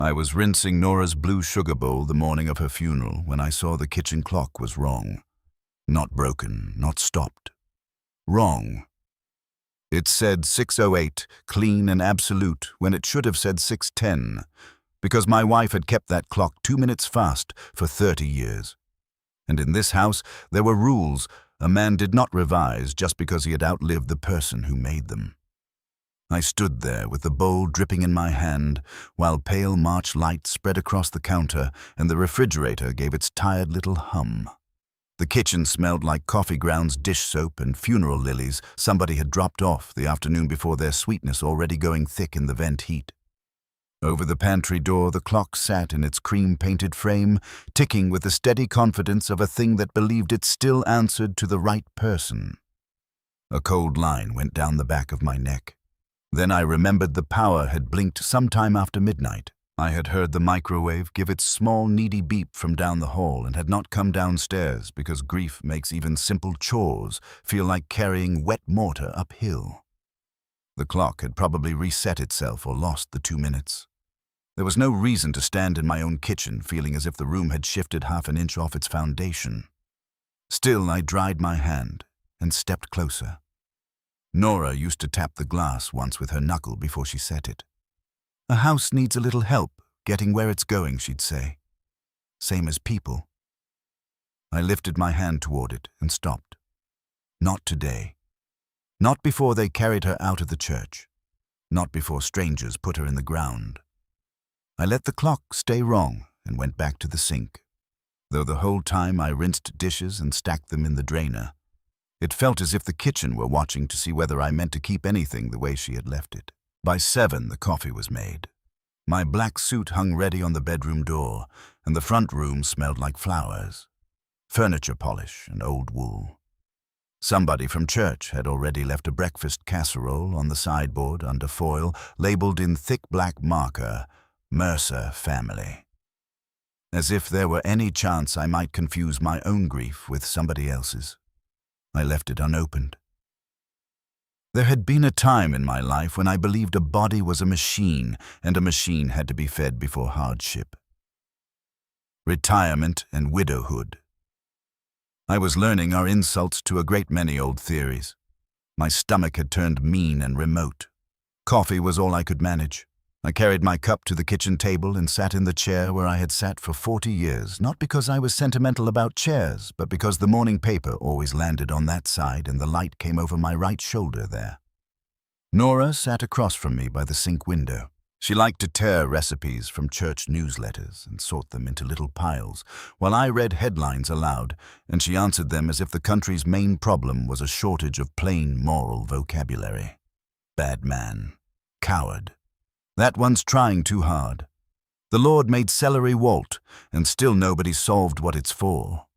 I was rinsing Nora's blue sugar bowl the morning of her funeral when I saw the kitchen clock was wrong. Not broken, not stopped. Wrong. It said 6:08, clean and absolute, when it should have said 6:10, because my wife had kept that clock 2 minutes fast for 30 years. And in this house, there were rules a man did not revise just because he had outlived the person who made them. I stood there with the bowl dripping in my hand, while pale March light spread across the counter and the refrigerator gave its tired little hum. The kitchen smelled like coffee grounds, dish soap, and funeral lilies somebody had dropped off the afternoon before, their sweetness already going thick in the vent heat. Over the pantry door, the clock sat in its cream-painted frame, ticking with the steady confidence of a thing that believed it still answered to the right person. A cold line went down the back of my neck. Then I remembered the power had blinked sometime after midnight. I had heard the microwave give its small, needy beep from down the hall and had not come downstairs because grief makes even simple chores feel like carrying wet mortar uphill. The clock had probably reset itself or lost the 2 minutes. There was no reason to stand in my own kitchen feeling as if the room had shifted half an inch off its foundation. Still, I dried my hand and stepped closer. Nora used to tap the glass once with her knuckle before she set it. "A house needs a little help getting where it's going," she'd say. Same as people. I lifted my hand toward it and stopped. Not today. Not before they carried her out of the church. Not before strangers put her in the ground. I let the clock stay wrong and went back to the sink. Though the whole time I rinsed dishes and stacked them in the drainer, it felt as if the kitchen were watching to see whether I meant to keep anything the way she had left it. By 7, the coffee was made. My black suit hung ready on the bedroom door, and the front room smelled like flowers, furniture polish, and old wool. Somebody from church had already left a breakfast casserole on the sideboard under foil, labeled in thick black marker, "Mercer family." As if there were any chance I might confuse my own grief with somebody else's, I left it unopened. There had been a time in my life when I believed a body was a machine, and a machine had to be fed before hardship. Retirement and widowhood. I was learning are insults to a great many old theories. My stomach had turned mean and remote. Coffee was all I could manage. I carried my cup to the kitchen table and sat in the chair where I had sat for 40 years, not because I was sentimental about chairs, but because the morning paper always landed on that side and the light came over my right shoulder there. Nora sat across from me by the sink window. She liked to tear recipes from church newsletters and sort them into little piles, while I read headlines aloud, and she answered them as if the country's main problem was a shortage of plain moral vocabulary. Bad man. Coward. That one's trying too hard. The Lord made celery Walt, and still nobody solved what it's for.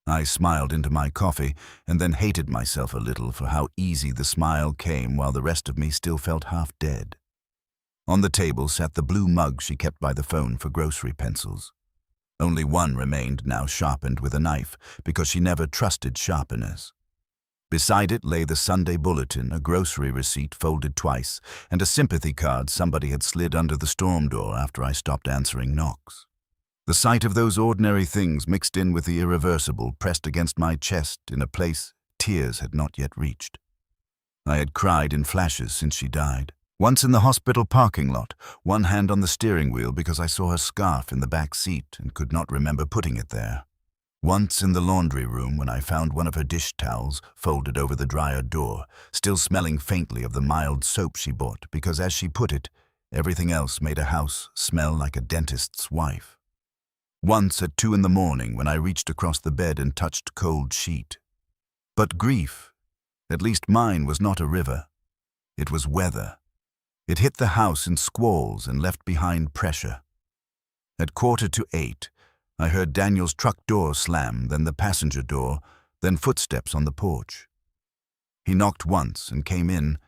I smiled into my coffee and then hated myself a little for how easy the smile came while the rest of me still felt half dead. On the table sat the blue mug she kept by the phone for grocery pencils. Only one remained, now sharpened with a knife, because she never trusted sharpeners. Beside it lay the Sunday Bulletin, a grocery receipt folded twice, and a sympathy card somebody had slid under the storm door after I stopped answering knocks. The sight of those ordinary things mixed in with the irreversible pressed against my chest in a place tears had not yet reached. I had cried in flashes since she died. Once in the hospital parking lot, one hand on the steering wheel because I saw her scarf in the back seat and could not remember putting it there. Once in the laundry room when I found one of her dish towels folded over the dryer door, still smelling faintly of the mild soap she bought because, as she put it, everything else made a house smell like a dentist's wife. Once at 2 in the morning when I reached across the bed and touched cold sheet. But grief, at least mine, was not a river. It was weather. It hit the house in squalls and left behind pressure. At 7:45, I heard Daniel's truck door slam, then the passenger door, then footsteps on the porch. He knocked once and came in,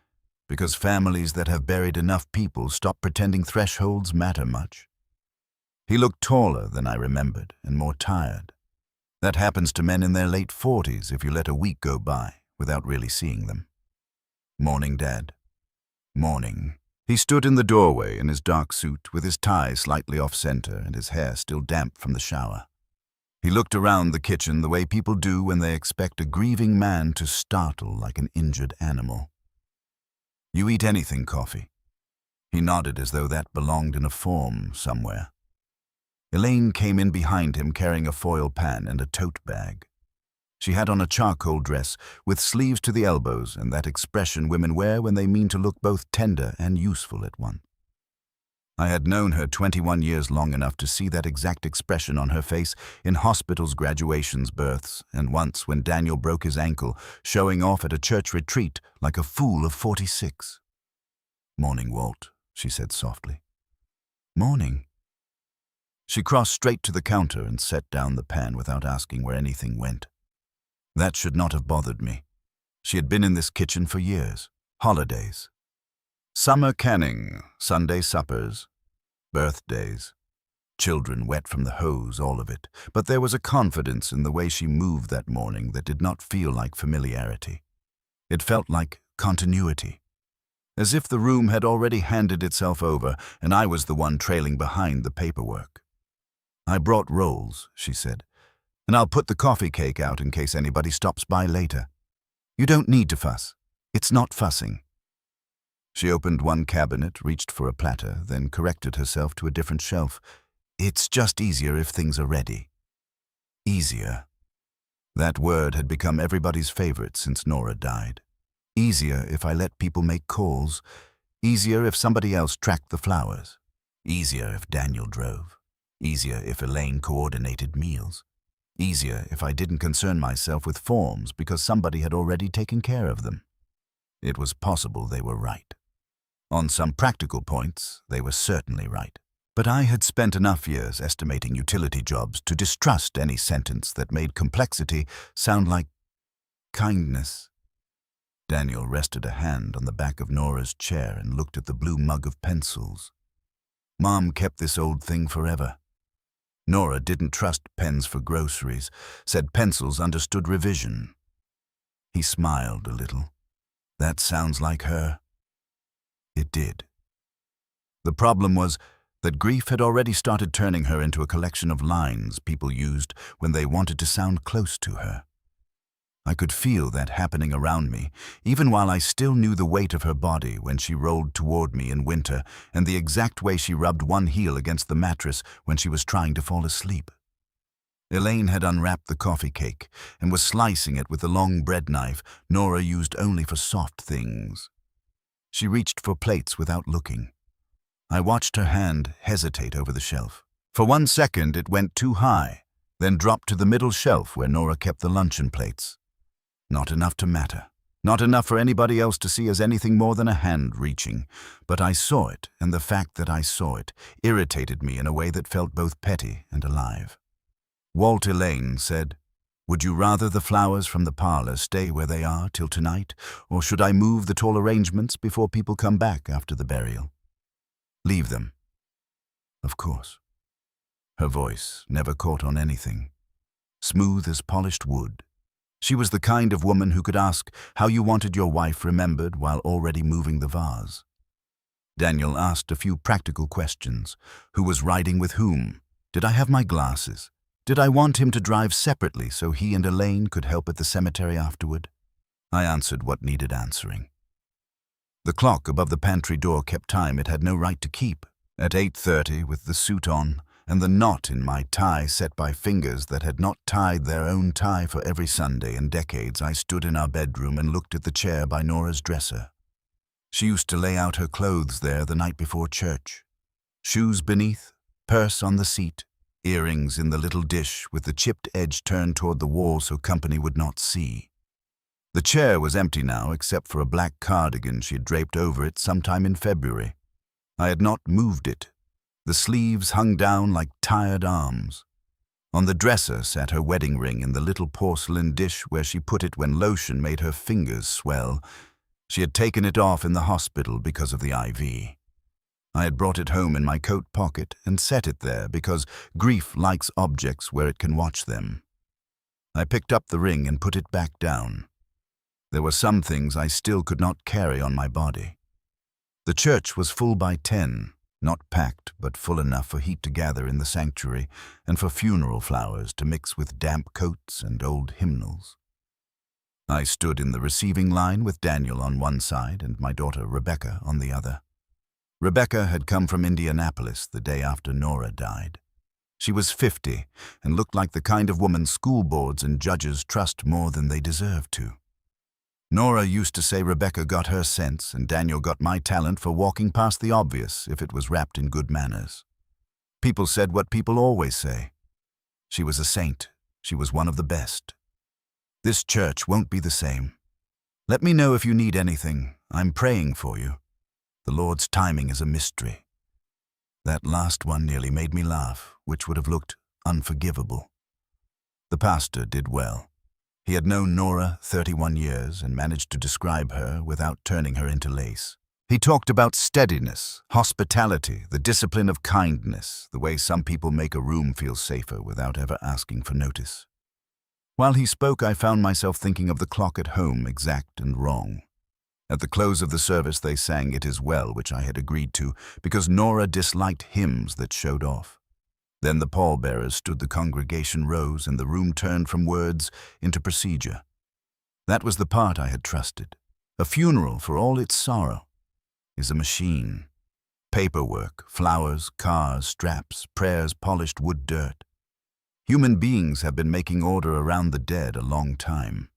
because families that have buried enough people stop pretending thresholds matter much. He looked taller than I remembered and more tired. That happens to men in their late 40s if you let a week go by without really seeing them. "Morning, Dad." "Morning." He stood in the doorway in his dark suit, with his tie slightly off-center and his hair still damp from the shower. He looked around the kitchen the way people do when they expect a grieving man to startle like an injured animal. "You eat anything, Coffee?" He nodded as though that belonged in a form somewhere. Elaine came in behind him carrying a foil pan and a tote bag. She had on a charcoal dress with sleeves to the elbows and that expression women wear when they mean to look both tender and useful at once. I had known her 21 years long enough to see that exact expression on her face in hospitals, graduations, births, and once when Daniel broke his ankle, showing off at a church retreat like a fool of 46. "Morning, Walt," she said softly. "Morning." She crossed straight to the counter and set down the pan without asking where anything went. That should not have bothered me. She had been in this kitchen for years. Holidays. Summer canning, Sunday suppers, birthdays. Children wet from the hose, all of it. But there was a confidence in the way she moved that morning that did not feel like familiarity. It felt like continuity. As if the room had already handed itself over and I was the one trailing behind the paperwork. "I brought rolls," she said, "and I'll put the coffee cake out in case anybody stops by later. You don't need to fuss. It's not fussing." She opened one cabinet, reached for a platter, then corrected herself to a different shelf. "It's just easier if things are ready." Easier. That word had become everybody's favorite since Nora died. Easier if I let people make calls. Easier if somebody else tracked the flowers. Easier if Daniel drove. Easier if Elaine coordinated meals. Easier if I didn't concern myself with forms because somebody had already taken care of them. It was possible they were right. On some practical points, they were certainly right. But I had spent enough years estimating utility jobs to distrust any sentence that made complexity sound like kindness. Daniel rested a hand on the back of Nora's chair and looked at the blue mug of pencils. "Mom kept this old thing forever. Nora didn't trust pens for groceries, said pencils understood revision." He smiled a little. "That sounds like her." It did. The problem was that grief had already started turning her into a collection of lines people used when they wanted to sound close to her. I could feel that happening around me, even while I still knew the weight of her body when she rolled toward me in winter and the exact way she rubbed one heel against the mattress when she was trying to fall asleep. Elaine had unwrapped the coffee cake and was slicing it with the long bread knife Nora used only for soft things. She reached for plates without looking. I watched her hand hesitate over the shelf. For 1 second it went too high, then dropped to the middle shelf where Nora kept the luncheon plates. Not enough to matter. Not enough for anybody else to see as anything more than a hand reaching. But I saw it, and the fact that I saw it irritated me in a way that felt both petty and alive. Walt Elaine said, "Would you rather the flowers from the parlor stay where they are till tonight, or should I move the tall arrangements before people come back after the burial?" "Leave them." "Of course." Her voice never caught on anything. Smooth as polished wood. She was the kind of woman who could ask how you wanted your wife remembered while already moving the vase. Daniel asked a few practical questions. Who was riding with whom? Did I have my glasses? Did I want him to drive separately so he and Elaine could help at the cemetery afterward? I answered what needed answering. The clock above the pantry door kept time it had no right to keep. At 8:30, with the suit on, and the knot in my tie set by fingers that had not tied their own tie for every Sunday in decades, I stood in our bedroom and looked at the chair by Nora's dresser. She used to lay out her clothes there the night before church. Shoes beneath, purse on the seat, earrings in the little dish with the chipped edge turned toward the wall so company would not see. The chair was empty now except for a black cardigan she had draped over it sometime in February. I had not moved it. The sleeves hung down like tired arms. On the dresser sat her wedding ring in the little porcelain dish where she put it when lotion made her fingers swell. She had taken it off in the hospital because of the IV. I had brought it home in my coat pocket and set it there because grief likes objects where it can watch them. I picked up the ring and put it back down. There were some things I still could not carry on my body. The church was full by 10, not packed, but full enough for heat to gather in the sanctuary and for funeral flowers to mix with damp coats and old hymnals. I stood in the receiving line with Daniel on one side and my daughter Rebecca on the other. Rebecca had come from Indianapolis the day after Nora died. She was 50 and looked like the kind of woman school boards and judges trust more than they deserve to. Nora used to say Rebecca got her sense and Daniel got my talent for walking past the obvious if it was wrapped in good manners. People said what people always say. She was a saint. She was one of the best. This church won't be the same. Let me know if you need anything. I'm praying for you. The Lord's timing is a mystery. That last one nearly made me laugh, which would have looked unforgivable. The pastor did well. He had known Nora 31 years and managed to describe her without turning her into lace. He talked about steadiness, hospitality, the discipline of kindness, the way some people make a room feel safer without ever asking for notice. While he spoke, I found myself thinking of the clock at home, exact and wrong. At the close of the service, they sang "It Is Well," which I had agreed to, because Nora disliked hymns that showed off. Then the pallbearers stood, the congregation rose, and the room turned from words into procedure. That was the part I had trusted. A funeral, for all its sorrow, is a machine. Paperwork, flowers, cars, straps, prayers, polished wood, dirt. Human beings have been making order around the dead a long time.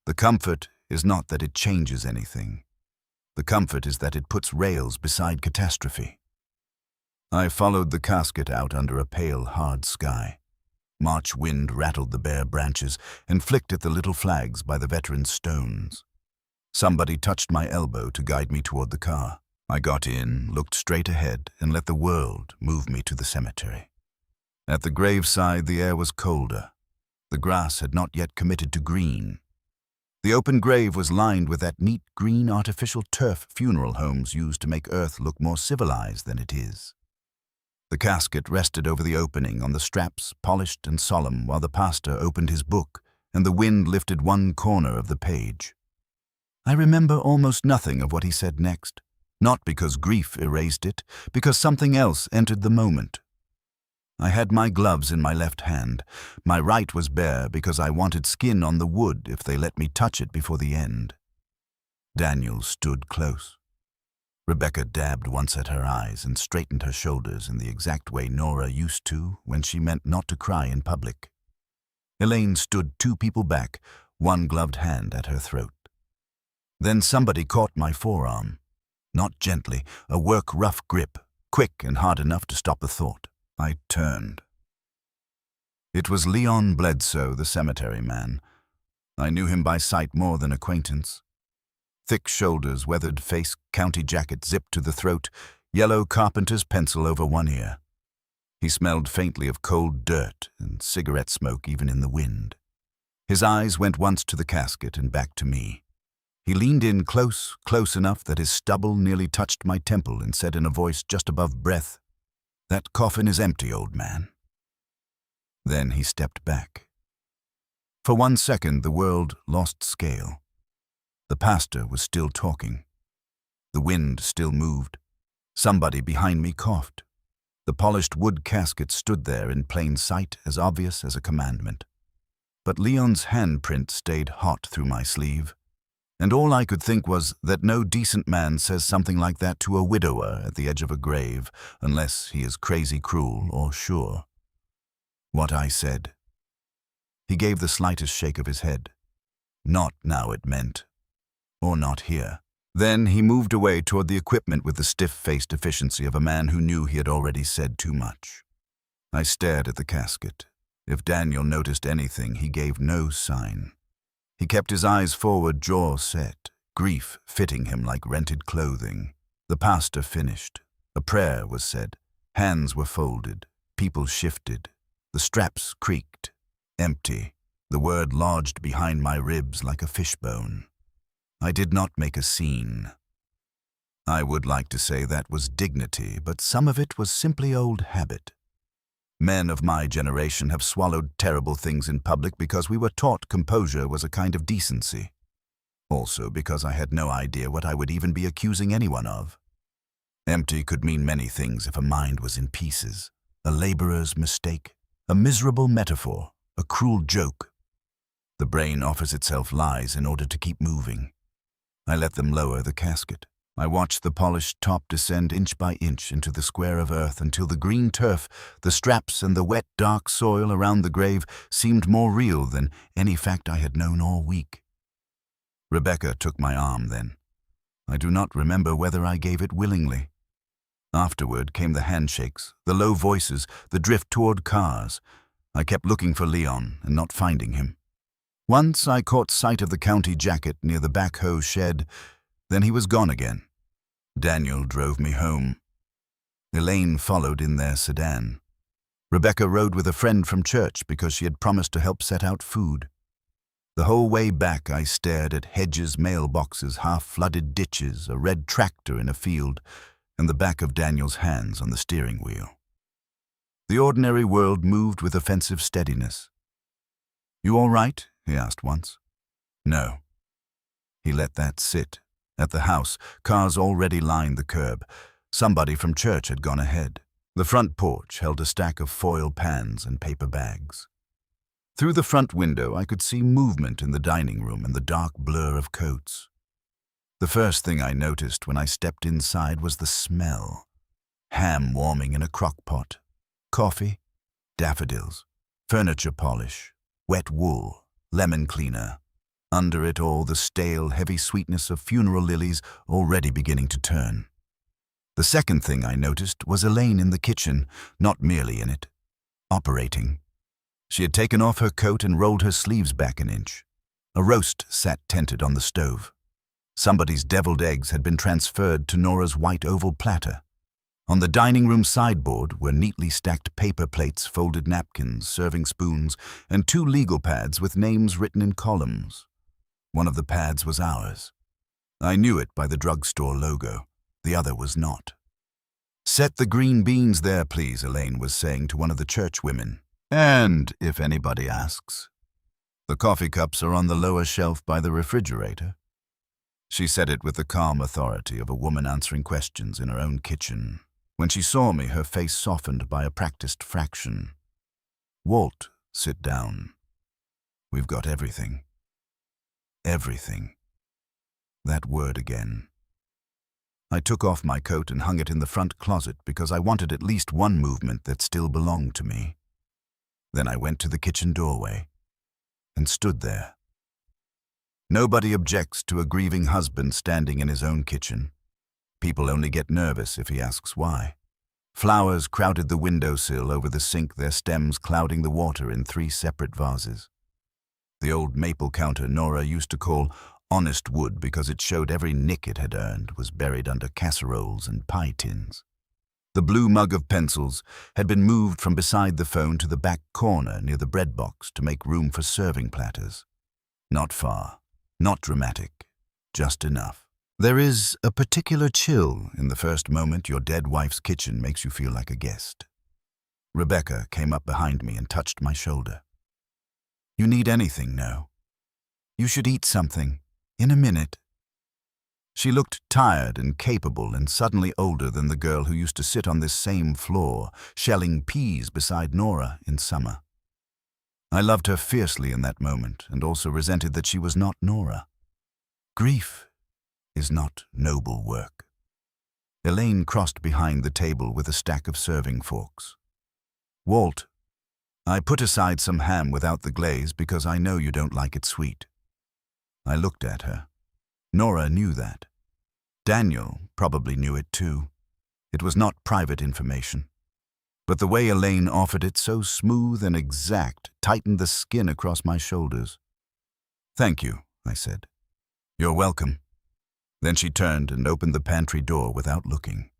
The comfort is not that it changes anything. The comfort is that it puts rails beside catastrophe. I followed the casket out under a pale, hard sky. March wind rattled the bare branches and flicked at the little flags by the veterans' stones. Somebody touched my elbow to guide me toward the car. I got in, looked straight ahead, and let the world move me to the cemetery. At the graveside, the air was colder. The grass had not yet committed to green. The open grave was lined with that neat green artificial turf funeral homes use to make Earth look more civilized than it is. The casket rested over the opening on the straps, polished and solemn, while the pastor opened his book and the wind lifted one corner of the page. I remember almost nothing of what he said next, not because grief erased it, because something else entered the moment. I had my gloves in my left hand. My right was bare because I wanted skin on the wood if they let me touch it before the end. Daniel stood close. Rebecca dabbed once at her eyes and straightened her shoulders in the exact way Nora used to when she meant not to cry in public. Elaine stood 2 people back, one gloved hand at her throat. Then somebody caught my forearm. Not gently, a rough grip, quick and hard enough to stop the thought. I turned. It was Leon Bledsoe, the cemetery man. I knew him by sight more than acquaintance. Thick shoulders, weathered face, county jacket zipped to the throat, yellow carpenter's pencil over one ear. He smelled faintly of cold dirt and cigarette smoke even in the wind. His eyes went once to the casket and back to me. He leaned in close enough that his stubble nearly touched my temple and said in a voice just above breath, "That coffin is empty, old man." Then he stepped back. For 1 second, the world lost scale. The pastor was still talking. The wind still moved. Somebody behind me coughed. The polished wood casket stood there in plain sight, as obvious as a commandment. But Leon's handprint stayed hot through my sleeve. And all I could think was that no decent man says something like that to a widower at the edge of a grave, unless he is crazy cruel or sure. What I said. He gave the slightest shake of his head. Not now, it meant. Or not here. Then he moved away toward the equipment with the stiff-faced efficiency of a man who knew he had already said too much. I stared at the casket. If Daniel noticed anything, he gave no sign. He kept his eyes forward, jaw set, grief fitting him like rented clothing. The pastor finished. A prayer was said. Hands were folded. People shifted. The straps creaked. Empty. The word lodged behind my ribs like a fishbone. I did not make a scene. I would like to say that was dignity, but some of it was simply old habit. Men of my generation have swallowed terrible things in public because we were taught composure was a kind of decency. Also because I had no idea what I would even be accusing anyone of. Empty could mean many things if a mind was in pieces. A laborer's mistake, a miserable metaphor, a cruel joke. The brain offers itself lies in order to keep moving. I let them lower the casket. I watched the polished top descend inch by inch into the square of earth until the green turf, the straps, and the wet, dark soil around the grave seemed more real than any fact I had known all week. Rebecca took my arm then. I do not remember whether I gave it willingly. Afterward came the handshakes, the low voices, the drift toward cars. I kept looking for Leon and not finding him. Once I caught sight of the county jacket near the backhoe shed, then he was gone again. Daniel drove me home. Elaine followed in their sedan. Rebecca rode with a friend from church because she had promised to help set out food. The whole way back I stared at hedges, mailboxes, half-flooded ditches, a red tractor in a field, and the back of Daniel's hands on the steering wheel. The ordinary world moved with offensive steadiness. "You all right?" he asked once. "No." He let that sit. At the house, cars already lined the curb. Somebody from church had gone ahead. The front porch held a stack of foil pans and paper bags. Through the front window, I could see movement in the dining room and the dark blur of coats. The first thing I noticed when I stepped inside was the smell. Ham warming in a crock pot, coffee, daffodils, furniture polish, wet wool, lemon cleaner. Under it all, the stale, heavy sweetness of funeral lilies already beginning to turn. The second thing I noticed was Elaine in the kitchen, not merely in it, operating. She had taken off her coat and rolled her sleeves back an inch. A roast sat tented on the stove. Somebody's deviled eggs had been transferred to Nora's white oval platter. On the dining room sideboard were neatly stacked paper plates, folded napkins, serving spoons, and 2 legal pads with names written in columns. One of the pads was ours. I knew it by the drugstore logo. The other was not. "Set the green beans there, please," Elaine was saying to one of the church women. "And, if anybody asks, the coffee cups are on the lower shelf by the refrigerator." She said it with the calm authority of a woman answering questions in her own kitchen. When she saw me, her face softened by a practiced fraction. "Walt, sit down. We've got everything." Everything. That word again. I took off my coat and hung it in the front closet because I wanted at least one movement that still belonged to me. Then I went to the kitchen doorway and stood there. Nobody objects to a grieving husband standing in his own kitchen. People only get nervous if he asks why. Flowers crowded the windowsill over the sink, their stems clouding the water in 3 separate vases. The old maple counter Nora used to call honest wood because it showed every nick it had earned was buried under casseroles and pie tins. The blue mug of pencils had been moved from beside the phone to the back corner near the bread box to make room for serving platters. Not far, not dramatic, just enough. There is a particular chill in the first moment your dead wife's kitchen makes you feel like a guest. Rebecca came up behind me and touched my shoulder. "You need anything, no? You should eat something. In a minute." She looked tired and capable and suddenly older than the girl who used to sit on this same floor, shelling peas beside Nora in summer. I loved her fiercely in that moment and also resented that she was not Nora. Grief is not noble work. Elaine crossed behind the table with a stack of serving forks. "Walt, I put aside some ham without the glaze because I know you don't like it sweet." I looked at her. Nora knew that. Daniel probably knew it too. It was not private information. But the way Elaine offered it, so smooth and exact, tightened the skin across my shoulders. "Thank you," I said. "You're welcome." Then she turned and opened the pantry door without looking.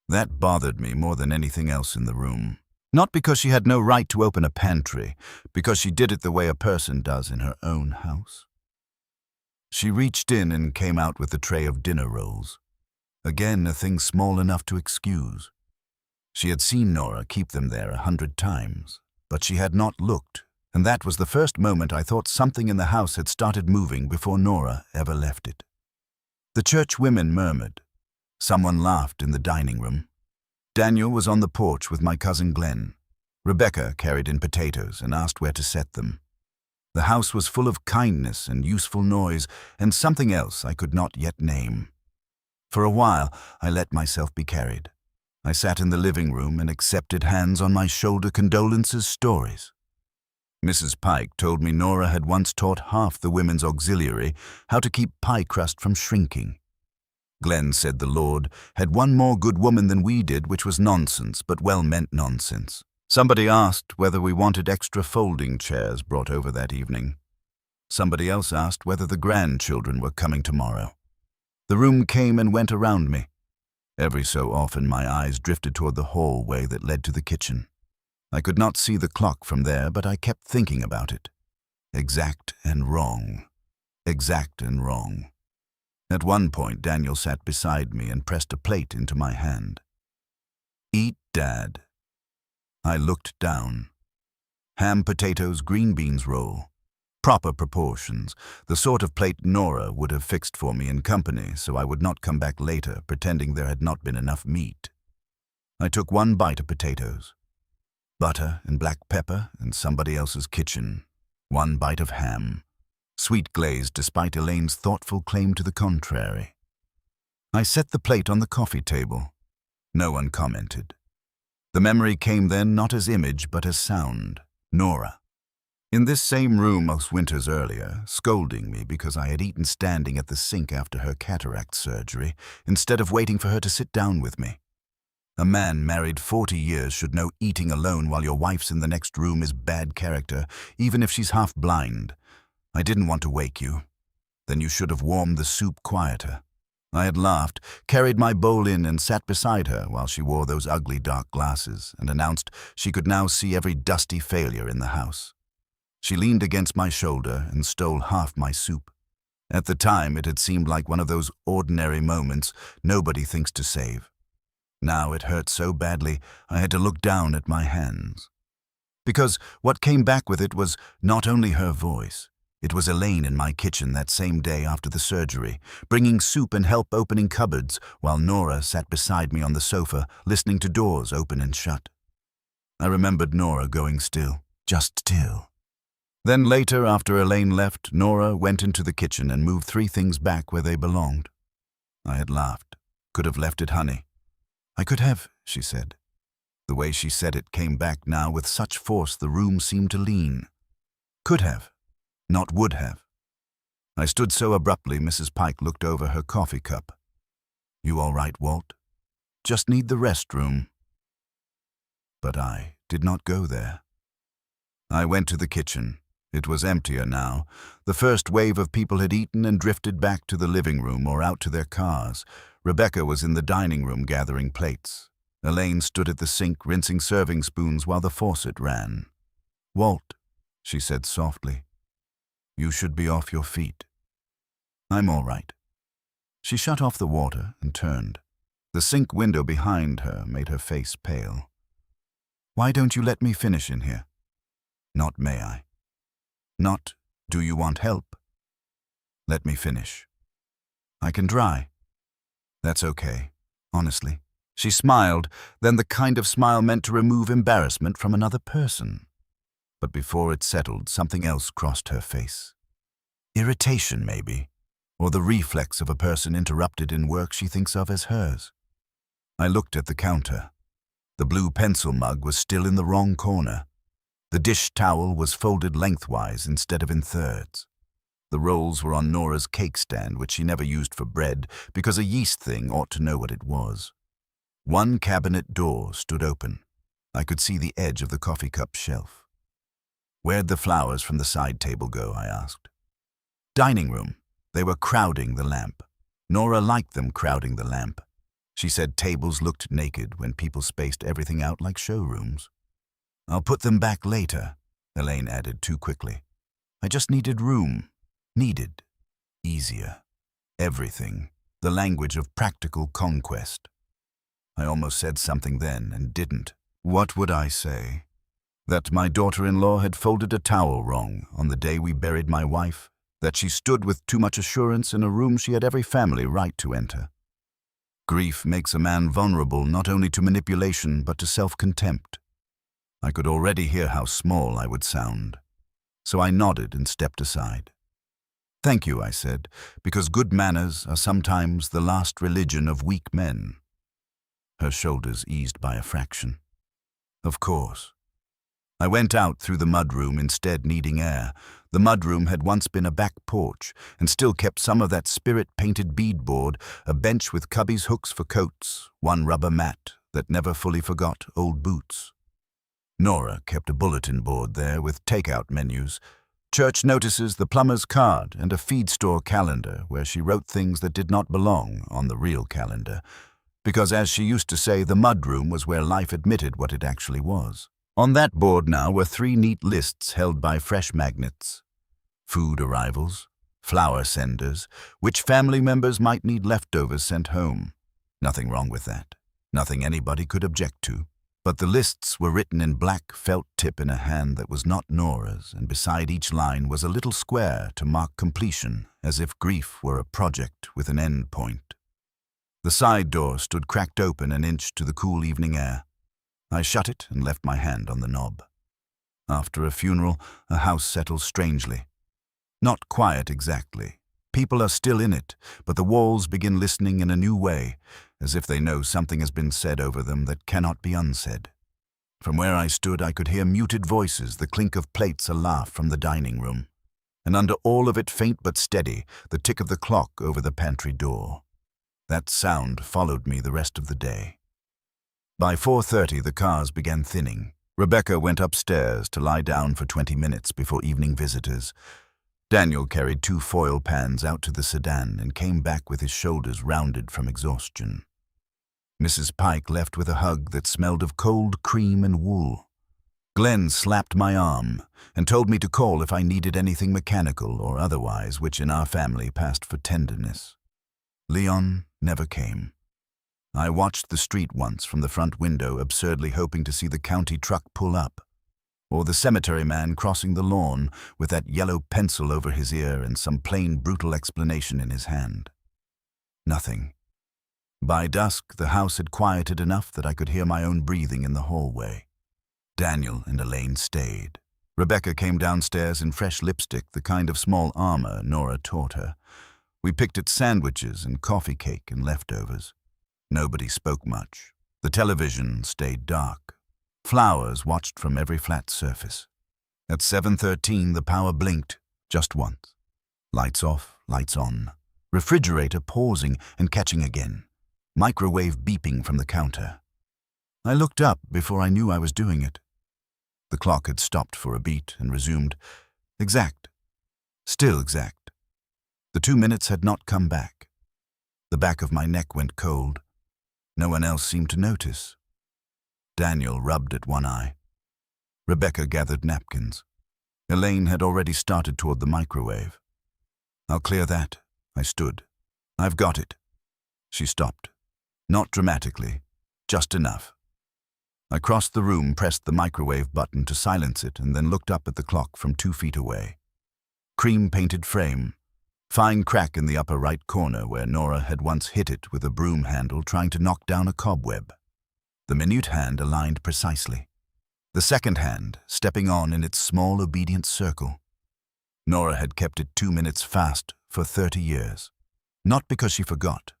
That bothered me more than anything else in the room. Not because she had no right to open a pantry, because she did it the way a person does in her own house. She reached in and came out with a tray of dinner rolls. Again, a thing small enough to excuse. She had seen Nora keep them there 100 times, but she had not looked, and that was the first moment I thought something in the house had started moving before Nora ever left it. The church women murmured. Someone laughed in the dining room. Daniel was on the porch with my cousin Glenn. Rebecca carried in potatoes and asked where to set them. The house was full of kindness and useful noise, and something else I could not yet name. For a while, I let myself be carried. I sat in the living room and accepted hands on my shoulder condolences stories. Mrs. Pike told me Nora had once taught half the women's auxiliary how to keep pie crust from shrinking. Glenn said the Lord had one more good woman than we did, which was nonsense, but well-meant nonsense. Somebody asked whether we wanted extra folding chairs brought over that evening. Somebody else asked whether the grandchildren were coming tomorrow. The room came and went around me. Every so often my eyes drifted toward the hallway that led to the kitchen. I could not see the clock from there, but I kept thinking about it. Exact and wrong. Exact and wrong. At one point, Daniel sat beside me and pressed a plate into my hand. "Eat, Dad." I looked down. Ham, potatoes, green beans roll. Proper proportions, the sort of plate Nora would have fixed for me in company so I would not come back later pretending there had not been enough meat. I took one bite of potatoes. Butter and black pepper in somebody else's kitchen. One bite of ham. Sweet glazed despite Elaine's thoughtful claim to the contrary. I set the plate on the coffee table. No one commented. The memory came then not as image but as sound. Nora. In this same room most winters earlier, scolding me because I had eaten standing at the sink after her cataract surgery, instead of waiting for her to sit down with me. A man married 40 years should know eating alone while your wife's in the next room is bad character, even if she's half blind. I didn't want to wake you. Then you should have warmed the soup quieter. I had laughed, carried my bowl in and sat beside her while she wore those ugly dark glasses and announced she could now see every dusty failure in the house. She leaned against my shoulder and stole half my soup. At the time, it had seemed like one of those ordinary moments nobody thinks to save. Now it hurt so badly I had to look down at my hands. Because what came back with it was not only her voice. It was Elaine in my kitchen that same day after the surgery, bringing soup and help opening cupboards, while Nora sat beside me on the sofa, listening to doors open and shut. I remembered Nora going still, just still. Then later, after Elaine left, Nora went into the kitchen and moved 3 things back where they belonged. I had laughed. Could have left it, honey. I could have, she said. The way she said it came back now with such force the room seemed to lean. Could have. Not would have. I stood so abruptly Mrs. Pike looked over her coffee cup. "You all right, Walt? Just need the restroom." But I did not go there. I went to the kitchen. It was emptier now. The first wave of people had eaten and drifted back to the living room or out to their cars. Rebecca was in the dining room gathering plates. Elaine stood at the sink rinsing serving spoons while the faucet ran. "Walt," she said softly. "You should be off your feet." "I'm all right." She shut off the water and turned. The sink window behind her made her face pale. "Why don't you let me finish in here?" "Not may I." "Not, do you want help?" "Let me finish." "I can dry." "That's okay, honestly." She smiled, then the kind of smile meant to remove embarrassment from another person. But before it settled, something else crossed her face. Irritation, maybe, or the reflex of a person interrupted in work she thinks of as hers. I looked at the counter. The blue pencil mug was still in the wrong corner. The dish towel was folded lengthwise instead of in thirds. The rolls were on Nora's cake stand, which she never used for bread, because a yeast thing ought to know what it was. One cabinet door stood open. I could see the edge of the coffee cup shelf. "Where'd the flowers from the side table go?" I asked. "Dining room. They were crowding the lamp. Nora liked them crowding the lamp. She said tables looked naked when people spaced everything out like showrooms." "I'll put them back later," Elaine added too quickly. "I just needed room. Needed. Easier. Everything. The language of practical conquest." I almost said something then and didn't. What would I say? That my daughter-in-law had folded a towel wrong on the day we buried my wife? That she stood with too much assurance in a room she had every family right to enter? Grief makes a man vulnerable not only to manipulation but to self-contempt. I could already hear how small I would sound, so I nodded and stepped aside. "Thank you," I said, "because good manners are sometimes the last religion of weak men." Her shoulders eased by a fraction. "Of course." I went out through the mudroom, instead needing air. The mudroom had once been a back porch and still kept some of that spirit-painted beadboard, a bench with cubby's hooks for coats, one rubber mat that never fully forgot old boots. Nora kept a bulletin board there with takeout menus, church notices, the plumber's card, and a feed store calendar where she wrote things that did not belong on the real calendar, because, as she used to say, the mudroom was where life admitted what it actually was. On that board now were 3 neat lists held by fresh magnets: food arrivals, flower senders, which family members might need leftovers sent home. Nothing wrong with that. Nothing anybody could object to. But the lists were written in black felt tip in a hand that was not Nora's, and beside each line was a little square to mark completion, as if grief were a project with an end point. The side door stood cracked open an inch to the cool evening air. I shut it and left my hand on the knob. After a funeral, a house settles strangely. Not quiet exactly. People are still in it, but the walls begin listening in a new way, as if they know something has been said over them that cannot be unsaid. From where I stood, I could hear muted voices, the clink of plates, a laugh from the dining room, and under all of it, faint but steady, the tick of the clock over the pantry door. That sound followed me the rest of the day. By 4:30, the cars began thinning. Rebecca went upstairs to lie down for 20 minutes before evening visitors. Daniel carried 2 foil pans out to the sedan and came back with his shoulders rounded from exhaustion. Mrs. Pike left with a hug that smelled of cold cream and wool. Glenn slapped my arm and told me to call if I needed anything mechanical or otherwise, which in our family passed for tenderness. Leon never came. I watched the street once from the front window, absurdly hoping to see the county truck pull up, or the cemetery man crossing the lawn with that yellow pencil over his ear and some plain, brutal explanation in his hand. Nothing. By dusk, the house had quieted enough that I could hear my own breathing in the hallway. Daniel and Elaine stayed. Rebecca came downstairs in fresh lipstick, the kind of small armor Nora taught her. We picked at sandwiches and coffee cake and leftovers. Nobody spoke much. The television stayed dark. Flowers watched from every flat surface. At 7:13, the power blinked, just once. Lights off, lights on. Refrigerator pausing and catching again. Microwave beeping from the counter. I looked up before I knew I was doing it. The clock had stopped for a beat and resumed. Exact. Still exact. The 2 minutes had not come back. The back of my neck went cold. No one else seemed to notice. Daniel rubbed at one eye. Rebecca gathered napkins. Elaine had already started toward the microwave. "I'll clear that." I stood. "I've got it." She stopped. Not dramatically, just enough. I crossed the room, pressed the microwave button to silence it, and then looked up at the clock from 2 feet away. Cream-painted frame. Fine crack in the upper right corner where Nora had once hit it with a broom handle trying to knock down a cobweb. The minute hand aligned precisely. The second hand stepping on in its small, obedient circle. Nora had kept it 2 minutes fast for 30 years. Not because she forgot.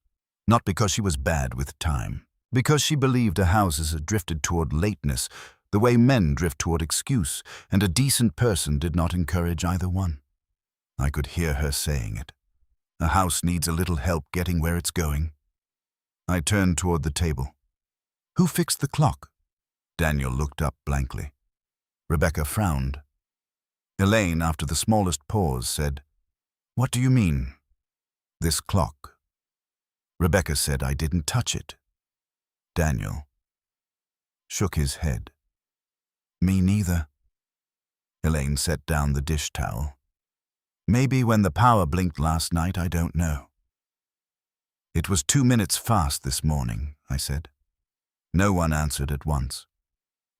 Not because she was bad with time. Because she believed a house had drifted toward lateness, the way men drift toward excuse, and a decent person did not encourage either one. I could hear her saying it. A house needs a little help getting where it's going. I turned toward the table. "Who fixed the clock?" Daniel looked up blankly. Rebecca frowned. Elaine, after the smallest pause, said, "What do you mean, this clock?" Rebecca said I didn't touch it. Daniel shook his head. "Me neither." Elaine set down the dish towel. "Maybe when the power blinked last night, I don't know." "It was 2 minutes fast this morning," I said. No one answered at once.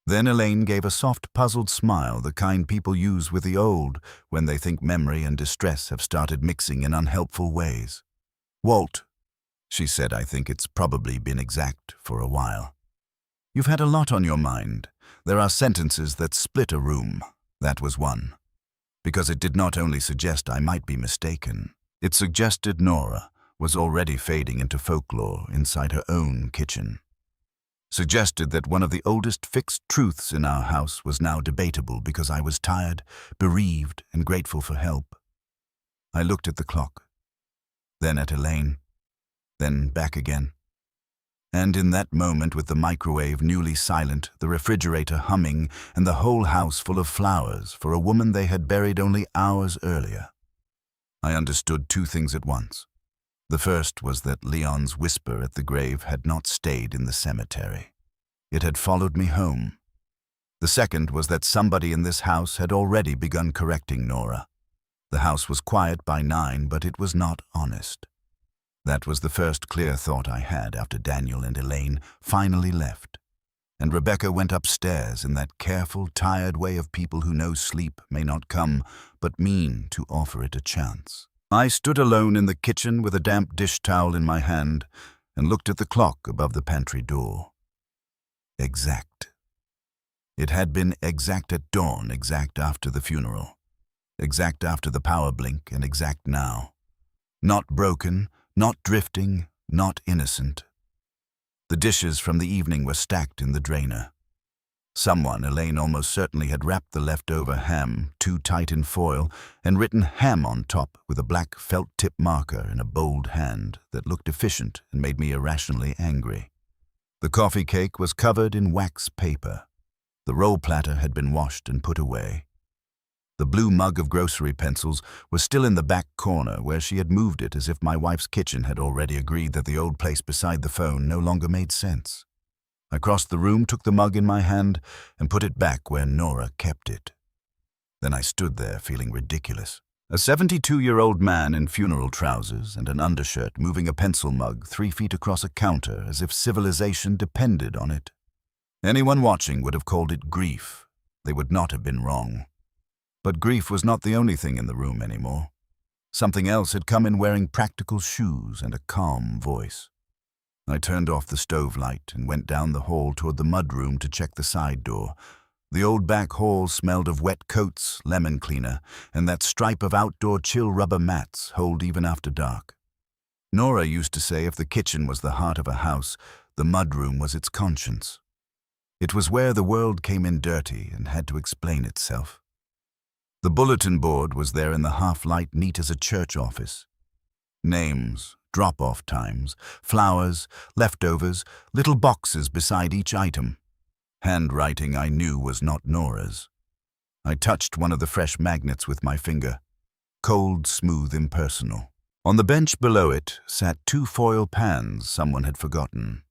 Then Elaine gave a soft, puzzled smile, the kind people use with the old when they think memory and distress have started mixing in unhelpful ways. "Walt, She said, I think it's probably been exact for a while. You've had a lot on your mind. There are sentences that split a room. That was one. Because it did not only suggest I might be mistaken, it suggested Nora was already fading into folklore inside her own kitchen. Suggested that one of the oldest fixed truths in our house was now debatable because I was tired, bereaved, and grateful for help. I looked at the clock, then at Elaine, then back again. And in that moment, with the microwave newly silent, the refrigerator humming, and the whole house full of flowers for a woman they had buried only hours earlier, I understood two things at once. The first was that Leon's whisper at the grave had not stayed in the cemetery. It had followed me home. The second was that somebody in this house had already begun correcting Nora. The house was quiet by 9, but it was not honest. That was the first clear thought I had after Daniel and Elaine finally left, and Rebecca went upstairs in that careful, tired way of people who know sleep may not come, but mean to offer it a chance. I stood alone in the kitchen with a damp dish towel in my hand and looked at the clock above the pantry door. Exact. It had been exact at dawn, exact after the funeral, exact after the power blink, and exact now. Not broken, not drifting, not innocent. The dishes from the evening were stacked in the drainer. Someone, Elaine almost certainly, had wrapped the leftover ham too tight in foil and written ham on top with a black felt-tip marker in a bold hand that looked efficient and made me irrationally angry. The coffee cake was covered in wax paper. The roll platter had been washed and put away. The blue mug of grocery pencils was still in the back corner where she had moved it, as if my wife's kitchen had already agreed that the old place beside the phone no longer made sense. I crossed the room, took the mug in my hand, and put it back where Nora kept it. Then I stood there feeling ridiculous. A 72-year-old man in funeral trousers and an undershirt moving a pencil mug 3 feet across a counter as if civilization depended on it. Anyone watching would have called it grief. They would not have been wrong. But grief was not the only thing in the room anymore. Something else had come in wearing practical shoes and a calm voice. I turned off the stove light and went down the hall toward the mudroom to check the side door. The old back hall smelled of wet coats, lemon cleaner, and that stripe of outdoor chill rubber mats hold even after dark. Nora used to say if the kitchen was the heart of a house, the mudroom was its conscience. It was where the world came in dirty and had to explain itself. The bulletin board was there in the half-light, neat as a church office. Names, drop-off times, flowers, leftovers, little boxes beside each item. Handwriting I knew was not Nora's. I touched one of the fresh magnets with my finger. Cold, smooth, impersonal. On the bench below it sat 2 foil pans someone had forgotten.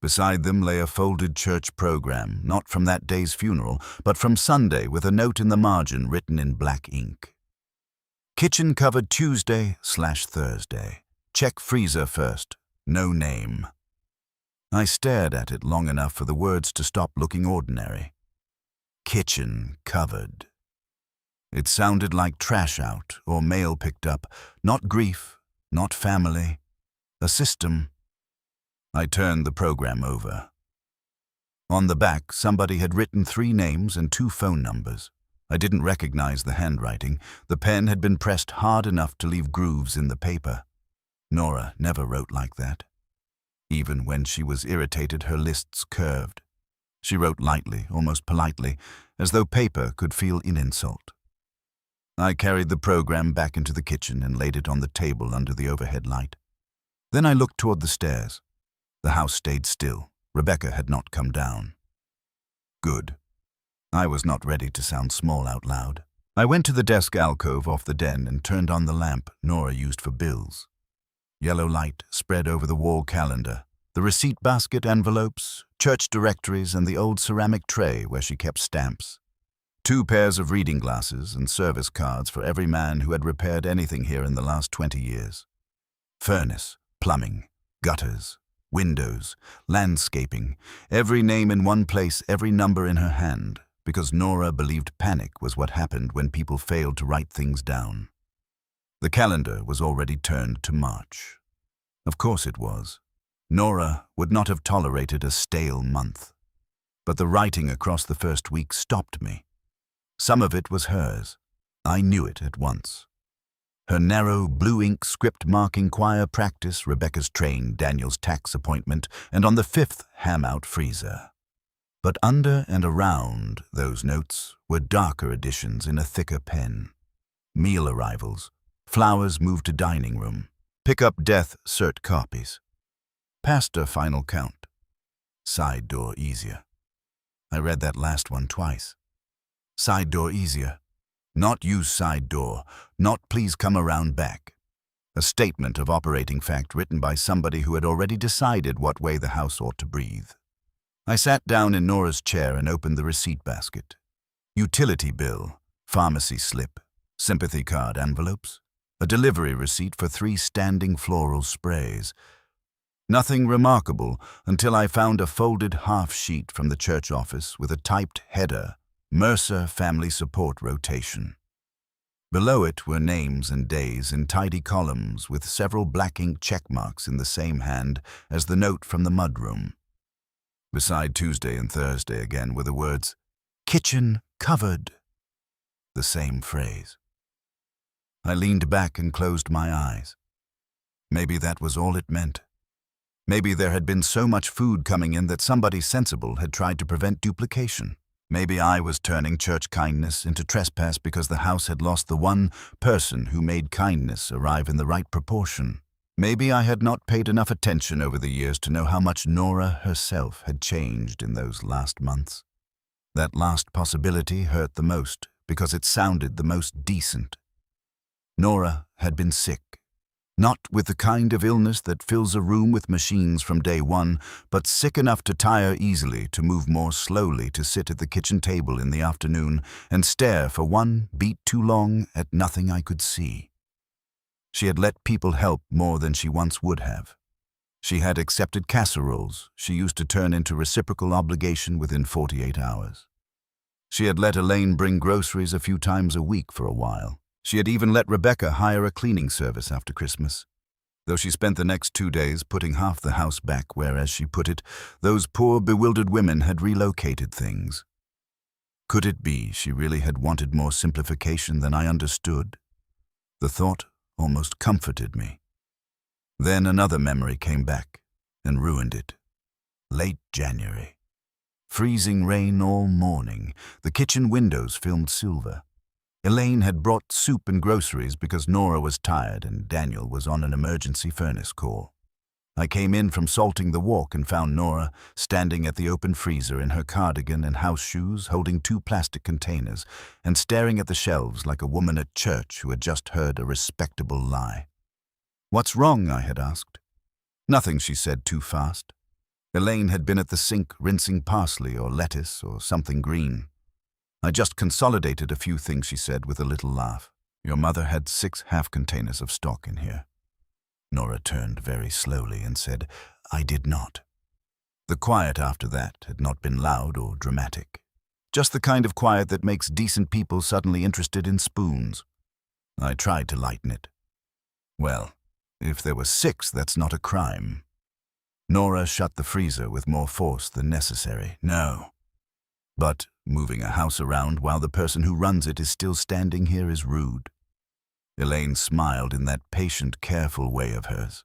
Beside them lay a folded church program, not from that day's funeral, but from Sunday, with a note in the margin written in black ink. Kitchen covered Tuesday/Thursday. Check freezer first. No name. I stared at it long enough for the words to stop looking ordinary. Kitchen covered. It sounded like trash out or mail picked up, not grief, not family, a system. I turned the program over. On the back, somebody had written 3 names and 2 phone numbers. I didn't recognize the handwriting. The pen had been pressed hard enough to leave grooves in the paper. Nora never wrote like that. Even when she was irritated, her lists curved. She wrote lightly, almost politely, as though paper could feel an insult. I carried the program back into the kitchen and laid it on the table under the overhead light. Then I looked toward the stairs. The house stayed still. Rebecca had not come down. Good. I was not ready to sound small out loud. I went to the desk alcove off the den and turned on the lamp Nora used for bills. Yellow light spread over the wall calendar, the receipt basket, envelopes, church directories, and the old ceramic tray where she kept stamps. 2 pairs of reading glasses and service cards for every man who had repaired anything here in the last 20 years. Furnace, plumbing, gutters, windows, landscaping, every name in one place, every number in her hand, because Nora believed panic was what happened when people failed to write things down. The calendar was already turned to March. Of course it was. Nora would not have tolerated a stale month. But the writing across the first week stopped me. Some of it was hers. I knew it at once. Her narrow, blue-ink script-marking choir practice, Rebecca's train, Daniel's tax appointment, and on the 5th, ham-out freezer. But under and around those notes were darker additions in a thicker pen. Meal arrivals, flowers moved to dining room, pick up death cert copies. Pastor final count. Side door easier. I read that last one twice. Side door easier. Not use side door, not please come around back. A statement of operating fact written by somebody who had already decided what way the house ought to breathe. I sat down in Nora's chair and opened the receipt basket. Utility bill, pharmacy slip, sympathy card envelopes, a delivery receipt for 3 standing floral sprays. Nothing remarkable until I found a folded half-sheet from the church office with a typed header, Mercer Family Support Rotation. Below it were names and days in tidy columns with several black ink check marks in the same hand as the note from the mudroom. Beside Tuesday and Thursday again were the words, kitchen covered. The same phrase. I leaned back and closed my eyes. Maybe that was all it meant. Maybe there had been so much food coming in that somebody sensible had tried to prevent duplication. Maybe I was turning church kindness into trespass because the house had lost the one person who made kindness arrive in the right proportion. Maybe I had not paid enough attention over the years to know how much Nora herself had changed in those last months. That last possibility hurt the most because it sounded the most decent. Nora had been sick. Not with the kind of illness that fills a room with machines from day one, but sick enough to tire easily, to move more slowly, to sit at the kitchen table in the afternoon and stare for one beat too long at nothing I could see. She had let people help more than she once would have. She had accepted casseroles she used to turn into reciprocal obligation within 48 hours. She had let Elaine bring groceries a few times a week for a while. She had even let Rebecca hire a cleaning service after Christmas, though she spent the next 2 days putting half the house back where, as she put it, those poor bewildered women had relocated things. Could it be she really had wanted more simplification than I understood? The thought almost comforted me. Then another memory came back and ruined it. Late January. Freezing rain all morning, the kitchen windows filmed silver. Elaine had brought soup and groceries because Nora was tired and Daniel was on an emergency furnace call. I came in from salting the walk and found Nora standing at the open freezer in her cardigan and house shoes, holding 2 plastic containers and staring at the shelves like a woman at church who had just heard a respectable lie. "What's wrong?" I had asked. "Nothing," she said too fast. Elaine had been at the sink rinsing parsley or lettuce or something green. "I just consolidated a few things," she said with a little laugh. "Your mother had 6 half-containers of stock in here." Nora turned very slowly and said, "I did not." The quiet after that had not been loud or dramatic. Just the kind of quiet that makes decent people suddenly interested in spoons. I tried to lighten it. "Well, if there were 6, that's not a crime." Nora shut the freezer with more force than necessary. "No. But moving a house around while the person who runs it is still standing here is rude." Elaine smiled in that patient, careful way of hers.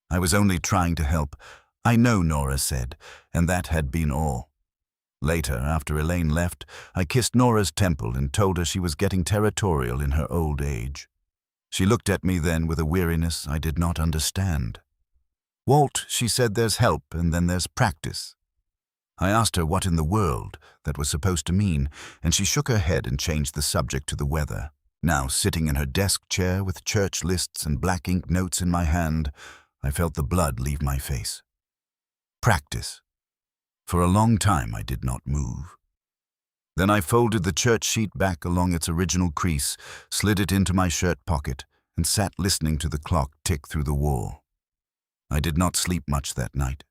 "I was only trying to help." "I know," Nora said, and that had been all. Later, after Elaine left, I kissed Nora's temple and told her she was getting territorial in her old age. She looked at me then with a weariness I did not understand. "Walt," she said, "there's help and then there's practice." I asked her what in the world that was supposed to mean, and she shook her head and changed the subject to the weather. Now, sitting in her desk chair with church lists and black ink notes in my hand, I felt the blood leave my face. Practice. For a long time I did not move. Then I folded the church sheet back along its original crease, slid it into my shirt pocket, and sat listening to the clock tick through the wall. I did not sleep much that night.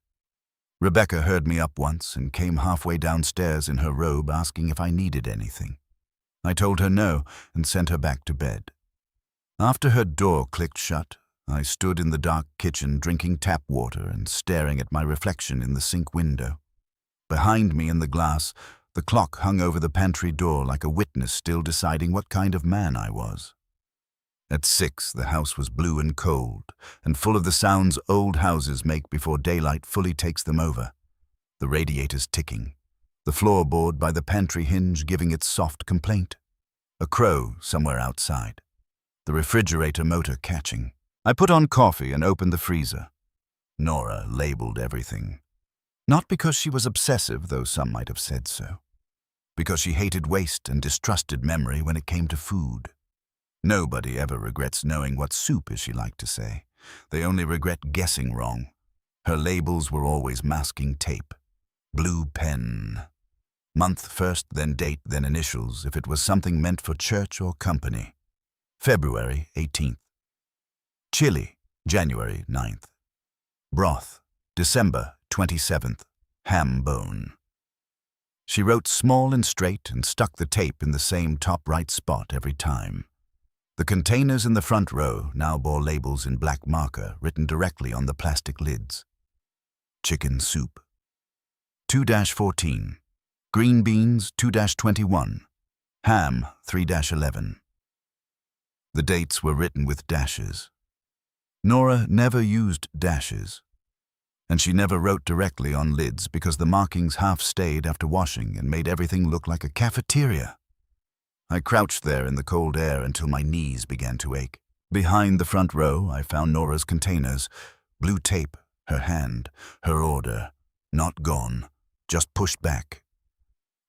Rebecca heard me up once and came halfway downstairs in her robe asking if I needed anything. I told her no and sent her back to bed. After her door clicked shut, I stood in the dark kitchen drinking tap water and staring at my reflection in the sink window. Behind me in the glass, the clock hung over the pantry door like a witness still deciding what kind of man I was. At 6, the house was blue and cold, and full of the sounds old houses make before daylight fully takes them over. The radiators ticking, the floorboard by the pantry hinge giving its soft complaint, a crow somewhere outside, the refrigerator motor catching. I put on coffee and opened the freezer. Nora labeled everything. Not because she was obsessive, though some might have said so. Because she hated waste and distrusted memory when it came to food. Nobody ever regrets knowing what soup is, she liked to say. They only regret guessing wrong. Her labels were always masking tape. Blue pen. Month first, then date, then initials, if it was something meant for church or company. February 18th. Chili, January 9th. Broth, December 27th. Ham bone. She wrote small and straight and stuck the tape in the same top right spot every time. The containers in the front row now bore labels in black marker written directly on the plastic lids. Chicken soup. 2-14. Green beans 2-21. Ham 3-11. The dates were written with dashes. Nora never used dashes. And she never wrote directly on lids because the markings half stayed after washing and made everything look like a cafeteria. I crouched there in the cold air until my knees began to ache. Behind the front row, I found Nora's containers, blue tape, her hand, her order, not gone, just pushed back.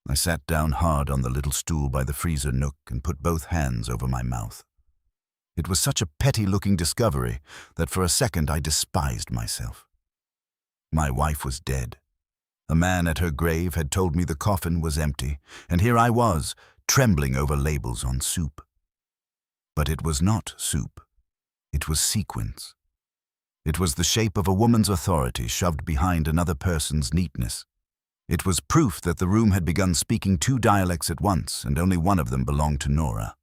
I sat down hard on the little stool by the freezer nook and put both hands over my mouth. It was such a petty-looking discovery that for a second I despised myself. My wife was dead. A man at her grave had told me the coffin was empty, and here I was, trembling over labels on soup. But it was not soup. It was sequence. It was the shape of a woman's authority shoved behind another person's neatness. It was proof that the room had begun speaking 2 dialects at once, and only one of them belonged to Nora.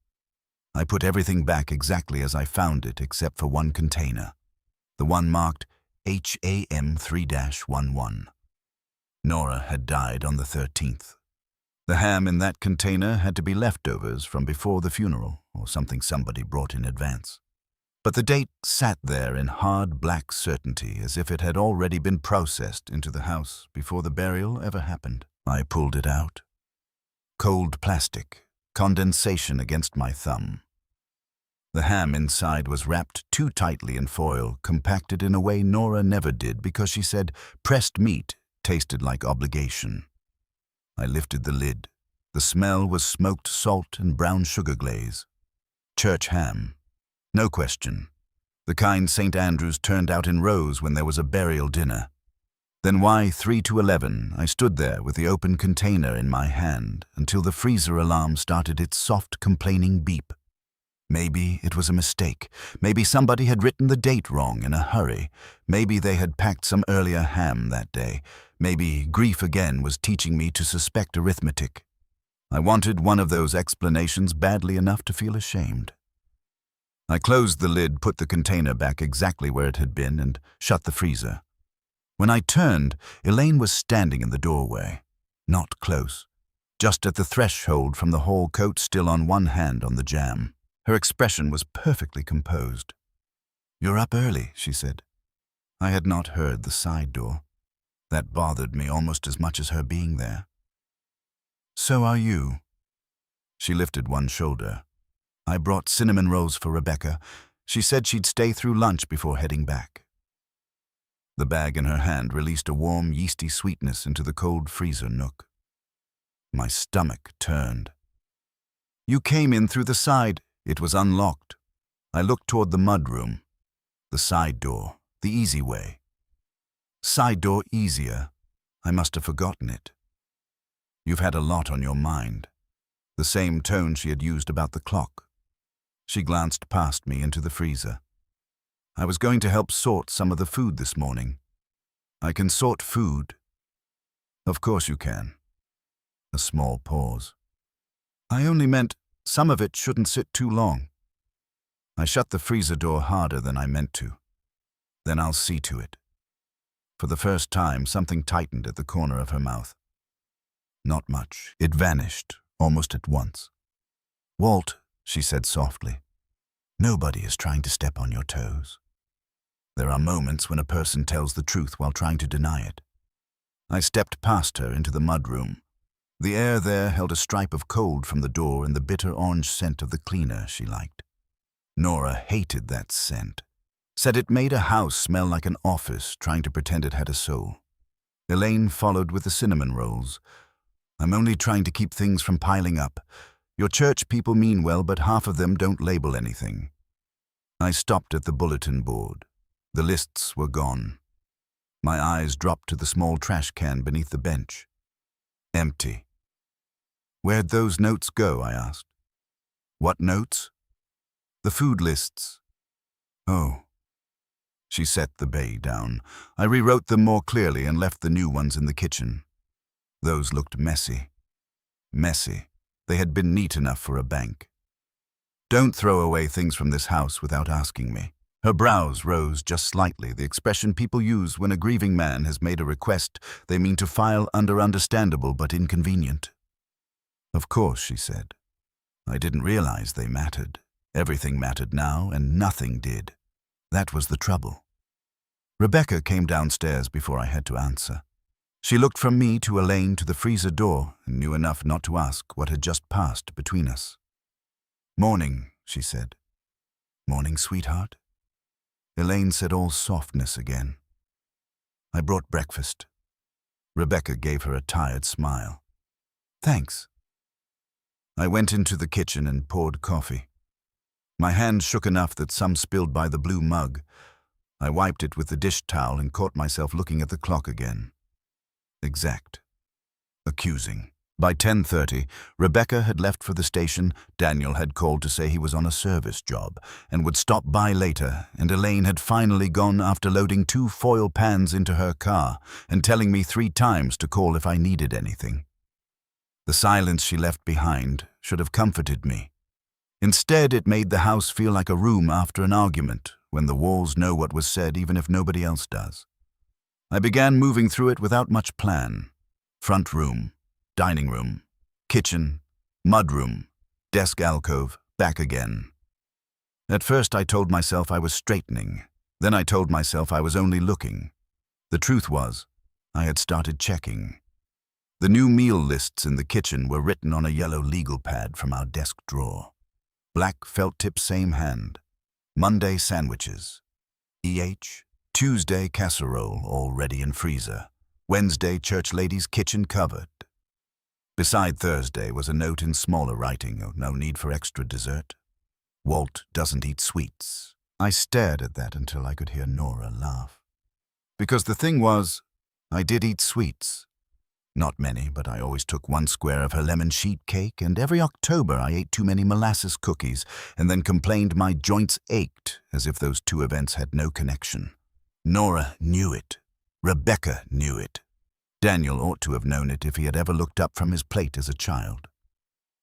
I put everything back exactly as I found it except for one container, the one marked HAM 3-11. Nora had died on the 13th. The ham in that container had to be leftovers from before the funeral, or something somebody brought in advance. But the date sat there in hard black certainty as if it had already been processed into the house before the burial ever happened. I pulled it out. Cold plastic, condensation against my thumb. The ham inside was wrapped too tightly in foil, compacted in a way Nora never did because she said pressed meat tasted like obligation. I lifted the lid. The smell was smoked salt and brown sugar glaze. Church ham. No question. The kind St. Andrews turned out in rows when there was a burial dinner. Then why 3-11? I stood there with the open container in my hand until the freezer alarm started its soft, complaining beep. Maybe it was a mistake. Maybe somebody had written the date wrong in a hurry. Maybe they had packed some earlier ham that day. Maybe grief again was teaching me to suspect arithmetic. I wanted one of those explanations badly enough to feel ashamed. I closed the lid, put the container back exactly where it had been, and shut the freezer. When I turned, Elaine was standing in the doorway. Not close. Just at the threshold from the hall coat still on one hand on the jamb. Her expression was perfectly composed. "You're up early," she said. I had not heard the side door. That bothered me almost as much as her being there. "So are you." She lifted one shoulder. "I brought cinnamon rolls for Rebecca. She said she'd stay through lunch before heading back." The bag in her hand released a warm, yeasty sweetness into the cold freezer nook. My stomach turned. "You came in through the side." It was unlocked. I looked toward the mudroom. The side door, the easy way. Side door easier. I must have forgotten it. "You've had a lot on your mind." The same tone she had used about the clock. She glanced past me into the freezer. "I was going to help sort some of the food this morning." "I can sort food." "Of course you can." A small pause. "I only meant some of it shouldn't sit too long." I shut the freezer door harder than I meant to. Then I'll see to it. For the first time, something tightened at the corner of her mouth. Not much. It vanished, almost at once. "Walt," she said softly, "nobody is trying to step on your toes." There are moments when a person tells the truth while trying to deny it. I stepped past her into the mudroom. The air there held a stripe of cold from the door and the bitter orange scent of the cleaner she liked. Nora hated that scent. Said it made a house smell like an office, trying to pretend it had a soul. Elaine followed with the cinnamon rolls. "I'm only trying to keep things from piling up. Your church people mean well, but half of them don't label anything." I stopped at the bulletin board. The lists were gone. My eyes dropped to the small trash can beneath the bench. Empty. "Where'd those notes go?" I asked. "What notes?" "The food lists." "Oh." She set the bay down. I rewrote them more clearly and left the new ones in the kitchen. Those looked messy. Messy. They had been neat enough for a bank. "Don't throw away things from this house without asking me." Her brows rose just slightly, the expression people use when a grieving man has made a request they mean to file under understandable but inconvenient. "Of course," she said. "I didn't realize they mattered. Everything mattered now, and nothing did. That was the trouble." Rebecca came downstairs before I had to answer. She looked from me to Elaine to the freezer door and knew enough not to ask what had just passed between us. "Morning," she said. "Morning, sweetheart." Elaine said all softness again. "I brought breakfast." Rebecca gave her a tired smile. "Thanks." I went into the kitchen and poured coffee. My hand shook enough that some spilled by the blue mug. I wiped it with the dish towel and caught myself looking at the clock again. Exact. Accusing. By 10:30, Rebecca had left for the station, Daniel had called to say he was on a service job and would stop by later, and Elaine had finally gone after loading 2 foil pans into her car and telling me 3 times to call if I needed anything. The silence she left behind should have comforted me. Instead, it made the house feel like a room after an argument, when the walls know what was said even if nobody else does. I began moving through it without much plan. Front room, dining room, kitchen, mudroom, desk alcove, back again. At first I told myself I was straightening. Then I told myself I was only looking. The truth was, I had started checking. The new meal lists in the kitchen were written on a yellow legal pad from our desk drawer. Black felt-tip same hand. Monday sandwiches. EH. Tuesday casserole, all ready in freezer. Wednesday church lady's kitchen covered. Beside Thursday was a note in smaller writing, no need for extra dessert. Walt doesn't eat sweets. I stared at that until I could hear Nora laugh. Because the thing was, I did eat sweets. Not many, but I always took 1 square of her lemon sheet cake, and every October I ate too many molasses cookies and then complained my joints ached, as if those 2 events had no connection. Nora knew it. Rebecca knew it. Daniel ought to have known it if he had ever looked up from his plate as a child.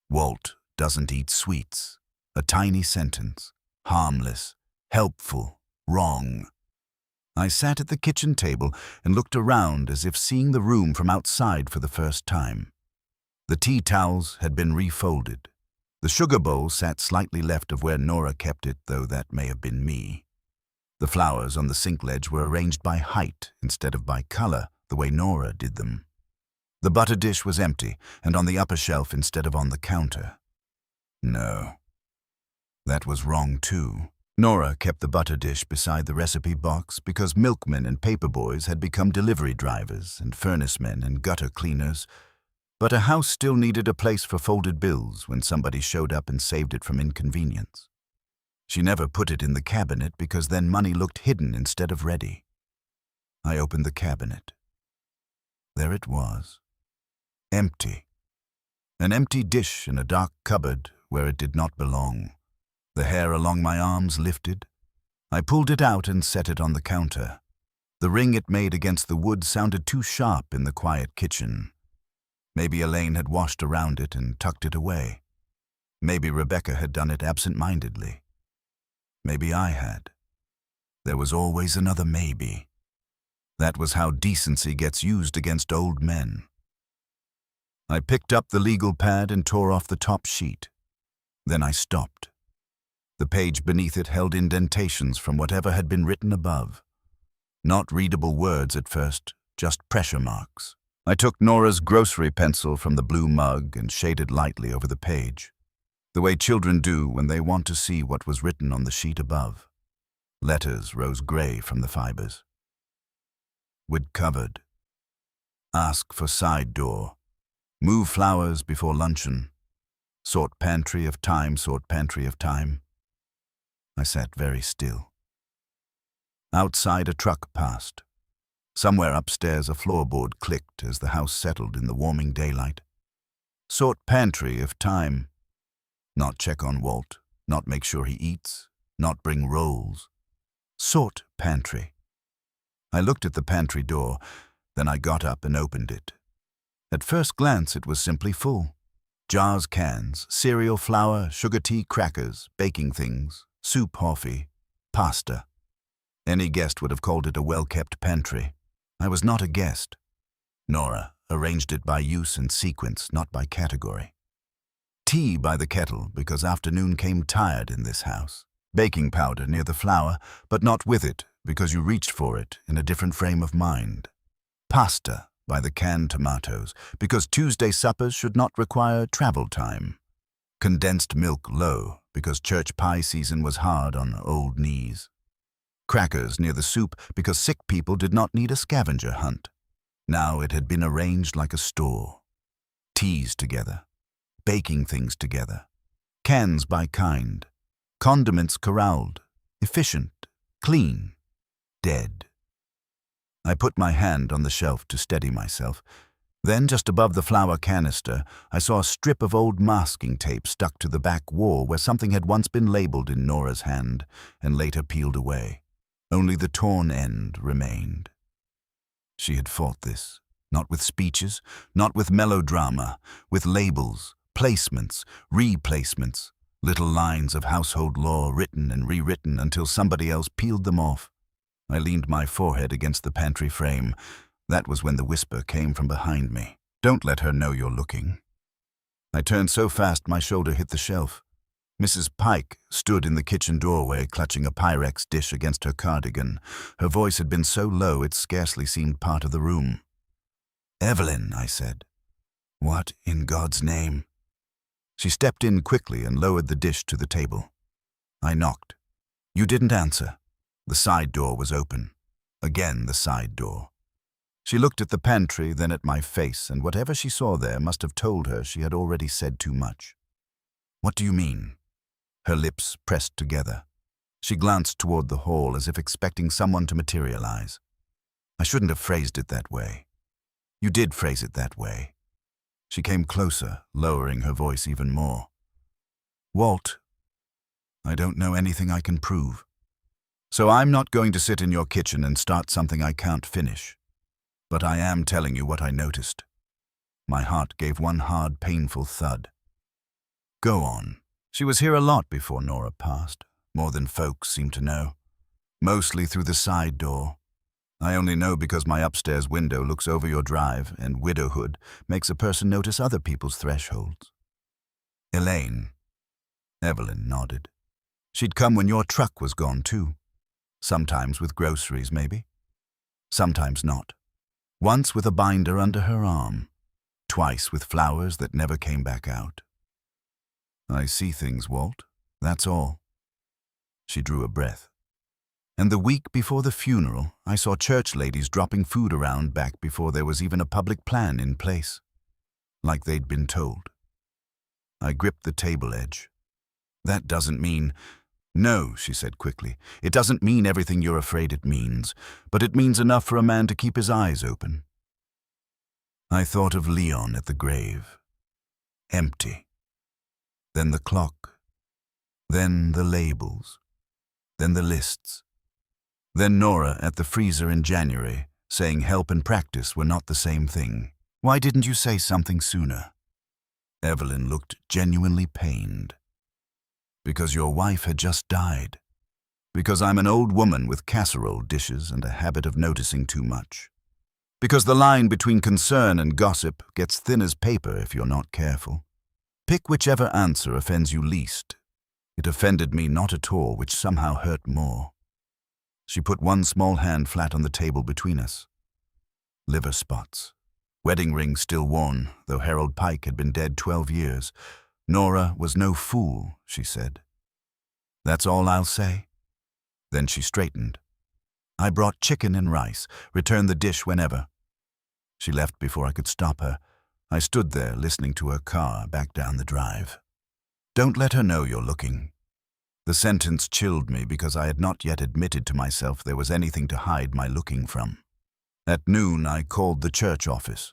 Walt doesn't eat sweets. A tiny sentence. Harmless. Helpful. Wrong. I sat at the kitchen table and looked around as if seeing the room from outside for the first time. The tea towels had been refolded. The sugar bowl sat slightly left of where Nora kept it, though that may have been me. The flowers on the sink ledge were arranged by height instead of by color, the way Nora did them. The butter dish was empty and on the upper shelf instead of on the counter. No. That was wrong too. Nora kept the butter dish beside the recipe box because milkmen and paperboys had become delivery drivers and furnace men and gutter cleaners, but a house still needed a place for folded bills when somebody showed up and saved it from inconvenience. She never put it in the cabinet because then money looked hidden instead of ready. I opened the cabinet. There it was. Empty. An empty dish in a dark cupboard where it did not belong. The hair along my arms lifted. I pulled it out and set it on the counter. The ring it made against the wood sounded too sharp in the quiet kitchen. Maybe Elaine had washed around it and tucked it away. Maybe Rebecca had done it absent-mindedly. Maybe I had. There was always another maybe. That was how decency gets used against old men. I picked up the legal pad and tore off the top sheet. Then I stopped. The page beneath it held indentations from whatever had been written above. Not readable words at first, just pressure marks. I took Nora's grocery pencil from the blue mug and shaded lightly over the page, the way children do when they want to see what was written on the sheet above. Letters rose gray from the fibers. Wood covered. Ask for side door. Move flowers before luncheon. Sort pantry of time, sort pantry of time. I sat very still. Outside a truck passed. Somewhere upstairs a floorboard clicked as the house settled in the warming daylight. Sort pantry of time. Not check on Walt, not make sure he eats, not bring rolls. Sort pantry. I looked at the pantry door, then I got up and opened it. At first glance it was simply full. Jars, cans, cereal, flour, sugar tea, crackers, baking things, soup, coffee, pasta. Any guest would have called it a well-kept pantry. I was not a guest. Nora arranged it by use and sequence, not by category. Tea by the kettle, because afternoon came tired in this house. Baking powder near the flour, but not with it, because you reached for it in a different frame of mind. Pasta by the canned tomatoes, because Tuesday suppers should not require travel time. Condensed milk low, because church pie season was hard on old knees. Crackers near the soup, because sick people did not need a scavenger hunt. Now it had been arranged like a store. Teas together. Baking things together. Cans by kind. Condiments corralled. Efficient. Clean. Dead. I put my hand on the shelf to steady myself. Then, just above the flour canister, I saw a strip of old masking tape stuck to the back wall where something had once been labeled in Nora's hand and later peeled away. Only the torn end remained. She had fought this, not with speeches, not with melodrama, with labels, placements, replacements, little lines of household law written and rewritten until somebody else peeled them off. I leaned my forehead against the pantry frame. That was when the whisper came from behind me. Don't let her know you're looking. I turned so fast my shoulder hit the shelf. Mrs. Pike stood in the kitchen doorway clutching a Pyrex dish against her cardigan. Her voice had been so low it scarcely seemed part of the room. "Evelyn," I said. "What in God's name?" She stepped in quickly and lowered the dish to the table. I knocked. You didn't answer. The side door was open. Again the side door. She looked at the pantry, then at my face, and whatever she saw there must have told her she had already said too much. "What do you mean?" Her lips pressed together. She glanced toward the hall as if expecting someone to materialize. I shouldn't have phrased it that way. You did phrase it that way. She came closer, lowering her voice even more. "Walt, I don't know anything I can prove. So I'm not going to sit in your kitchen and start something I can't finish. But I am telling you what I noticed." My heart gave one hard, painful thud. "Go on." She was here a lot before Nora passed, more than folks seem to know. Mostly through the side door. I only know because my upstairs window looks over your drive, and widowhood makes a person notice other people's thresholds. Elaine. Evelyn nodded. She'd come when your truck was gone too. Sometimes with groceries, maybe. Sometimes not. Once with a binder under her arm. Twice with flowers that never came back out. I see things, Walt. That's all. She drew a breath. And the week before the funeral, I saw church ladies dropping food around back before there was even a public plan in place. Like they'd been told. I gripped the table edge. That doesn't mean... No, she said quickly. It doesn't mean everything you're afraid it means, but it means enough for a man to keep his eyes open. I thought of Leon at the grave. Empty. Then the clock. Then the labels. Then the lists. Then Nora at the freezer in January, saying help and practice were not the same thing. Why didn't you say something sooner? Evelyn looked genuinely pained. Because your wife had just died. Because I'm an old woman with casserole dishes and a habit of noticing too much. Because the line between concern and gossip gets thin as paper if you're not careful. Pick whichever answer offends you least. It offended me not at all, which somehow hurt more. She put one small hand flat on the table between us. Liver spots. Wedding ring still worn, though Harold Pike had been dead 12 years. Nora was no fool, she said. That's all I'll say. Then she straightened. I brought chicken and rice, returned the dish whenever. She left before I could stop her. I stood there listening to her car back down the drive. Don't let her know you're looking. The sentence chilled me because I had not yet admitted to myself there was anything to hide my looking from. At noon, I called the church office.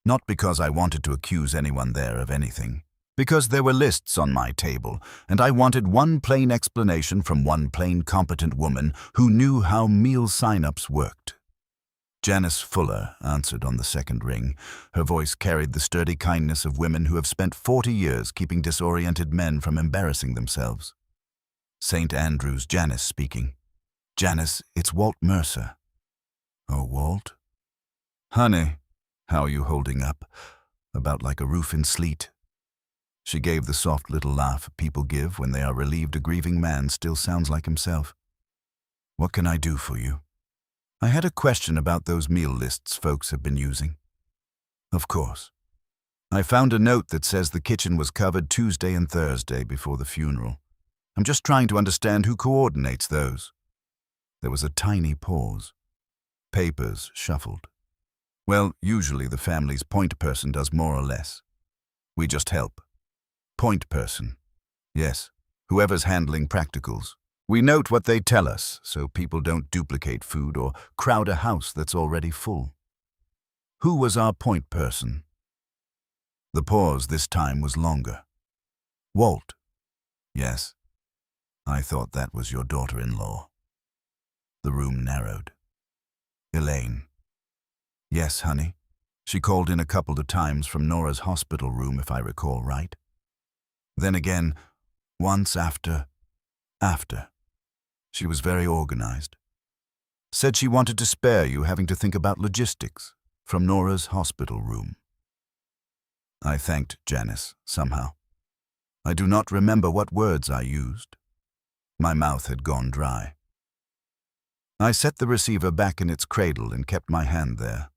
Not because I wanted to accuse anyone there of anything, because there were lists on my table, and I wanted one plain explanation from one plain competent woman who knew how meal sign-ups worked. Janice Fuller answered on the second ring. Her voice carried the sturdy kindness of women who have spent 40 years keeping disoriented men from embarrassing themselves. St. Andrews, Janice speaking. Janice, it's Walt Mercer. Oh, Walt? Honey, how are you holding up? About like a roof in sleet. She gave the soft little laugh people give when they are relieved a grieving man still sounds like himself. What can I do for you? I had a question about those meal lists folks have been using. Of course. I found a note that says the kitchen was covered Tuesday and Thursday before the funeral. I'm just trying to understand who coordinates those. There was a tiny pause. Papers shuffled. Well, usually the family's point person does more or less. We just help. Point person. Yes, whoever's handling practicals. We note what they tell us so people don't duplicate food or crowd a house that's already full. Who was our point person? The pause this time was longer. Walt. Yes. I thought that was your daughter-in-law. The room narrowed. Elaine. Yes, honey. She called in a couple of times from Nora's hospital room, if I recall right. Then again, once after. She was very organized. Said she wanted to spare you having to think about logistics from Nora's hospital room. I thanked Janice somehow. I do not remember what words I used. My mouth had gone dry. I set the receiver back in its cradle and kept my hand there.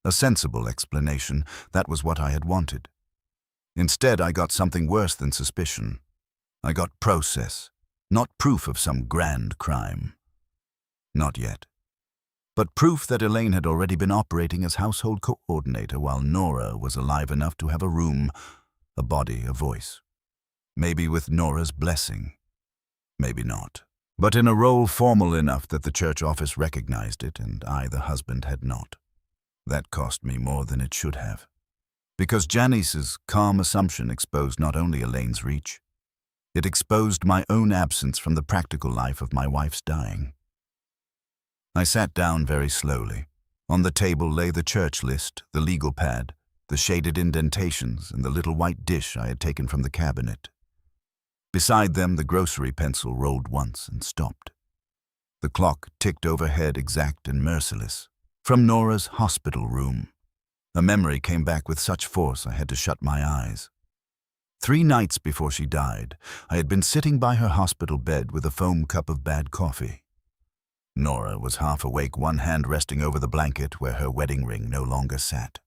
A sensible explanation, that was what I had wanted. Instead, I got something worse than suspicion. I got process, not proof of some grand crime. Not yet. But proof that Elaine had already been operating as household coordinator while Nora was alive enough to have a room, a body, a voice. Maybe with Nora's blessing. Maybe not. But in a role formal enough that the church office recognized it, and I, the husband, had not. That cost me more than it should have. Because Janice's calm assumption exposed not only Elaine's reach, it exposed my own absence from the practical life of my wife's dying. I sat down very slowly. On the table lay the church list, the legal pad, the shaded indentations, and the little white dish I had taken from the cabinet. Beside them, the grocery pencil rolled once and stopped. The clock ticked overhead, exact and merciless. From Nora's hospital room. A memory came back with such force I had to shut my eyes. 3 nights before she died, I had been sitting by her hospital bed with a foam cup of bad coffee. Nora was half awake, one hand resting over the blanket where her wedding ring no longer sat.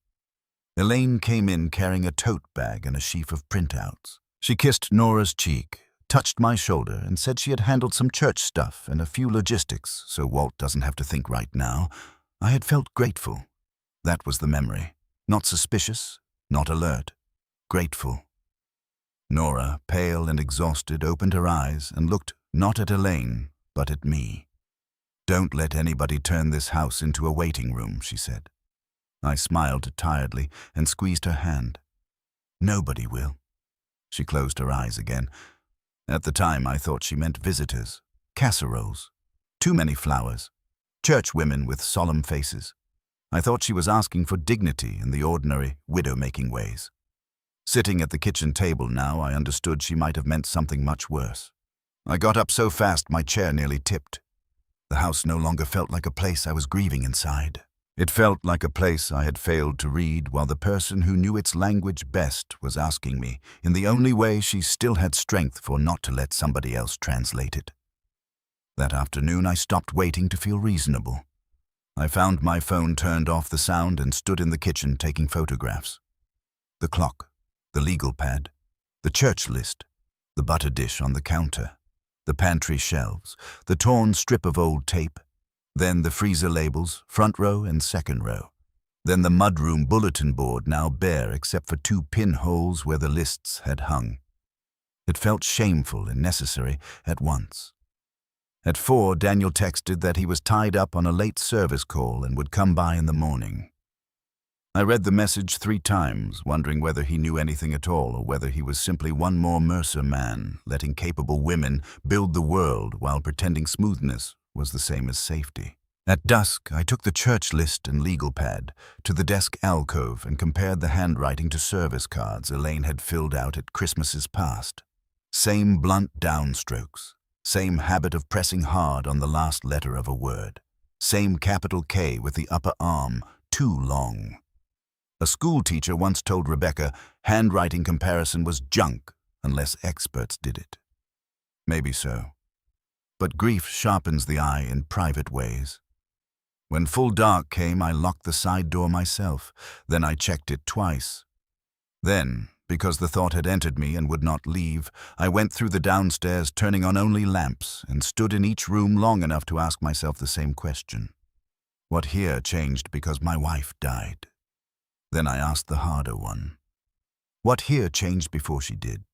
Elaine came in carrying a tote bag and a sheaf of printouts. She kissed Nora's cheek, touched my shoulder, and said she had handled some church stuff and a few logistics, so Walt doesn't have to think right now. I had felt grateful. That was the memory. Not suspicious, not alert. Grateful. Nora, pale and exhausted, opened her eyes and looked not at Elaine, but at me. Don't let anybody turn this house into a waiting room, she said. I smiled tiredly and squeezed her hand. Nobody will. She closed her eyes again. At the time, I thought she meant visitors, casseroles, too many flowers, church women with solemn faces. I thought she was asking for dignity in the ordinary, widow-making ways. Sitting at the kitchen table now, I understood she might have meant something much worse. I got up so fast my chair nearly tipped. The house no longer felt like a place I was grieving inside. It felt like a place I had failed to read while the person who knew its language best was asking me, in the only way she still had strength for, not to let somebody else translate it. That afternoon I stopped waiting to feel reasonable. I found my phone, turned off the sound, and stood in the kitchen taking photographs. The clock, the legal pad, the church list, the butter dish on the counter, the pantry shelves, the torn strip of old tape, then the freezer labels, front row and second row, then the mudroom bulletin board now bare except for 2 pinholes where the lists had hung. It felt shameful and necessary at once. At 4, Daniel texted that he was tied up on a late service call and would come by in the morning. I read the message 3 times, wondering whether he knew anything at all or whether he was simply one more Mercer man, letting capable women build the world while pretending smoothness was the same as safety. At dusk, I took the church list and legal pad to the desk alcove and compared the handwriting to service cards Elaine had filled out at Christmases past. Same blunt downstrokes. Same habit of pressing hard on the last letter of a word. Same capital K with the upper arm too long. A school teacher once told Rebecca handwriting comparison was junk unless experts did it. Maybe so. But grief sharpens the eye in private ways. When full dark came, I locked the side door myself. Then I checked it twice. Then, because the thought had entered me and would not leave, I went through the downstairs, turning on only lamps, and stood in each room long enough to ask myself the same question. What here changed because my wife died? Then I asked the harder one. What here changed before she did?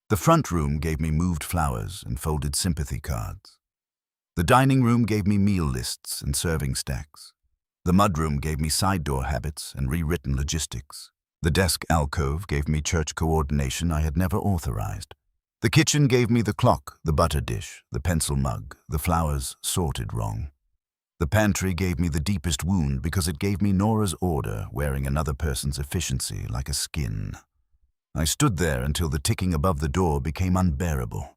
The front room gave me moved flowers and folded sympathy cards. The dining room gave me meal lists and serving stacks. The mudroom gave me side door habits and rewritten logistics. The desk alcove gave me church coordination I had never authorized. The kitchen gave me the clock, the butter dish, the pencil mug, the flowers sorted wrong. The pantry gave me the deepest wound because it gave me Nora's order wearing another person's efficiency like a skin. I stood there until the ticking above the door became unbearable.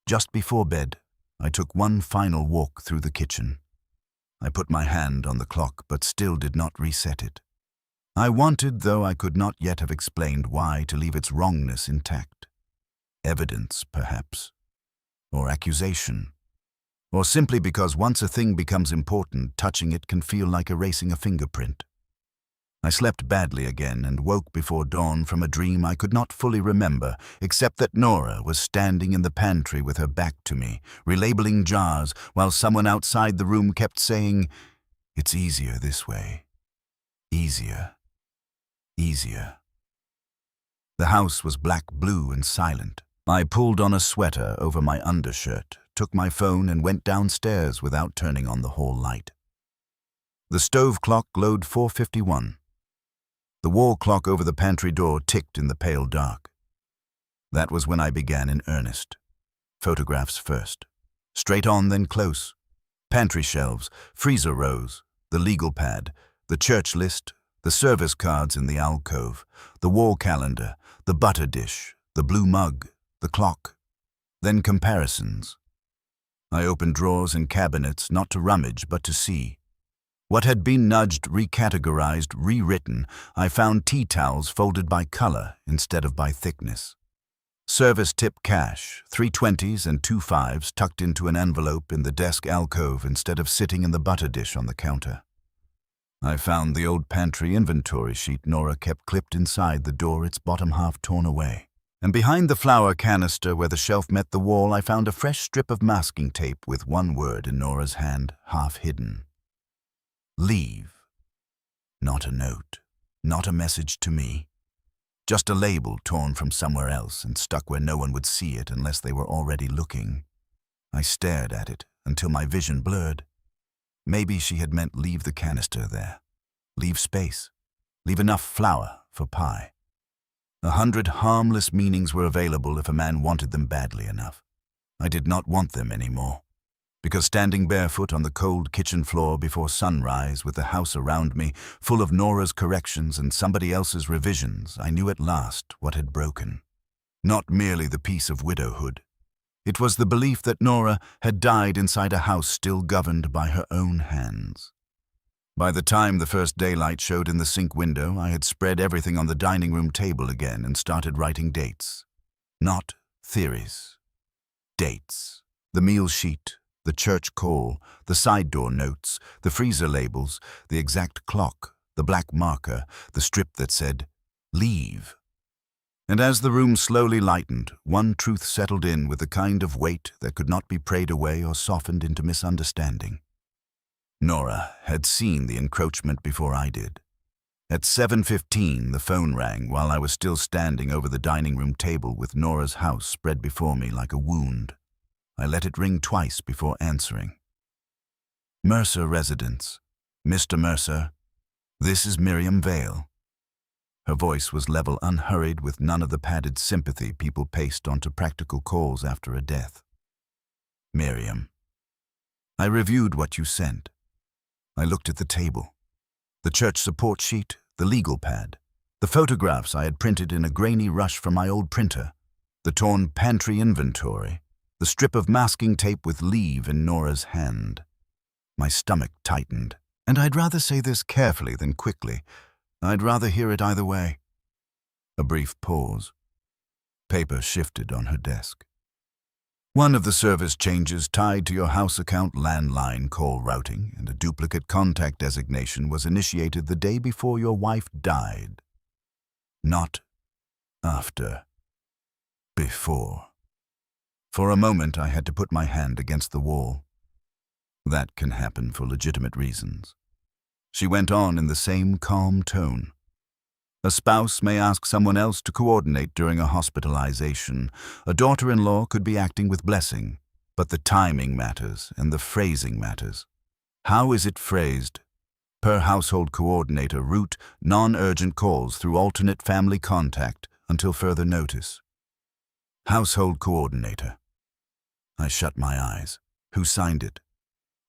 Just before bed, I took one final walk through the kitchen. I put my hand on the clock but still did not reset it. I wanted, though I could not yet have explained why, to leave its wrongness intact. Evidence, perhaps. Or accusation. Or simply because once a thing becomes important, touching it can feel like erasing a fingerprint. I slept badly again and woke before dawn from a dream I could not fully remember, except that Nora was standing in the pantry with her back to me, relabeling jars, while someone outside the room kept saying, "It's easier this way. Easier. Easier." The house was black, blue, and silent. I pulled on a sweater over my undershirt, took my phone, and went downstairs without turning on the hall light. The stove clock glowed 4:51. The wall clock over the pantry door ticked in the pale dark. That was when I began in earnest. Photographs first. Straight on, then close. Pantry shelves, freezer rows, the legal pad, the church list, the service cards in the alcove, the wall calendar, the butter dish, the blue mug, the clock. Then comparisons. I opened drawers and cabinets, not to rummage, but to see. What had been nudged, recategorized, rewritten, I found tea towels folded by color instead of by thickness. Service tip cash, 3 20s and 2 5s tucked into an envelope in the desk alcove instead of sitting in the butter dish on the counter. I found the old pantry inventory sheet Nora kept clipped inside the door, its bottom half torn away. And behind the flour canister where the shelf met the wall, I found a fresh strip of masking tape with one word in Nora's hand, half hidden. Leave. Not a note, not a message to me. Just a label torn from somewhere else and stuck where no one would see it unless they were already looking. I stared at it until my vision blurred. Maybe she had meant leave the canister there. Leave space. Leave enough flour for pie. 100 harmless meanings were available if a man wanted them badly enough. I did not want them anymore. Because standing barefoot on the cold kitchen floor before sunrise with the house around me, full of Nora's corrections and somebody else's revisions, I knew at last what had broken. Not merely the peace of widowhood, It was the belief that Nora had died inside a house still governed by her own hands. By the time the first daylight showed in the sink window, I had spread everything on the dining room table again and started writing dates. Not theories. Dates. The meal sheet, the church call, the side door notes, the freezer labels, the exact clock, the black marker, the strip that said, "Leave." And as the room slowly lightened, one truth settled in with the kind of weight that could not be prayed away or softened into misunderstanding. Nora had seen the encroachment before I did. At 7:15, the phone rang while I was still standing over the dining room table with Nora's house spread before me like a wound. I let it ring twice before answering. "Mercer residence. Mr. Mercer, this is Miriam Vale." Her voice was level, unhurried, with none of the padded sympathy people paste onto practical calls after a death. "Miriam, I reviewed what you sent." I looked at the table. The church support sheet, the legal pad, the photographs I had printed in a grainy rush from my old printer, the torn pantry inventory, the strip of masking tape with "leave" in Nora's hand. My stomach tightened, and I'd rather say this carefully than quickly. I'd rather hear it either way. A brief pause. Paper shifted on her desk. "One of the service changes tied to your house account landline call routing and a duplicate contact designation was initiated the day before your wife died. Not after. Before." For a moment, I had to put my hand against the wall. That can happen for legitimate reasons. She went on in the same calm tone. "A spouse may ask someone else to coordinate during a hospitalization. A daughter-in-law could be acting with blessing. But the timing matters and the phrasing matters. How is it phrased? Per household coordinator, route non-urgent calls through alternate family contact until further notice." Household coordinator. I shut my eyes. Who signed it?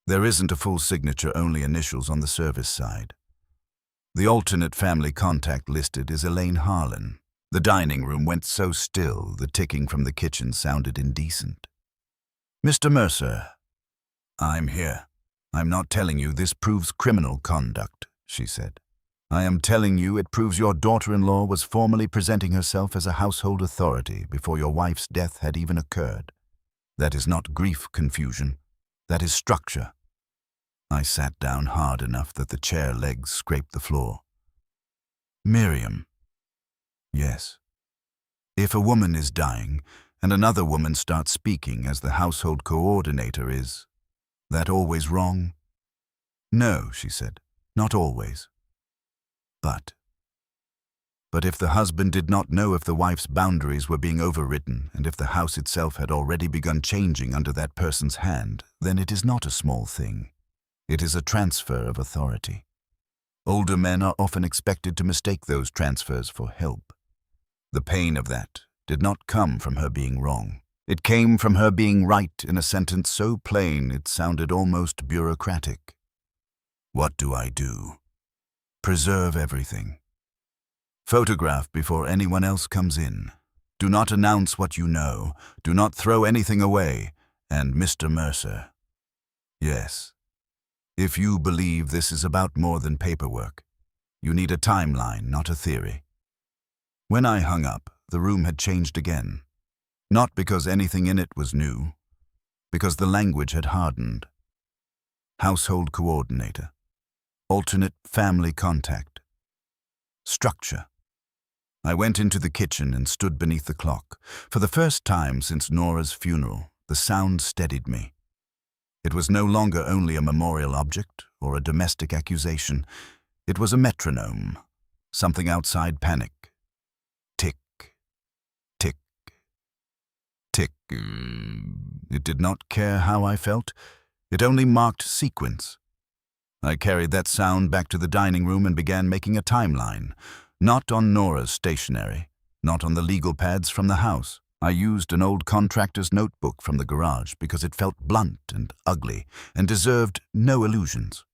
There isn't a full signature, only initials on the service side. The alternate family contact listed is Elaine Harlan. The dining room went so still, the ticking from the kitchen sounded indecent. "Mr. Mercer." "I'm here. I'm not telling you this proves criminal conduct," she said. "I am telling you it proves your daughter-in-law was formally presenting herself as a household authority before your wife's death had even occurred. That is not grief confusion. That is structure." I sat down hard enough that the chair legs scraped the floor. "Miriam." "Yes. If a woman is dying and another woman starts speaking as the household coordinator, is that always wrong?" "No," she said, "not always. But if the husband did not know if the wife's boundaries were being overridden and if the house itself had already begun changing under that person's hand, then it is not a small thing. It is a transfer of authority. Older men are often expected to mistake those transfers for help. The pain of that did not come from her being wrong. It came from her being right in a sentence so plain it sounded almost bureaucratic. What do I do? Preserve everything. Photograph before anyone else comes in. Do not announce what you know. Do not throw anything away. And Mr. Mercer. Yes. If you believe this is about more than paperwork, you need a timeline, not a theory. When I hung up, the room had changed again. Not because anything in it was new, because the language had hardened. Household coordinator. Alternate family contact. Structure. I went into the kitchen and stood beneath the clock. For the first time since Nora's funeral, the sound steadied me. It was no longer only a memorial object or a domestic accusation. It was a metronome, something outside panic. Tick, tick, tick. It did not care how I felt. It only marked sequence. I carried that sound back to the dining room and began making a timeline. Not on Nora's stationery, not on the legal pads from the house. I used an old contractor's notebook from the garage because it felt blunt and ugly and deserved no illusions.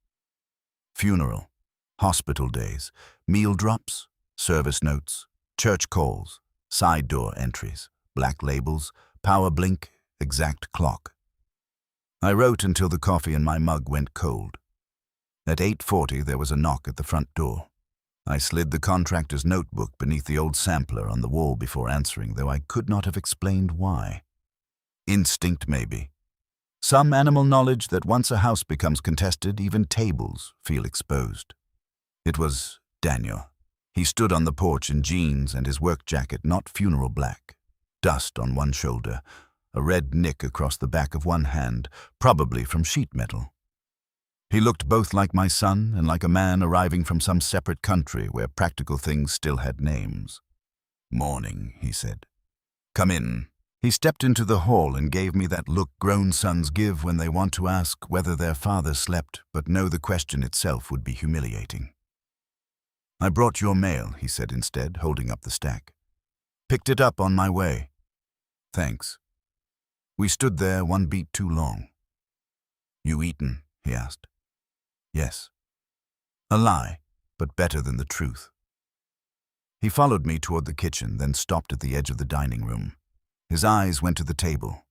Funeral, hospital days, meal drops, service notes, church calls, side door entries, black labels, power blink, exact clock. I wrote until the coffee in my mug went cold. At 8:40 there was a knock at the front door. I slid the contractor's notebook beneath the old sampler on the wall before answering, though I could not have explained why. Instinct, maybe. Some animal knowledge that once a house becomes contested, even tables feel exposed. It was Daniel. He stood on the porch in jeans and his work jacket not funeral black, dust on one shoulder, a red nick across the back of one hand, probably from sheet metal. He looked both like my son and like a man arriving from some separate country where practical things still had names. "Morning," he said. "Come in." He stepped into the hall and gave me that look grown sons give when they want to ask whether their father slept, but know the question itself would be humiliating. "I brought your mail," he said instead, holding up the stack. "Picked it up on my way." "Thanks." We stood there one beat too long. "You eaten?" he asked. "Yes." A lie, but better than the truth. He followed me toward the kitchen, then stopped at the edge of the dining room. His eyes went to the table.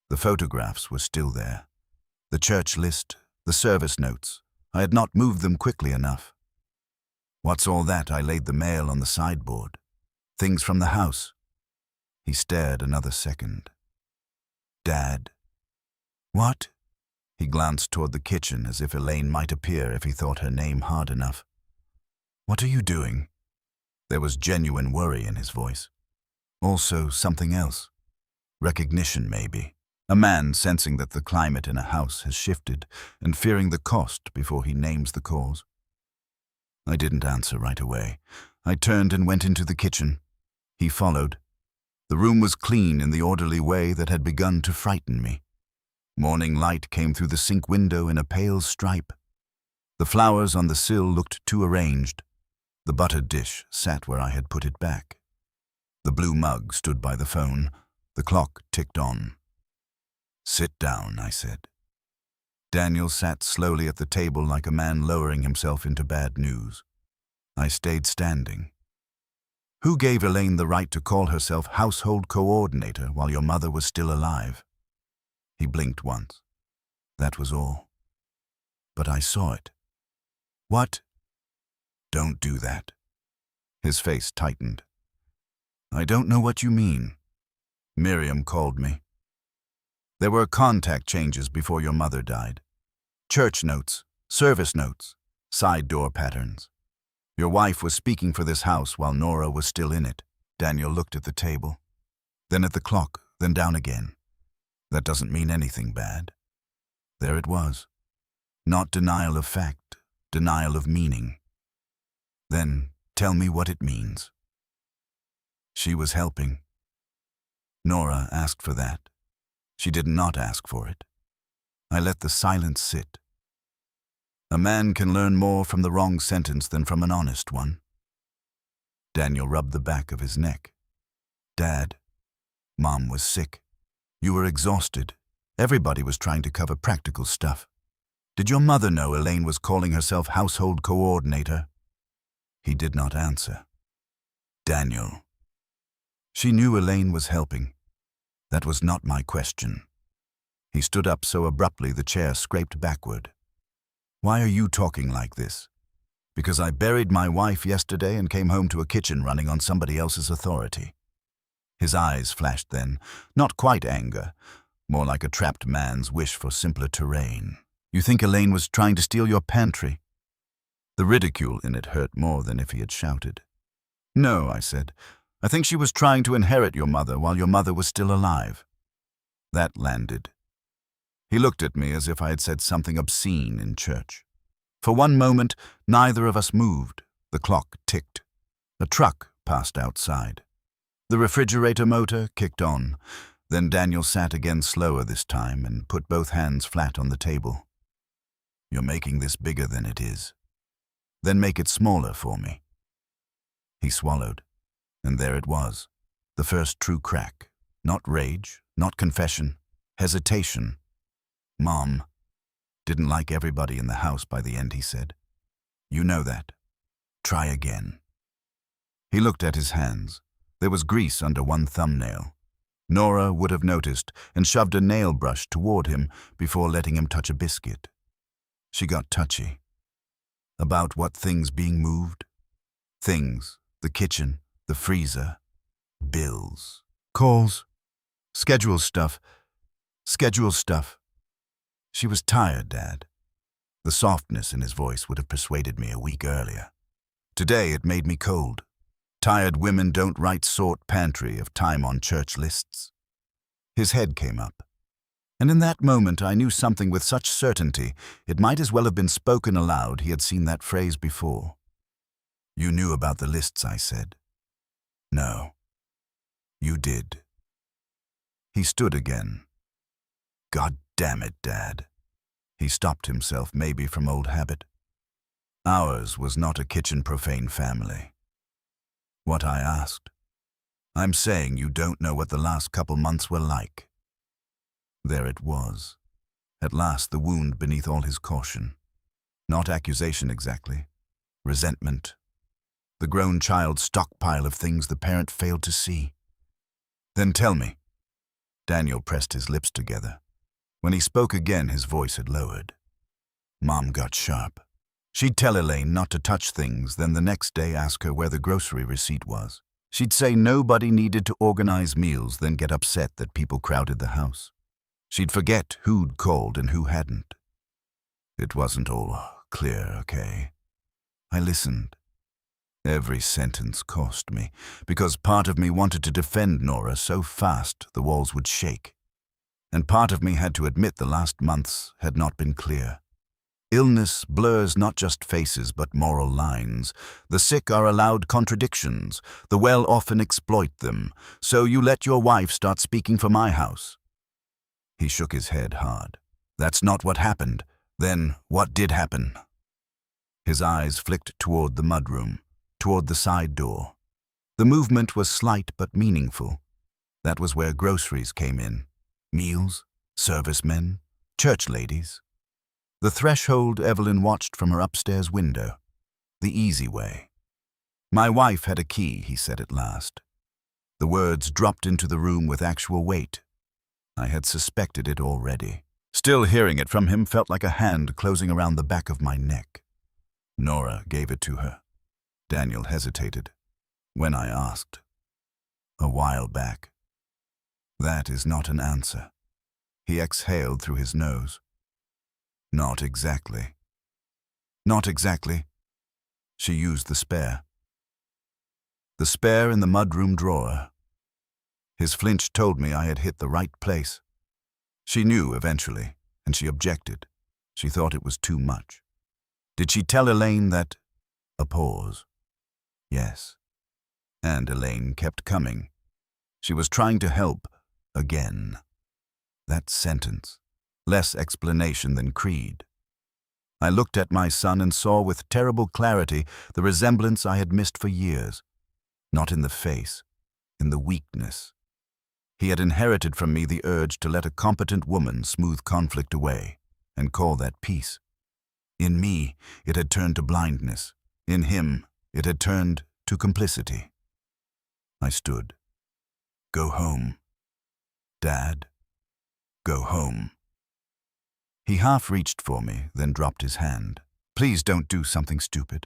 The photographs were still there. The church list, the service notes. I had not moved them quickly enough. "What's all that?" I laid the mail on the sideboard. "Things from the house." He stared another second. "Dad." "What?" He glanced toward the kitchen as if Elaine might appear if he thought her name hard enough. "What are you doing?" There was genuine worry in his voice. Also something else. Recognition, maybe. A man sensing that the climate in a house has shifted and fearing the cost before he names the cause. I didn't answer right away. I turned and went into the kitchen. He followed. The room was clean in the orderly way that had begun to frighten me. Morning light came through the sink window in a pale stripe. The flowers on the sill looked too arranged. The buttered dish sat where I had put it back. The blue mug stood by the phone. The clock ticked on. "Sit down," I said. Daniel sat slowly at the table like a man lowering himself into bad news. I stayed standing. "Who gave Elaine the right to call herself household coordinator while your mother was still alive?" He blinked once. That was all. But I saw it. "What?" "Don't do that." His face tightened. "I don't know what you mean." "Miriam called me. There were contact changes before your mother died. Church notes, service notes, side door patterns. Your wife was speaking for this house while Nora was still in it." Daniel looked at the table, then at the clock, then down again. "That doesn't mean anything bad." There it was. Not denial of fact, denial of meaning. "Then tell me what it means." "She was helping. Nora asked for that. She did not ask for it." I let the silence sit. A man can learn more from the wrong sentence than from an honest one. Daniel rubbed the back of his neck. "Dad, Mom was sick. You were exhausted. Everybody was trying to cover practical stuff. Did your mother know Elaine was calling herself household coordinator?" He did not answer. "Daniel." "She knew Elaine was helping. That was not my question." He stood up so abruptly the chair scraped backward. "Why are you talking like this?" "Because I buried my wife yesterday and came home to a kitchen running on somebody else's authority." His eyes flashed then, not quite anger, more like a trapped man's wish for simpler terrain. "You think Elaine was trying to steal your pantry?" The ridicule in it hurt more than if he had shouted. "No," I said. "I think she was trying to inherit your mother while your mother was still alive." That landed. He looked at me as if I had said something obscene in church. For one moment, neither of us moved. The clock ticked. A truck passed outside. The refrigerator motor kicked on. Then Daniel sat again slower this time and put both hands flat on the table. "You're making this bigger than it is. Then make it smaller for me." He swallowed, and there it was, the first true crack. Not rage, not confession, hesitation. "Mom didn't like everybody in the house by the end," he said. "You know that. Try again." He looked at his hands. There was grease under one thumbnail. Nora would have noticed and shoved a nail brush toward him before letting him touch a biscuit. She got touchy. About what things being moved? Things, the kitchen, the freezer, bills, calls, schedule stuff. She was tired, Dad. The softness in his voice would have persuaded me a week earlier. Today it made me cold. Tired women don't write sort pantry of time on church lists. His head came up. And in that moment I knew something with such certainty it might as well have been spoken aloud. He had seen that phrase before. You knew about the lists, I said. No. You did. He stood again. God damn it, Dad. He stopped himself, maybe from old habit. Ours was not a kitchen profane family. What I asked? I'm saying you don't know what the last couple months were like. There it was. At last the wound beneath all his caution. Not accusation exactly. Resentment. The grown child's stockpile of things the parent failed to see. Then tell me. Daniel pressed his lips together. When he spoke again, his voice had lowered. Mom got sharp. She'd tell Elaine not to touch things, then the next day ask her where the grocery receipt was. She'd say nobody needed to organize meals, then get upset that people crowded the house. She'd forget who'd called and who hadn't. It wasn't all clear, okay? I listened. Every sentence cost me, because part of me wanted to defend Nora so fast the walls would shake. And part of me had to admit the last months had not been clear. Illness blurs not just faces but moral lines. The sick are allowed contradictions. The well often exploit them. So you let your wife start speaking for my house. He shook his head hard. That's not what happened. Then what did happen? His eyes flicked toward the mudroom, toward the side door. The movement was slight but meaningful. That was where groceries came in. Meals, servicemen, church ladies. The threshold Evelyn watched from her upstairs window. The easy way. My wife had a key, he said at last. The words dropped into the room with actual weight. I had suspected it already. Still hearing it from him felt like a hand closing around the back of my neck. Nora gave it to her. Daniel hesitated. When I asked. A while back. That is not an answer. He exhaled through his nose. Not exactly. Not exactly. She used the spare. The spare in the mudroom drawer. His flinch told me I had hit the right place. She knew eventually, and she objected. She thought it was too much. Did she tell Elaine that? A pause. Yes. And Elaine kept coming. She was trying to help again. That sentence. Less explanation than creed. I looked at my son and saw with terrible clarity the resemblance I had missed for years. Not in the face, in the weakness. He had inherited from me the urge to let a competent woman smooth conflict away and call that peace. In me, it had turned to blindness. In him, it had turned to complicity. I stood. Go home. Dad, go home. He half reached for me, then dropped his hand. Please don't do something stupid.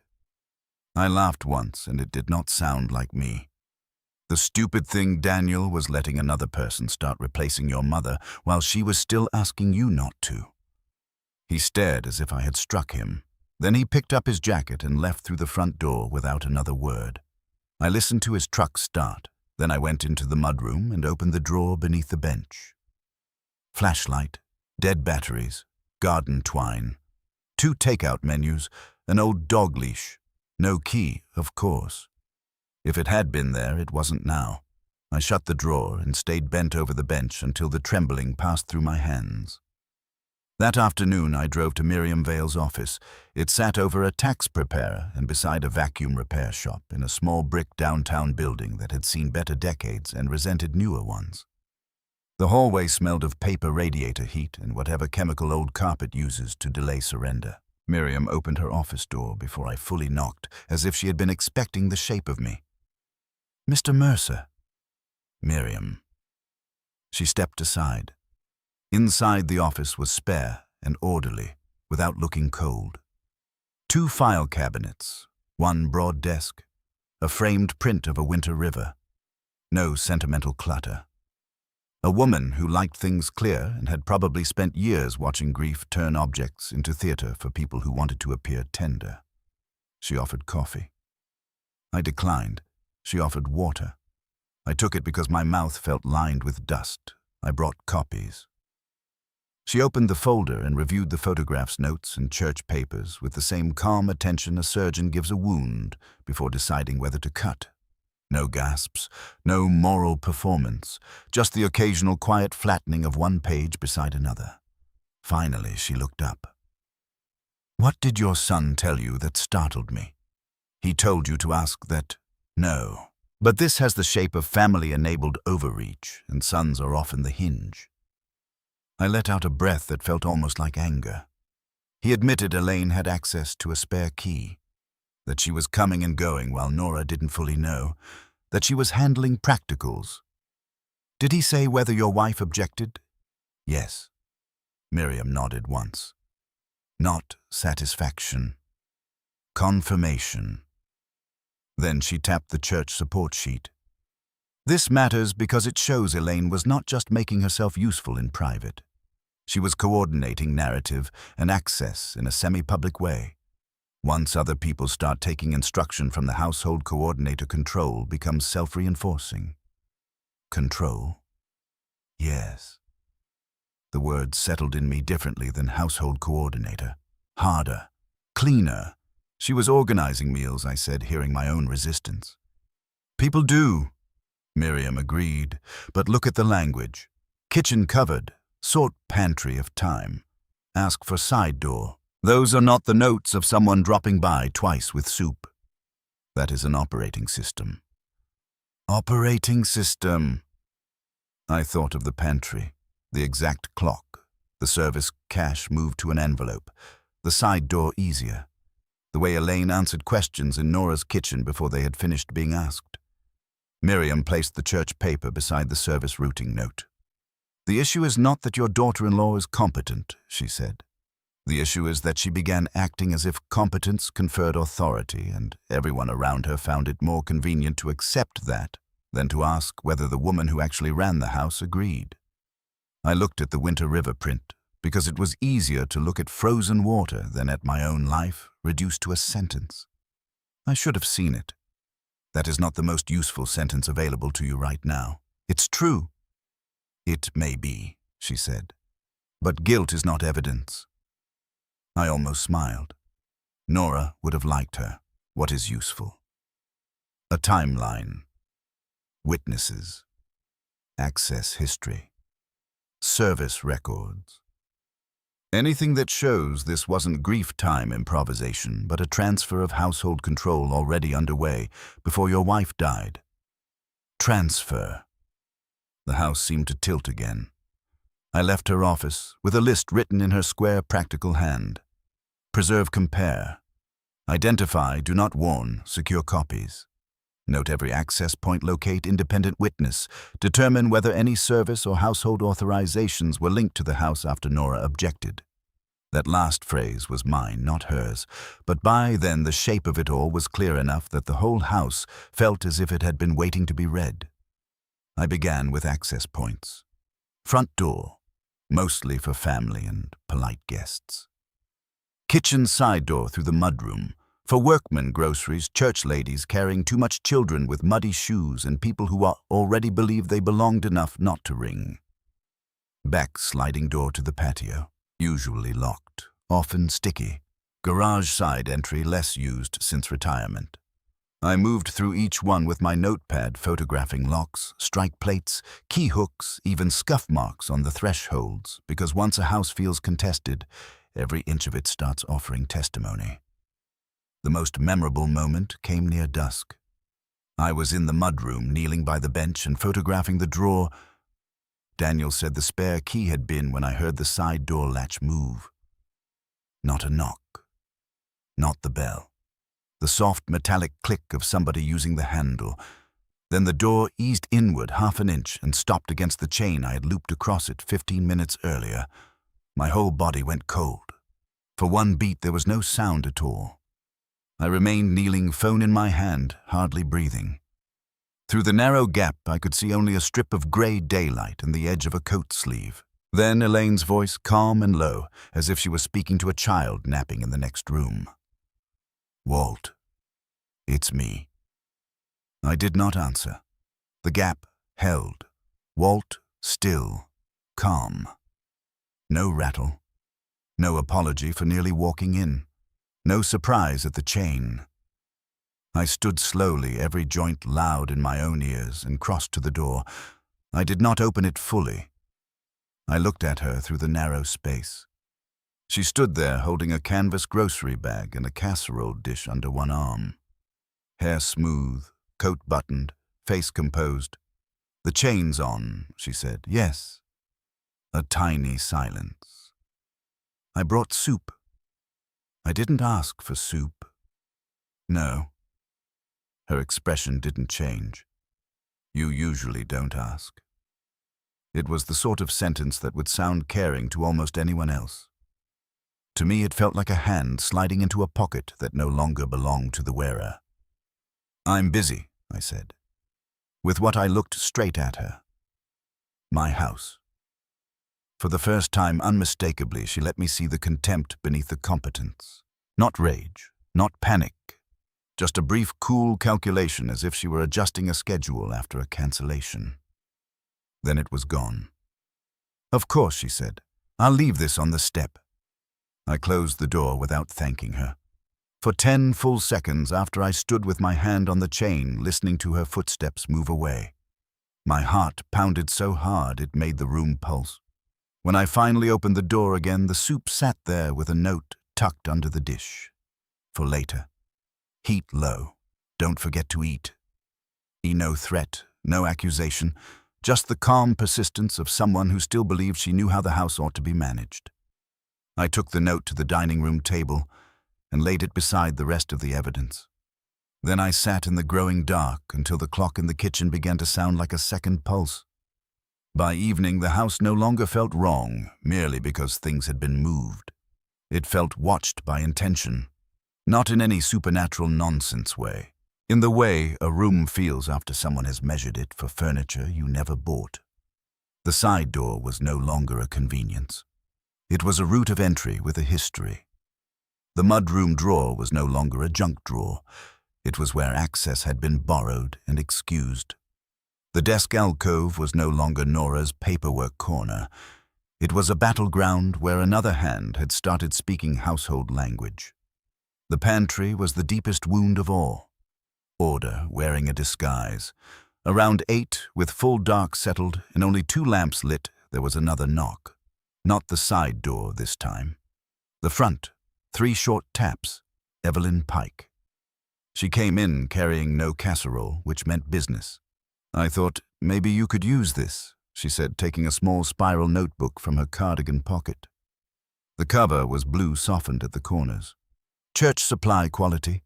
I laughed once, and it did not sound like me. The stupid thing, Daniel, was letting another person start replacing your mother while she was still asking you not to. He stared as if I had struck him. Then he picked up his jacket and left through the front door without another word. I listened to his truck start. Then I went into the mudroom and opened the drawer beneath the bench. Flashlight, dead batteries, garden twine, 2 takeout menus, an old dog leash. No key, of course. If it had been there, it wasn't now. I shut the drawer and stayed bent over the bench until the trembling passed through my hands. That afternoon I drove to Miriam Vale's office. It sat over a tax preparer and beside a vacuum repair shop in a small brick downtown building that had seen better decades and resented newer ones. The hallway smelled of paper radiator heat and whatever chemical old carpet uses to delay surrender. Miriam opened her office door before I fully knocked, as if she had been expecting the shape of me. Mr. Mercer. Miriam. She stepped aside. Inside the office was spare and orderly, without looking cold. 2 file cabinets, 1 broad desk, a framed print of a winter river. No sentimental clutter. A woman who liked things clear and had probably spent years watching grief turn objects into theater for people who wanted to appear tender. She offered coffee. I declined. She offered water. I took it because my mouth felt lined with dust. I brought copies. She opened the folder and reviewed the photographs, notes, and church papers with the same calm attention a surgeon gives a wound before deciding whether to cut. No gasps, no moral performance, just the occasional quiet flattening of one page beside another. Finally, she looked up. "What did your son tell you that startled me?" "He told you to ask that?" "No. But this has the shape of family-enabled overreach, and sons are often the hinge." I let out a breath that felt almost like anger. He admitted Elaine had access to a spare key, that she was coming and going while Nora didn't fully know, that she was handling practicals. "Did he say whether your wife objected?" "Yes." Miriam nodded once. Not satisfaction. Confirmation. Then she tapped the church support sheet. This matters because it shows Elaine was not just making herself useful in private. She was coordinating narrative and access in a semi-public way. Once other people start taking instruction from the household coordinator, control becomes self-reinforcing. Control? Yes. The word settled in me differently than household coordinator. Harder. Cleaner. She was organizing meals, I said, hearing my own resistance. "People do," Miriam agreed, "but look at the language. Kitchen covered, sort pantry of time. Ask for side door. Those are not the notes of someone dropping by twice with soup. That is an operating system." Operating system. I thought of the pantry, the exact clock, the service cash moved to an envelope, the side door easier, the way Elaine answered questions in Nora's kitchen before they had finished being asked. Miriam placed the church paper beside the service routing note. "The issue is not that your daughter-in-law is competent," she said. "The issue is that she began acting as if competence conferred authority, and everyone around her found it more convenient to accept that than to ask whether the woman who actually ran the house agreed." I looked at the Winter River print because it was easier to look at frozen water than at my own life reduced to a sentence. I should have seen it. That is not the most useful sentence available to you right now. It's true. "It may be," she said, "but guilt is not evidence." I almost smiled. Nora would have liked her. What is useful? A timeline. Witnesses. Access history. Service records. Anything that shows this wasn't grief-time improvisation, but a transfer of household control already underway before your wife died. Transfer. The house seemed to tilt again. I left her office with a list written in her square, practical hand. Preserve, compare. Identify, do not warn, secure copies. Note every access point, locate independent witness. Determine whether any service or household authorizations were linked to the house after Nora objected. That last phrase was mine, not hers, but by then the shape of it all was clear enough that the whole house felt as if it had been waiting to be read. I began with access points. Front door, mostly for family and polite guests. Kitchen side door through the mudroom, for workmen, groceries, church ladies carrying too much children with muddy shoes and people who already believed they belonged enough not to ring. Back sliding door to the patio, usually locked, often sticky. Garage side entry less used since retirement. I moved through each one with my notepad, photographing locks, strike plates, key hooks, even scuff marks on the thresholds, because once a house feels contested, every inch of it starts offering testimony. The most memorable moment came near dusk. I was in the mudroom, kneeling by the bench and photographing the drawer. Daniel said the spare key had been when I heard the side door latch move. Not a knock. Not the bell. The soft metallic click of somebody using the handle. Then the door eased inward half an inch and stopped against the chain I had looped across it 15 minutes earlier. My whole body went cold. For one beat, there was no sound at all. I remained kneeling, phone in my hand, hardly breathing. Through the narrow gap, I could see only a strip of grey daylight and the edge of a coat sleeve. Then Elaine's voice, calm and low, as if she was speaking to a child napping in the next room. "Walt, it's me." I did not answer. The gap held. Walt, still, calm. No rattle. No apology for nearly walking in. No surprise at the chain. I stood slowly, every joint loud in my own ears, and crossed to the door. I did not open it fully. I looked at her through the narrow space. She stood there holding a canvas grocery bag and a casserole dish under one arm. Hair smooth, coat buttoned, face composed. "The chain's on," she said. "Yes." A tiny silence. "I brought soup." "I didn't ask for soup." "No." Her expression didn't change. "You usually don't ask." It was the sort of sentence that would sound caring to almost anyone else. To me, it felt like a hand sliding into a pocket that no longer belonged to the wearer. "I'm busy," I said, with what I looked straight at her. My house. For the first time, unmistakably, she let me see the contempt beneath the competence. Not rage, not panic, just a brief, cool calculation as if she were adjusting a schedule after a cancellation. Then it was gone. "Of course," she said. "I'll leave this on the step." I closed the door without thanking her. For 10 full seconds after I stood with my hand on the chain, listening to her footsteps move away. My heart pounded so hard it made the room pulse. When I finally opened the door again, the soup sat there with a note tucked under the dish. For later. Heat low. Don't forget to eat. No threat, no accusation, just the calm persistence of someone who still believed she knew how the house ought to be managed. I took the note to the dining room table and laid it beside the rest of the evidence. Then I sat in the growing dark until the clock in the kitchen began to sound like a second pulse. By evening, the house no longer felt wrong merely because things had been moved. It felt watched by intention, not in any supernatural nonsense way, in the way a room feels after someone has measured it for furniture you never bought. The side door was no longer a convenience. It was a route of entry with a history. The mudroom drawer was no longer a junk drawer. It was where access had been borrowed and excused. The desk alcove was no longer Nora's paperwork corner. It was a battleground where another hand had started speaking household language. The pantry was the deepest wound of all. Order wearing a disguise. Around 8, with full dark settled and only 2 lamps lit, there was another knock. Not the side door this time. The front. 3 short taps. Evelyn Pike. She came in carrying no casserole, which meant business. "I thought maybe you could use this," she said, taking a small spiral notebook from her cardigan pocket. The cover was blue softened at the corners. "Church supply quality."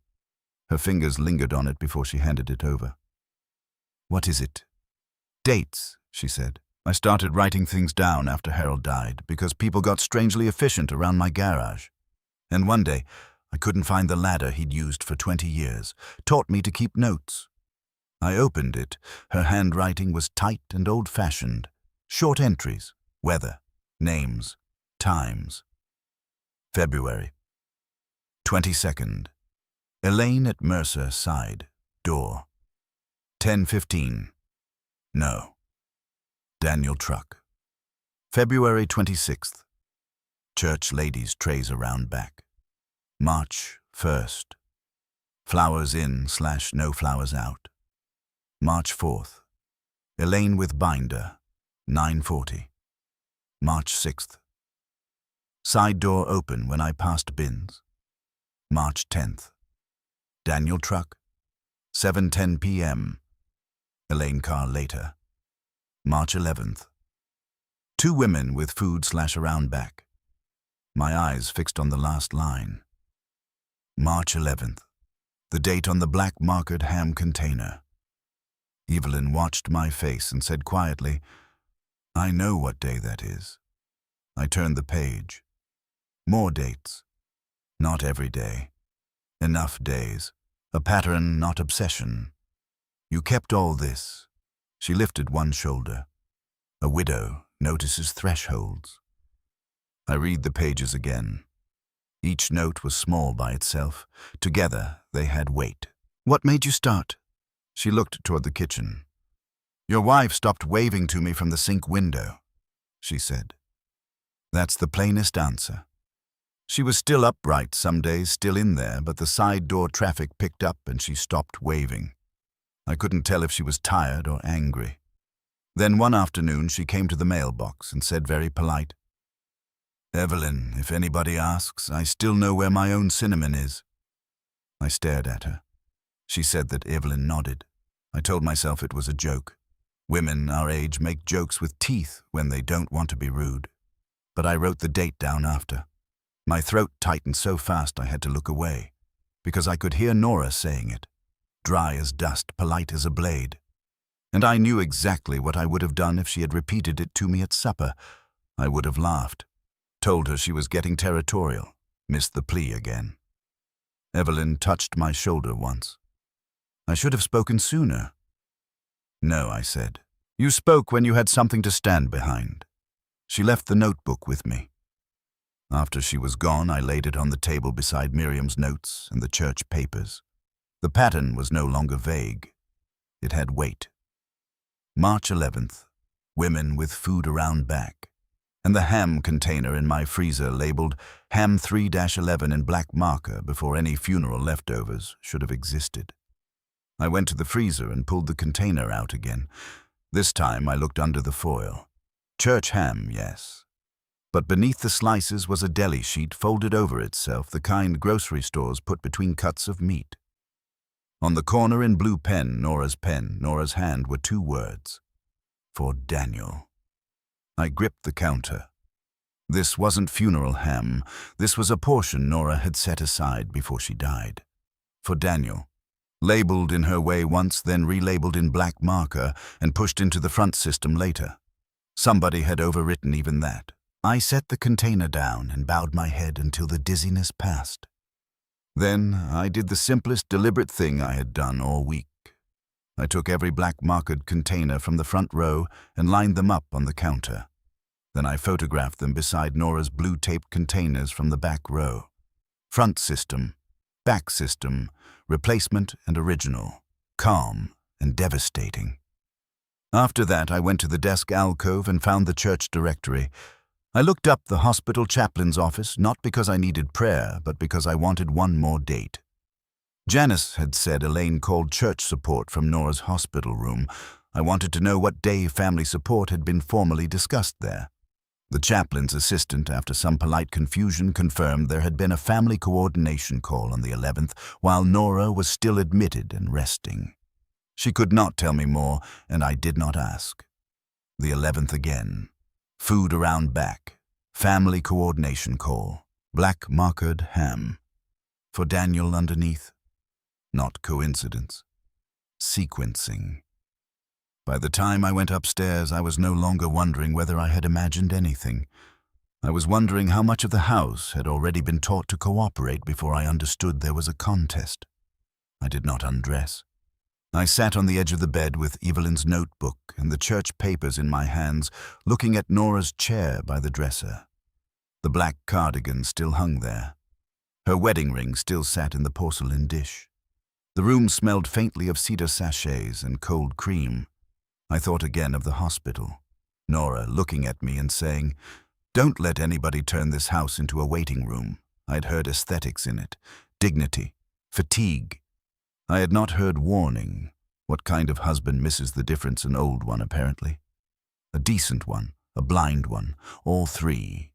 Her fingers lingered on it before she handed it over. "What is it?" "Dates," she said. "I started writing things down after Harold died because people got strangely efficient around my garage. And one day, I couldn't find the ladder he'd used for 20 years, taught me to keep notes. I opened it. Her handwriting was tight and old-fashioned. Short entries, weather, names, times. February. 22nd. Elaine at Mercer side, door. 10:15. No. Daniel Truck. February 26th. Church ladies' trays around back. March 1st. Flowers in/no flowers out. March 4th. Elaine with binder, 9:40. March 6th. Side door open when I passed bins. March 10th. Daniel Truck, 7:10 p.m. Elaine car later. March 11th. 2 women with food/around back. My eyes fixed on the last line. March 11th. The date on the black markered ham container. Evelyn watched my face and said quietly, "I know what day that is." I turned the page. More dates. Not every day. Enough days. A pattern, not obsession. "You kept all this." She lifted one shoulder. "A widow notices thresholds." I read the pages again. Each note was small by itself. Together, they had weight. "What made you start?" She looked toward the kitchen. "Your wife stopped waving to me from the sink window," she said. That's the plainest answer. She was still upright some days, still in there, but the side door traffic picked up and she stopped waving. I couldn't tell if she was tired or angry. Then one afternoon she came to the mailbox and said very polite, "Evelyn, if anybody asks, I still know where my own cinnamon is." I stared at her. She said that Evelyn nodded. I told myself it was a joke. Women our age make jokes with teeth when they don't want to be rude. But I wrote the date down after. My throat tightened so fast I had to look away, because I could hear Nora saying it, dry as dust, polite as a blade. And I knew exactly what I would have done if she had repeated it to me at supper. I would have laughed, told her she was getting territorial, missed the plea again. Evelyn touched my shoulder once. I should have spoken sooner. "No," I said. "You spoke when you had something to stand behind." She left the notebook with me. After she was gone, I laid it on the table beside Miriam's notes and the church papers. The pattern was no longer vague. It had weight. March 11th, women with food around back, and the ham container in my freezer labeled Ham 3-11 in black marker before any funeral leftovers should have existed. I went to the freezer and pulled the container out again. This time I looked under the foil. Church ham, yes. But beneath the slices was a deli sheet folded over itself, the kind grocery stores put between cuts of meat. On the corner in blue pen, Nora's hand, were 2 words. For Daniel. I gripped the counter. This wasn't funeral ham. This was a portion Nora had set aside before she died. For Daniel. Labeled in her way once, then relabeled in black marker and pushed into the front system later. Somebody had overwritten even that. I set the container down and bowed my head until the dizziness passed. Then I did the simplest, deliberate thing I had done all week. I took every black-markered container from the front row and lined them up on the counter. Then I photographed them beside Nora's blue-taped containers from the back row. Front system, back system, replacement and original, calm and devastating. After that, I went to the desk alcove and found the church directory. I looked up the hospital chaplain's office, not because I needed prayer, but because I wanted one more date. Janice had said Elaine called church support from Nora's hospital room. I wanted to know what day family support had been formally discussed there. The chaplain's assistant, after some polite confusion, confirmed there had been a family coordination call on the 11th while Nora was still admitted and resting. She could not tell me more, and I did not ask. The 11th again. Food around back. Family coordination call. Black markered ham. For Daniel underneath. Not coincidence. Sequencing. By the time I went upstairs, I was no longer wondering whether I had imagined anything. I was wondering how much of the house had already been taught to cooperate before I understood there was a contest. I did not undress. I sat on the edge of the bed with Evelyn's notebook and the church papers in my hands, looking at Nora's chair by the dresser. The black cardigan still hung there. Her wedding ring still sat in the porcelain dish. The room smelled faintly of cedar sachets and cold cream. I thought again of the hospital. Nora looking at me and saying, "Don't let anybody turn this house into a waiting room." I'd heard aesthetics in it. Dignity. Fatigue. I had not heard warning. What kind of husband misses the difference? An old one, apparently. A decent one, a blind one, all 3.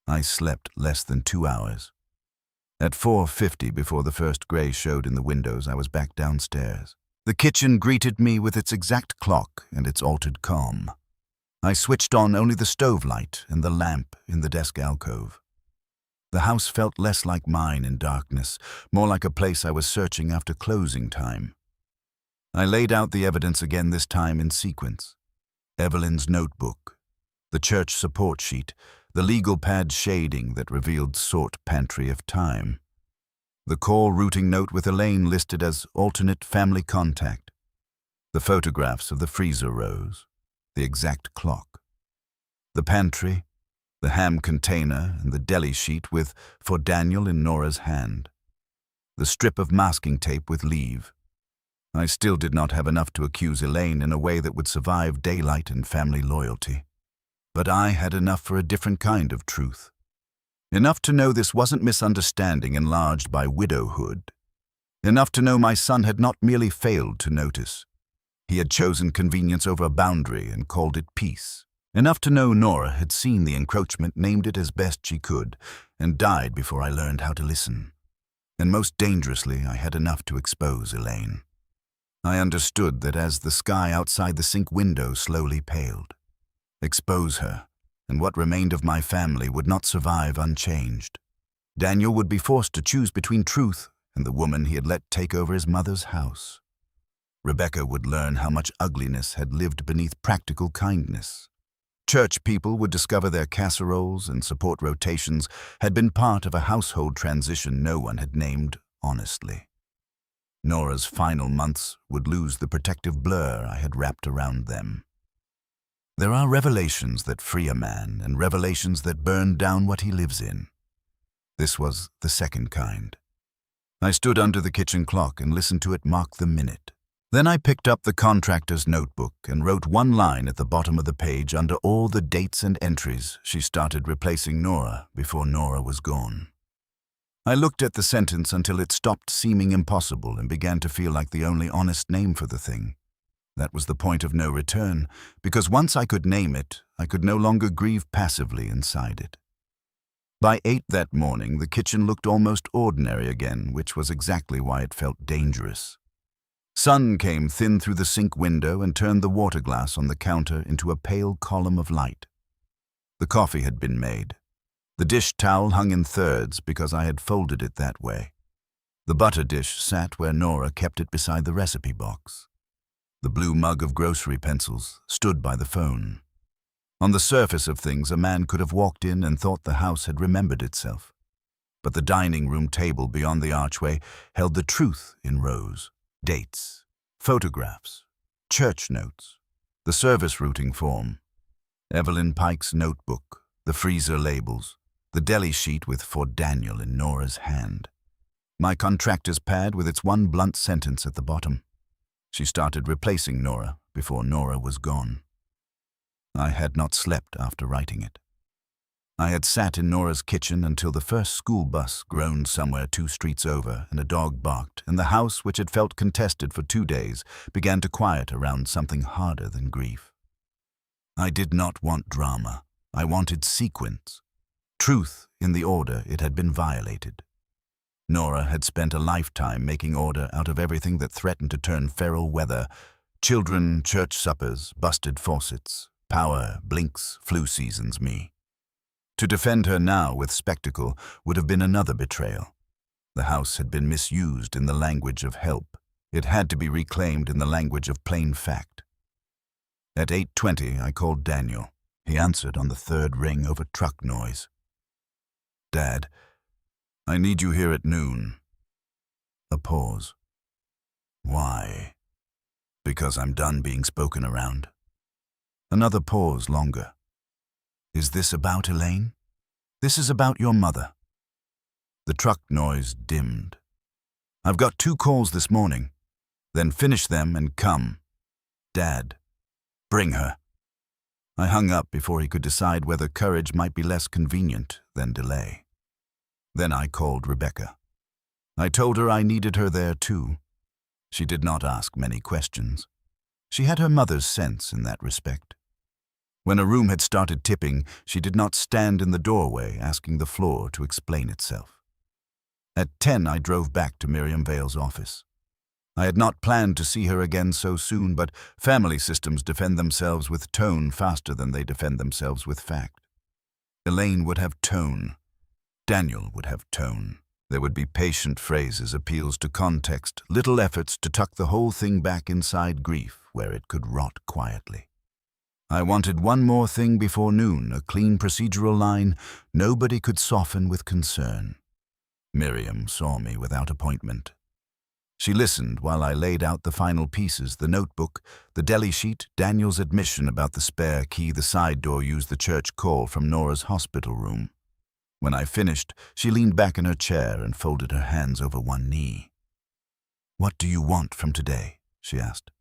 I slept less than 2 hours. At 4:50, before the first grey showed in the windows, I was back downstairs. The kitchen greeted me with its exact clock and its altered calm. I switched on only the stove light and the lamp in the desk alcove. The house felt less like mine in darkness, more like a place I was searching after closing time. I laid out the evidence again, this time in sequence. Evelyn's notebook, the church support sheet, the legal pad shading that revealed sought pantry of time, the call routing note with Elaine listed as alternate family contact, the photographs of the freezer rows, the exact clock, the pantry, the ham container and the deli sheet with "For Daniel" in Nora's hand, the strip of masking tape with leave. I still did not have enough to accuse Elaine in a way that would survive daylight and family loyalty. But I had enough for a different kind of truth. Enough to know this wasn't misunderstanding enlarged by widowhood. Enough to know my son had not merely failed to notice. He had chosen convenience over a boundary and called it peace. Enough to know Nora had seen the encroachment, named it as best she could, and died before I learned how to listen. And most dangerously, I had enough to expose Elaine. I understood that as the sky outside the sink window slowly paled, expose her, and what remained of my family would not survive unchanged. Daniel would be forced to choose between truth and the woman he had let take over his mother's house. Rebecca would learn how much ugliness had lived beneath practical kindness. Church people would discover their casseroles and support rotations had been part of a household transition no one had named honestly. Nora's final months would lose the protective blur I had wrapped around them. There are revelations that free a man and revelations that burn down what he lives in. This was the second kind. I stood under the kitchen clock and listened to it mark the minute. Then I picked up the contractor's notebook and wrote one line at the bottom of the page under all the dates and entries she started replacing Nora before Nora was gone. I looked at the sentence until it stopped seeming impossible and began to feel like the only honest name for the thing. That was the point of no return, because once I could name it, I could no longer grieve passively inside it. By 8 that morning, the kitchen looked almost ordinary again, which was exactly why it felt dangerous. Sun came thin through the sink window and turned the water glass on the counter into a pale column of light. The coffee had been made. The dish towel hung in thirds because I had folded it that way. The butter dish sat where Nora kept it beside the recipe box. The blue mug of grocery pencils stood by the phone. On the surface of things, a man could have walked in and thought the house had remembered itself. But the dining room table beyond the archway held the truth in rows. Dates, photographs, church notes, the service routing form, Evelyn Pike's notebook, the freezer labels, the deli sheet with "For Daniel" in Nora's hand, my contractor's pad with its one blunt sentence at the bottom. She started replacing Nora before Nora was gone. I had not slept after writing it. I had sat in Nora's kitchen until the first school bus groaned somewhere 2 streets over and a dog barked, and the house, which had felt contested for 2 days, began to quiet around something harder than grief. I did not want drama. I wanted sequence. Truth in the order it had been violated. Nora had spent a lifetime making order out of everything that threatened to turn feral weather: children, church suppers, busted faucets, power, blinks, flu seasons, me. To defend her now with spectacle would have been another betrayal. The house had been misused in the language of help. It had to be reclaimed in the language of plain fact. At 8:20, I called Daniel. He answered on the 3rd ring over truck noise. "Dad, I need you here at noon." A pause. "Why?" "Because I'm done being spoken around." Another pause longer. "Is this about Elaine?" "This is about your mother." The truck noise dimmed. "I've got 2 calls this morning. Then finish them and come. Dad, bring her." I hung up before he could decide whether courage might be less convenient than delay. Then I called Rebecca. I told her I needed her there too. She did not ask many questions. She had her mother's sense in that respect. When a room had started tipping, she did not stand in the doorway asking the floor to explain itself. At 10, I drove back to Miriam Vale's office. I had not planned to see her again so soon, but family systems defend themselves with tone faster than they defend themselves with fact. Elaine would have tone. Daniel would have tone. There would be patient phrases, appeals to context, little efforts to tuck the whole thing back inside grief where it could rot quietly. I wanted one more thing before noon, a clean procedural line nobody could soften with concern. Miriam saw me without appointment. She listened while I laid out the final pieces, the notebook, the deli sheet, Daniel's admission about the spare key the side door used the church call from Nora's hospital room. When I finished, she leaned back in her chair and folded her hands over one knee. "What do you want from today?" she asked.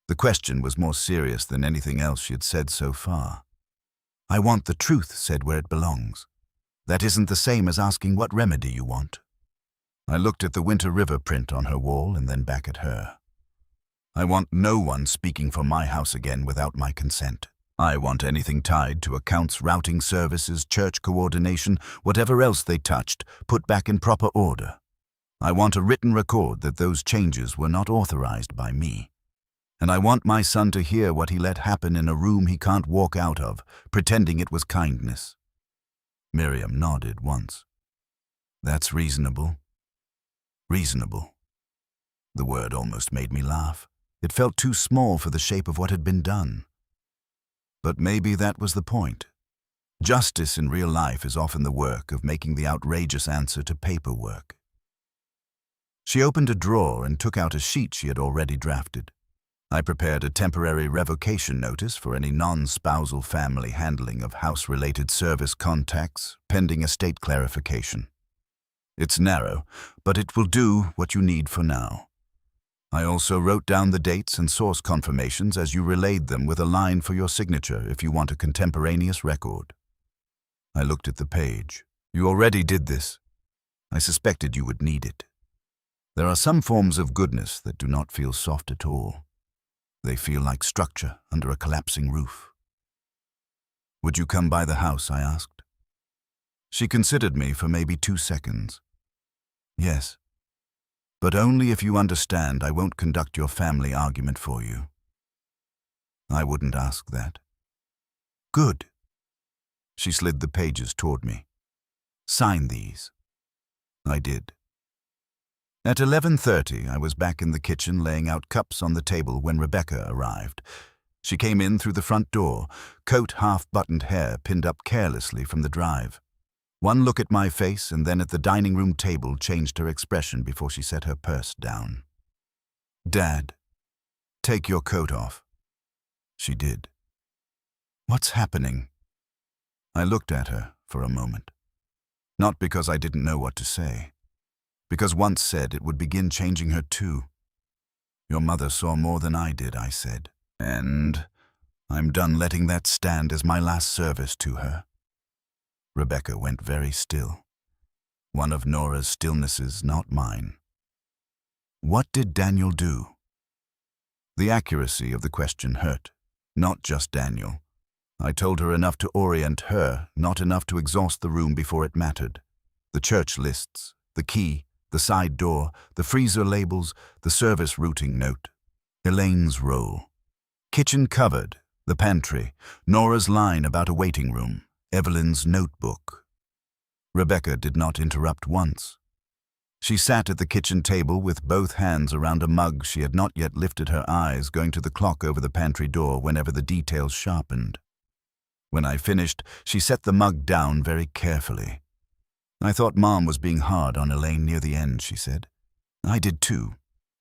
The question was more serious than anything else she had said so far. "I want the truth said where it belongs. That isn't the same as asking what remedy you want." I looked at the Winter River print on her wall and then back at her. "I want no one speaking for my house again without my consent. I want anything tied to accounts, routing services, church coordination, whatever else they touched, put back in proper order. I want a written record that those changes were not authorized by me. And I want my son to hear what he let happen in a room he can't walk out of, pretending it was kindness." Miriam nodded once. "That's reasonable." Reasonable. The word almost made me laugh. It felt too small for the shape of what had been done. But maybe that was the point. Justice in real life is often the work of making the outrageous answer to paperwork. She opened a drawer and took out a sheet she had already drafted. I prepared a temporary revocation notice for any non-spousal family handling of house-related service contacts, pending estate clarification. It's narrow, but it will do what you need for now. I also wrote down the dates and source confirmations as you relayed them with a line for your signature if you want a contemporaneous record. I looked at the page. "You already did this. I suspected you would need it. There are some forms of goodness that do not feel soft at all. They feel like structure under a collapsing roof." "Would you come by the house?" I asked. She considered me for maybe 2 seconds. "Yes. But only if you understand I won't conduct your family argument for you." "I wouldn't ask that." "Good." She slid the pages toward me. "Sign these." I did. At 11:30, I was back in the kitchen laying out cups on the table when Rebecca arrived. She came in through the front door, coat half-buttoned, hair pinned up carelessly from the drive. One look at my face and then at the dining room table changed her expression before she set her purse down. "Dad, take your coat off." She did. "What's happening?" I looked at her for a moment. Not because I didn't know what to say. Because once said it would begin changing her too. "Your mother saw more than I did," I said. "And I'm done letting that stand as my last service to her." Rebecca went very still. One of Nora's stillnesses, not mine. "What did Daniel do?" The accuracy of the question hurt. Not just Daniel. I told her enough to orient her, not enough to exhaust the room before it mattered. The church lists, the key, the side door, the freezer labels, the service routing note. Elaine's role. Kitchen cupboard, the pantry, Nora's line about a waiting room, Evelyn's notebook. Rebecca did not interrupt once. She sat at the kitchen table with both hands around a mug she had not yet lifted her eyes, going to the clock over the pantry door whenever the details sharpened. When I finished, she set the mug down very carefully. "I thought Mom was being hard on Elaine near the end," she said. "I did too.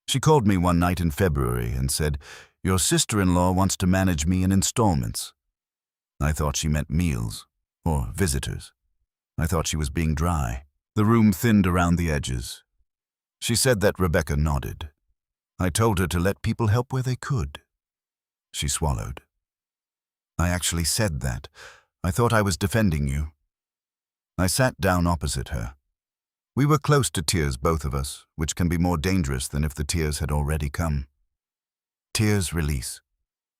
She called me one night in February and said, 'Your sister-in-law wants to manage me in installments.' I thought she meant meals, or visitors. I thought she was being dry. The room thinned around the edges. She said that. Rebecca nodded. I told her to let people help where they could." She swallowed. "I actually said that. I thought I was defending you." I sat down opposite her. We were close to tears, both of us, which can be more dangerous than if the tears had already come. Tears release.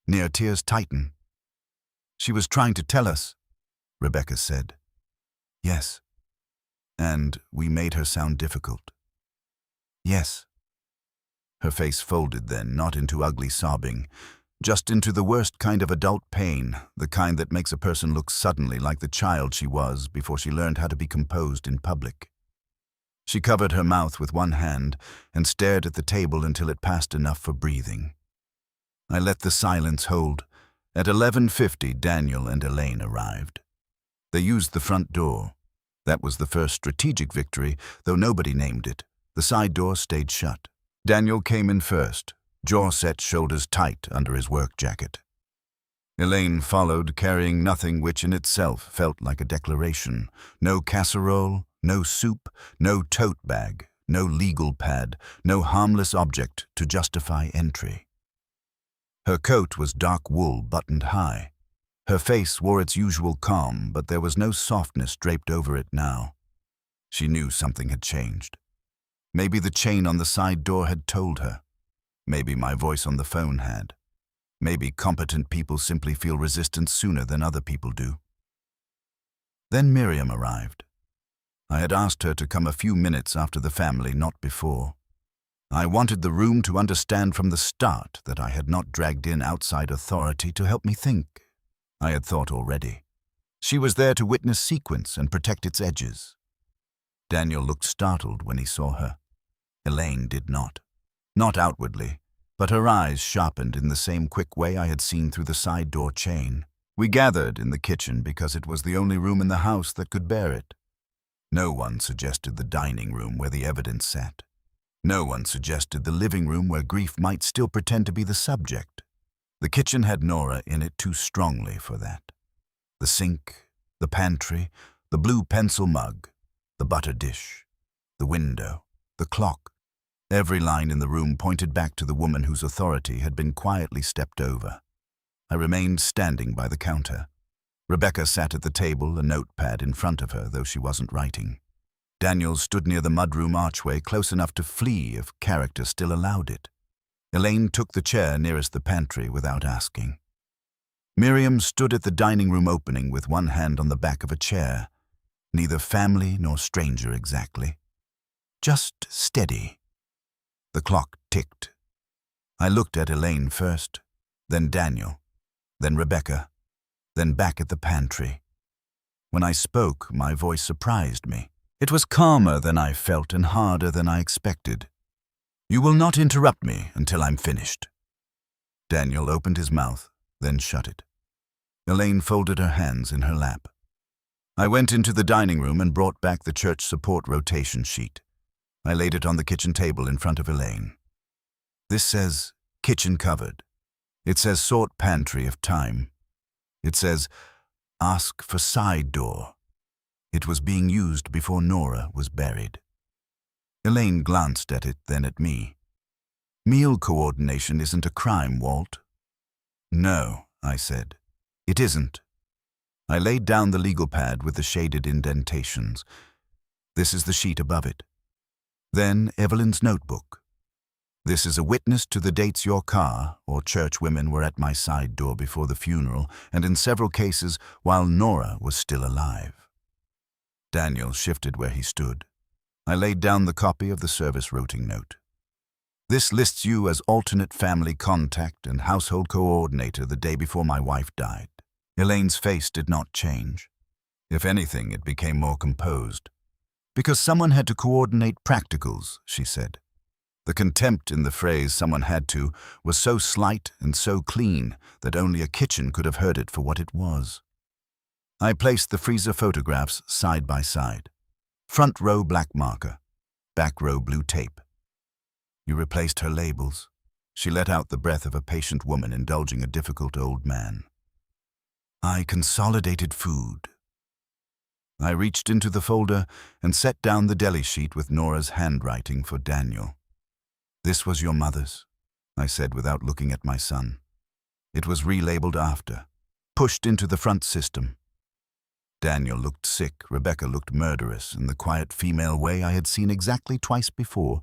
Near tears tighten. "She was trying to tell us," Rebecca said. "Yes. And we made her sound difficult." "Yes." Her face folded then, not into ugly sobbing, just into the worst kind of adult pain, the kind that makes a person look suddenly like the child she was before she learned how to be composed in public. She covered her mouth with one hand and stared at the table until it passed enough for breathing. I let the silence hold. At 11:50, Daniel and Elaine arrived. They used the front door. That was the first strategic victory, though nobody named it. The side door stayed shut. Daniel came in first, jaw set, shoulders tight under his work jacket. Elaine followed, carrying nothing which in itself felt like a declaration. No casserole, no soup, no tote bag, no legal pad, no harmless object to justify entry. Her coat was dark wool buttoned high. Her face wore its usual calm, but there was no softness draped over it now. She knew something had changed. Maybe the chain on the side door had told her. Maybe my voice on the phone had. Maybe competent people simply feel resistance sooner than other people do. Then Miriam arrived. I had asked her to come a few minutes after the family, not before. I wanted the room to understand from the start that I had not dragged in outside authority to help me think. I had thought already. She was there to witness sequence and protect its edges. Daniel looked startled when he saw her. Elaine did not. Not outwardly, but her eyes sharpened in the same quick way I had seen through the side door chain. We gathered in the kitchen because it was the only room in the house that could bear it. No one suggested the dining room where the evidence sat. No one suggested the living room where grief might still pretend to be the subject. The kitchen had Nora in it too strongly for that. The sink, the pantry, the blue pencil mug, the butter dish, the window, the clock. Every line in the room pointed back to the woman whose authority had been quietly stepped over. I remained standing by the counter. Rebecca sat at the table, a notepad in front of her, though she wasn't writing. Daniel stood near the mudroom archway, close enough to flee if character still allowed it. Elaine took the chair nearest the pantry without asking. Miriam stood at the dining room opening with one hand on the back of a chair, neither family nor stranger exactly. Just steady. The clock ticked. I looked at Elaine first, then Daniel, then Rebecca, then back at the pantry. When I spoke, my voice surprised me. It was calmer than I felt and harder than I expected. "You will not interrupt me until I'm finished." Daniel opened his mouth, then shut it. Elaine folded her hands in her lap. I went into the dining room and brought back the church support rotation sheet. I laid it on the kitchen table in front of Elaine. This says, kitchen covered. It says sort pantry if time. It says, ask for side door. It was being used before Nora was buried. Elaine glanced at it, then at me. Meal coordination isn't a crime, Walt. No, I said. It isn't. I laid down the legal pad with the shaded indentations. This is the sheet above it. Then Evelyn's notebook. This is a witness to the dates your car or church women were at my side door before the funeral, and in several cases while Nora was still alive. Daniel shifted where he stood. I laid down the copy of the service routing note. This lists you as alternate family contact and household coordinator the day before my wife died. Elaine's face did not change. If anything, it became more composed. Because someone had to coordinate practicals, she said. The contempt in the phrase "someone had to" was so slight and so clean that only a kitchen could have heard it for what it was. I placed the freezer photographs side by side. Front row black marker, back row blue tape. You replaced her labels. She let out the breath of a patient woman indulging a difficult old man. I consolidated food. I reached into the folder and set down the deli sheet with Nora's handwriting for Daniel. This was your mother's, I said without looking at my son. It was relabeled after, pushed into the front system. Daniel looked sick, Rebecca looked murderous in the quiet female way I had seen exactly twice before,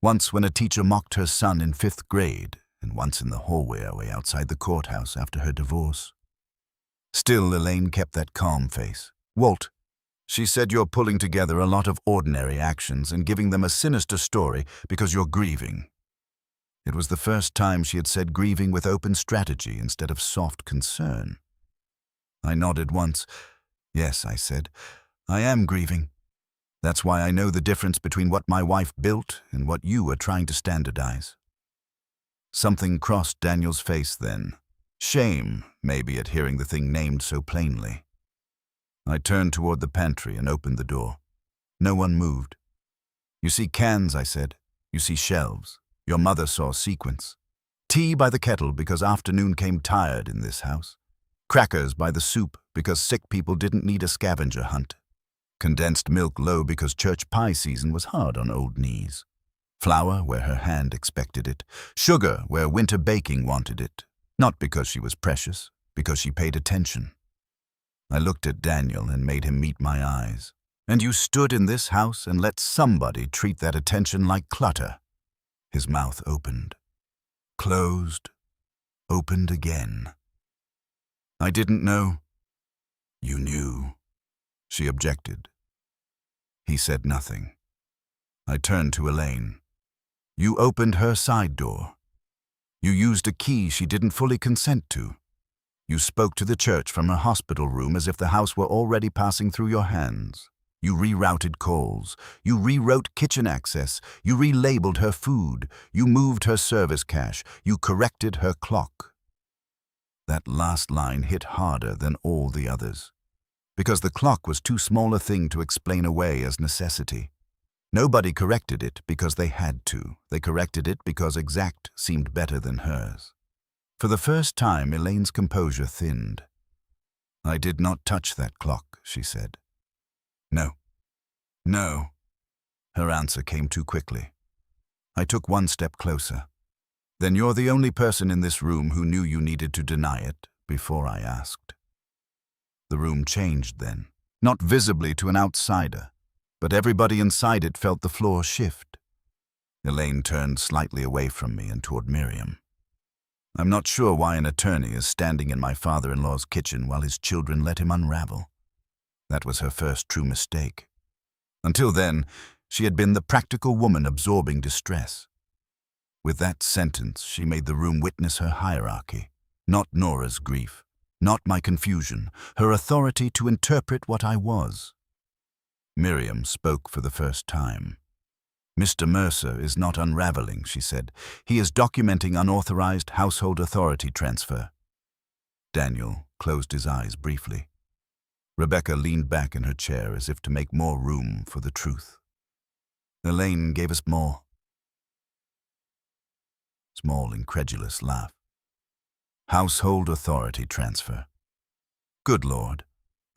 once when a teacher mocked her son in 5th grade, and once in the hallway outside the courthouse after her divorce. Still, Elaine kept that calm face. Walt, she said, you're pulling together a lot of ordinary actions and giving them a sinister story because you're grieving. It was the first time she had said grieving with open strategy instead of soft concern. I nodded once. Yes, I said, I am grieving. That's why I know the difference between what my wife built and what you are trying to standardize. Something crossed Daniel's face then. Shame, maybe, at hearing the thing named so plainly. I turned toward the pantry and opened the door. No one moved. You see cans, I said. You see shelves. Your mother saw sequence. Tea by the kettle because afternoon came tired in this house. Crackers by the soup because sick people didn't need a scavenger hunt. Condensed milk low because church pie season was hard on old knees. Flour where her hand expected it. Sugar where winter baking wanted it. Not because she was precious, because she paid attention. I looked at Daniel and made him meet my eyes. And you stood in this house and let somebody treat that attention like clutter. His mouth opened. Closed. Opened again. I didn't know. You knew. She objected. He said nothing. I turned to Elaine. You opened her side door. You used a key she didn't fully consent to. You spoke to the church from her hospital room as if the house were already passing through your hands. You rerouted calls. You rewrote kitchen access. You relabeled her food. You moved her service cache. You corrected her clock. That last line hit harder than all the others, because the clock was too small a thing to explain away as necessity. Nobody corrected it because they had to. They corrected it because exact seemed better than hers. For the first time, Elaine's composure thinned. I did not touch that clock, she said. No. No. Her answer came too quickly. I took one step closer. Then you're the only person in this room who knew you needed to deny it before I asked. The room changed then, not visibly to an outsider, but everybody inside it felt the floor shift. Elaine turned slightly away from me and toward Miriam. I'm not sure why an attorney is standing in my father-in-law's kitchen while his children let him unravel. That was her first true mistake. Until then, she had been the practical woman absorbing distress. With that sentence, she made the room witness her hierarchy, not Nora's grief, not my confusion, her authority to interpret what I was. Miriam spoke for the first time. Mr. Mercer is not unraveling, she said. He is documenting unauthorized household authority transfer. Daniel closed his eyes briefly. Rebecca leaned back in her chair as if to make more room for the truth. Elaine gave us more. Small, incredulous laugh. Household authority transfer. Good Lord.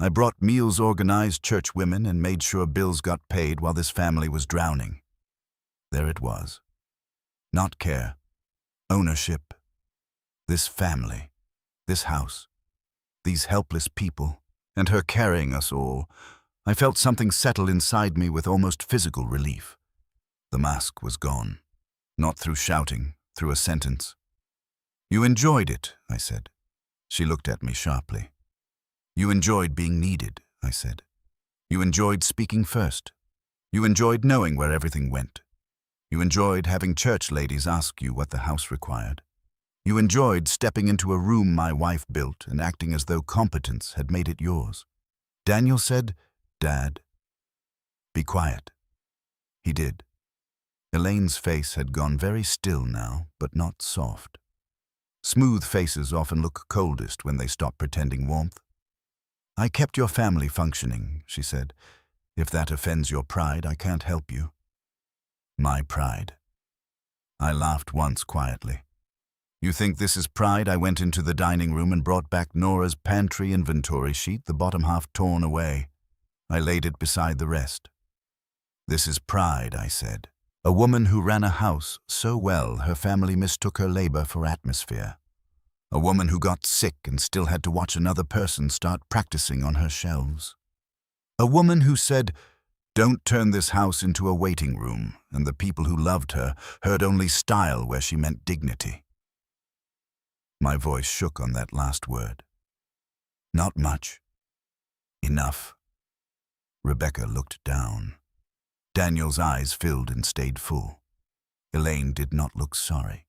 I brought meals organized church women and made sure bills got paid while this family was drowning. There it was. Not care. Ownership. This family. This house. These helpless people. And her carrying us all. I felt something settle inside me with almost physical relief. The mask was gone. Not through shouting, through a sentence. You enjoyed it, I said. She looked at me sharply. You enjoyed being needed, I said. You enjoyed speaking first. You enjoyed knowing where everything went. You enjoyed having church ladies ask you what the house required. You enjoyed stepping into a room my wife built and acting as though competence had made it yours. Daniel said, Dad, be quiet. He did. Elaine's face had gone very still now, but not soft. Smooth faces often look coldest when they stop pretending warmth. I kept your family functioning, she said. If that offends your pride, I can't help you. My pride. I laughed once quietly. You think this is pride? I went into the dining room and brought back Nora's pantry inventory sheet, the bottom half torn away. I laid it beside the rest. This is pride, I said. A woman who ran a house so well her family mistook her labor for atmosphere. A woman who got sick and still had to watch another person start practicing on her shelves. A woman who said, don't turn this house into a waiting room, and the people who loved her heard only style where she meant dignity. My voice shook on that last word. Not much. Enough. Rebecca looked down. Daniel's eyes filled and stayed full. Elaine did not look sorry.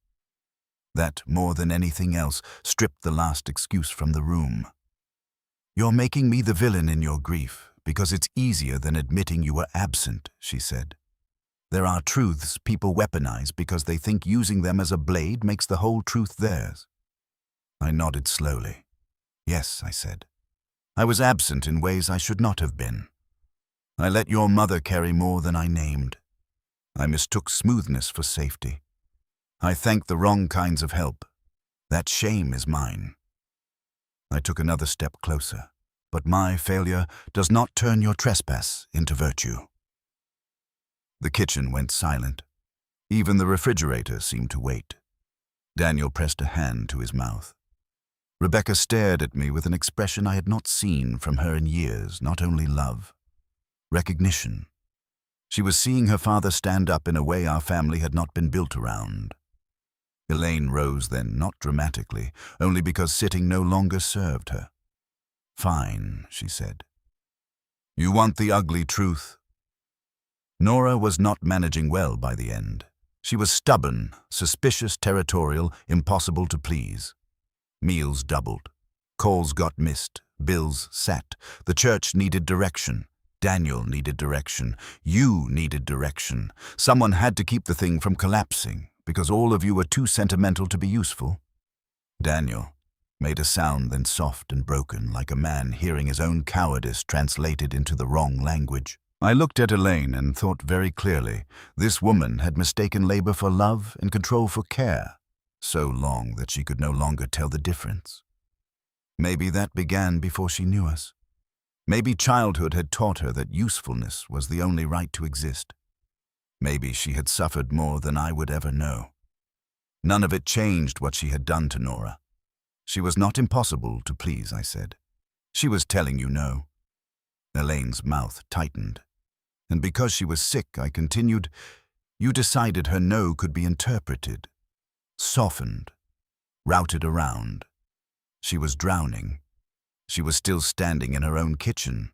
That, more than anything else, stripped the last excuse from the room. You're making me the villain in your grief, Because it's easier than admitting you were absent, she said. There are truths people weaponize because they think using them as a blade makes the whole truth theirs. I nodded slowly. Yes, I said. I was absent in ways I should not have been. I let your mother carry more than I named. I mistook smoothness for safety. I thanked the wrong kinds of help. That shame is mine. I took another step closer. But my failure does not turn your trespass into virtue. The kitchen went silent. Even the refrigerator seemed to wait. Daniel pressed a hand to his mouth. Rebecca stared at me with an expression I had not seen from her in years, not only love, recognition. She was seeing her father stand up in a way our family had not been built around. Elaine rose then, not dramatically, only because sitting no longer served her. Fine, she said. You want the ugly truth? Nora was not managing well by the end. She was stubborn, suspicious, territorial, impossible to please. Meals doubled. Calls got missed. Bills sat. The church needed direction. Daniel needed direction. You needed direction. Someone had to keep the thing from collapsing, because all of you were too sentimental to be useful. Daniel made a sound then soft and broken, like a man hearing his own cowardice translated into the wrong language. I looked at Elaine and thought very clearly, this woman had mistaken labor for love and control for care, so long that she could no longer tell the difference. Maybe that began before she knew us. Maybe childhood had taught her that usefulness was the only right to exist. Maybe she had suffered more than I would ever know. None of it changed what she had done to Nora. She was not impossible to please, I said. She was telling you no. Elaine's mouth tightened. And because she was sick, I continued, you decided her no could be interpreted, softened, routed around. She was drowning. She was still standing in her own kitchen.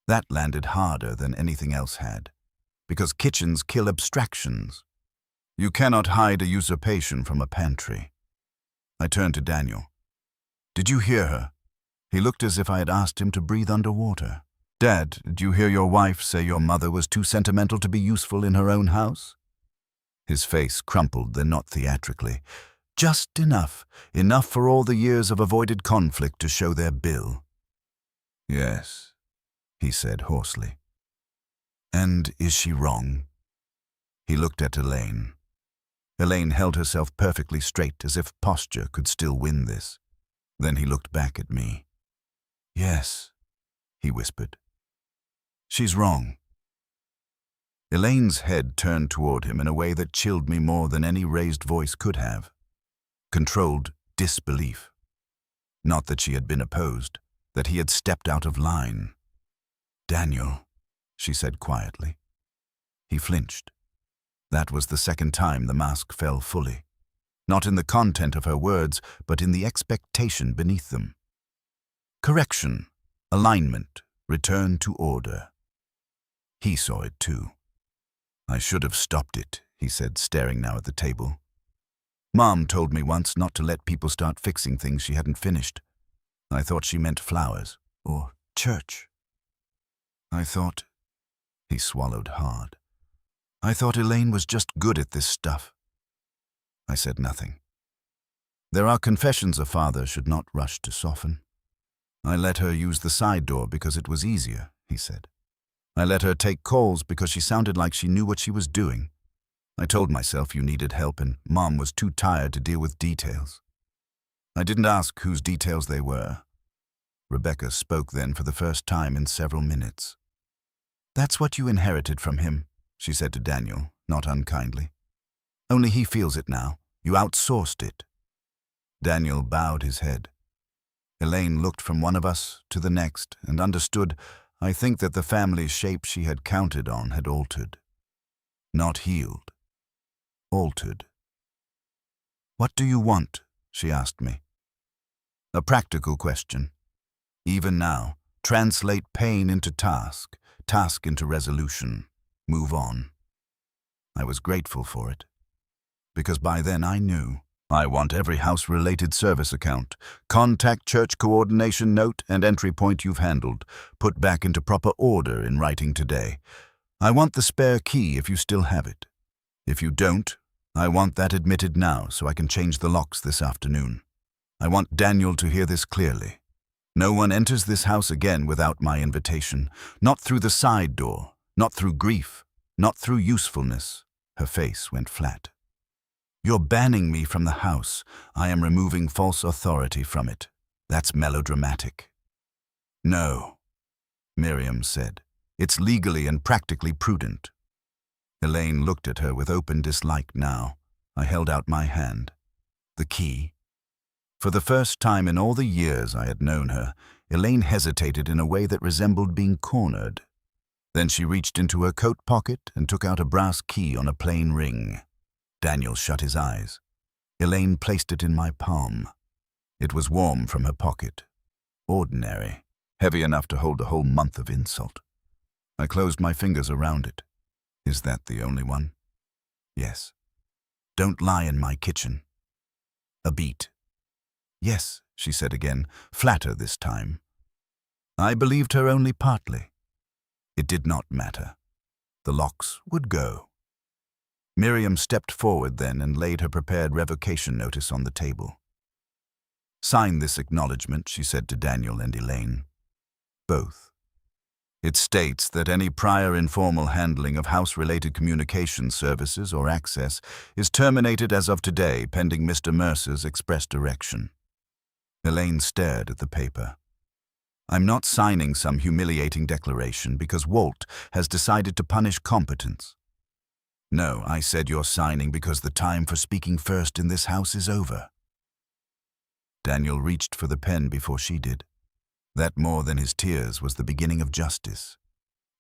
That landed harder than anything else had, because kitchens kill abstractions. You cannot hide a usurpation from a pantry. I turned to Daniel. Did you hear her? He looked as if I had asked him to breathe underwater. Dad, did you hear your wife say your mother was too sentimental to be useful in her own house? His face crumpled, then not theatrically. Just enough for all the years of avoided conflict to show their bill. Yes, he said hoarsely. And is she wrong? He looked at Elaine. Elaine held herself perfectly straight, as if posture could still win this. Then he looked back at me. Yes, he whispered. She's wrong. Elaine's head turned toward him in a way that chilled me more than any raised voice could have. Controlled disbelief. Not that she had been opposed, that he had stepped out of line. Daniel, she said quietly. He flinched. That was the second time the mask fell fully. Not in the content of her words, but in the expectation beneath them. Correction, alignment, return to order. He saw it too. I should have stopped it, he said, staring now at the table. Mom told me once not to let people start fixing things she hadn't finished. I thought she meant flowers, or church. I thought, he swallowed hard. I thought Elaine was just good at this stuff. I said nothing. There are confessions a father should not rush to soften. I let her use the side door because it was easier, he said. I let her take calls because she sounded like she knew what she was doing. I told myself you needed help and Mom was too tired to deal with details. I didn't ask whose details they were. Rebecca spoke then for the first time in several minutes. That's what you inherited from him, she said to Daniel, not unkindly. Only he feels it now. You outsourced it. Daniel bowed his head. Elaine looked from one of us to the next and understood, I think, that the family shape she had counted on had altered. Not healed. Altered. What do you want? She asked me. A practical question. Even now, translate pain into task, task into resolution, move on. I was grateful for it, because by then I knew I want every house-related service account, contact church coordination note and entry point you've handled, put back into proper order in writing today. I want the spare key if you still have it. If you don't, I want that admitted now so I can change the locks this afternoon. I want Daniel to hear this clearly. No one enters this house again without my invitation, not through the side door, not through grief, not through usefulness. Her face went flat. You're banning me from the house. I am removing false authority from it. That's melodramatic. No, Miriam said. It's legally and practically prudent. Elaine looked at her with open dislike now. I held out my hand. The key. For the first time in all the years I had known her, Elaine hesitated in a way that resembled being cornered. Then she reached into her coat pocket and took out a brass key on a plain ring. Daniel shut his eyes. Elaine placed it in my palm. It was warm from her pocket. Ordinary, heavy enough to hold a whole month of insult. I closed my fingers around it. Is that the only one? Yes. Don't lie in my kitchen. A beat. Yes, she said again, flatter this time. I believed her only partly. It did not matter. The locks would go. Miriam stepped forward then and laid her prepared revocation notice on the table. Sign this acknowledgement, she said to Daniel and Elaine. Both. It states that any prior informal handling of house-related communication services or access is terminated as of today, pending Mr. Mercer's express direction. Elaine stared at the paper. I'm not signing some humiliating declaration because Walt has decided to punish competence. No, I said you're signing because the time for speaking first in this house is over. Daniel reached for the pen before she did. That more than his tears was the beginning of justice.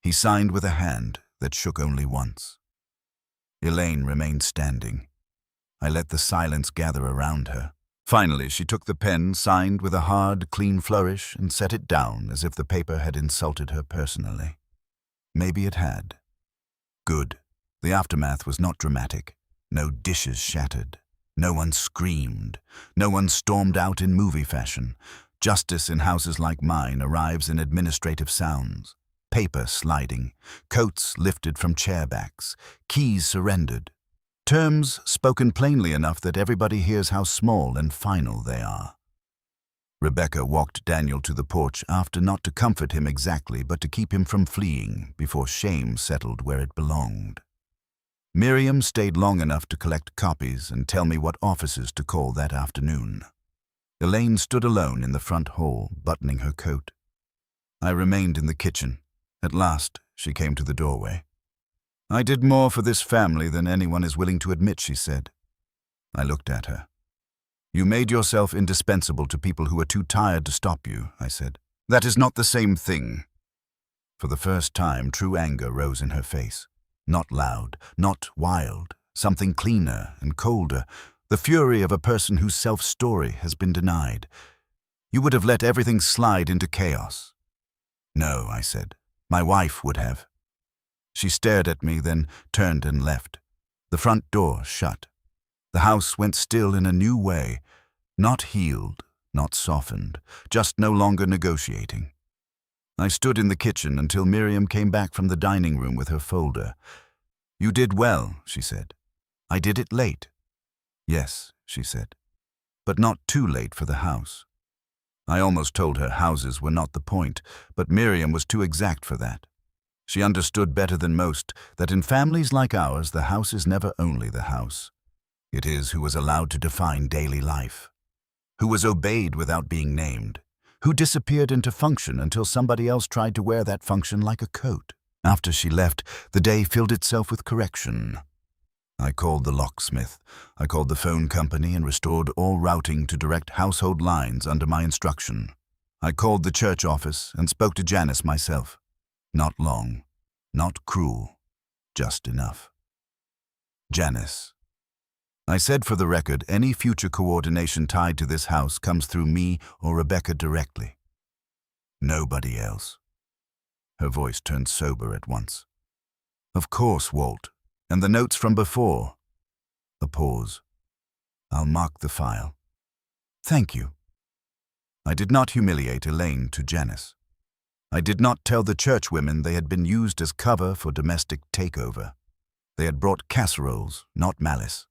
He signed with a hand that shook only once. Elaine remained standing. I let the silence gather around her. Finally, she took the pen, signed with a hard, clean flourish, and set it down as if the paper had insulted her personally. Maybe it had. Good. The aftermath was not dramatic. No dishes shattered. No one screamed. No one stormed out in movie fashion. Justice in houses like mine arrives in administrative sounds. Paper sliding, coats lifted from chairbacks, keys surrendered. Terms spoken plainly enough that everybody hears how small and final they are. Rebecca walked Daniel to the porch after, not to comfort him exactly, but to keep him from fleeing before shame settled where it belonged. Miriam stayed long enough to collect copies and tell me what offices to call that afternoon. Elaine stood alone in the front hall, buttoning her coat. I remained in the kitchen. At last, she came to the doorway. I did more for this family than anyone is willing to admit, she said. I looked at her. You made yourself indispensable to people who were too tired to stop you, I said. That is not the same thing. For the first time, true anger rose in her face. Not loud, not wild, something cleaner and colder, the fury of a person whose self-story has been denied. You would have let everything slide into chaos. No, I said. My wife would have. She stared at me, then turned and left. The front door shut. The house went still in a new way, not healed, not softened, just no longer negotiating. I stood in the kitchen until Miriam came back from the dining room with her folder. You did well, she said. I did it late. Yes, she said, but not too late for the house. I almost told her houses were not the point, but Miriam was too exact for that. She understood better than most that in families like ours, the house is never only the house. It is who was allowed to define daily life, who was obeyed without being named, who disappeared into function until somebody else tried to wear that function like a coat. After she left, the day filled itself with correction. I called the locksmith. I called the phone company and restored all routing to direct household lines under my instruction. I called the church office and spoke to Janice myself. Not long, not cruel, just enough. Janice. I said for the record, any future coordination tied to this house comes through me or Rebecca directly. Nobody else. Her voice turned sober at once. Of course, Walt. And the notes from before. A pause. I'll mark the file. Thank you. I did not humiliate Elaine to Janice. I did not tell the churchwomen they had been used as cover for domestic takeover. They had brought casseroles, not malice.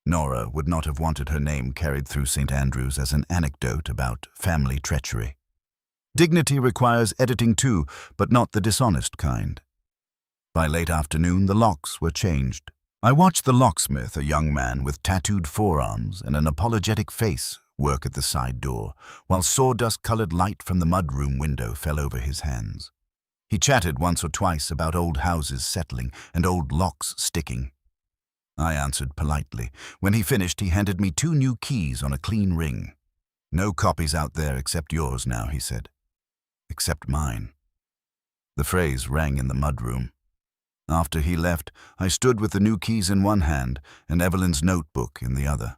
Nora would not have wanted her name carried through St. Andrews as an anecdote about family treachery. Dignity requires editing too, but not the dishonest kind. By late afternoon, the locks were changed. I watched the locksmith, a young man with tattooed forearms and an apologetic face, work at the side door, while sawdust-colored light from the mudroom window fell over his hands. He chatted once or twice about old houses settling and old locks sticking. I answered politely. When he finished, he handed me 2 new keys on a clean ring. "No copies out there except yours now," he said. "Except mine." The phrase rang in the mudroom. After he left, I stood with the new keys in one hand and Evelyn's notebook in the other.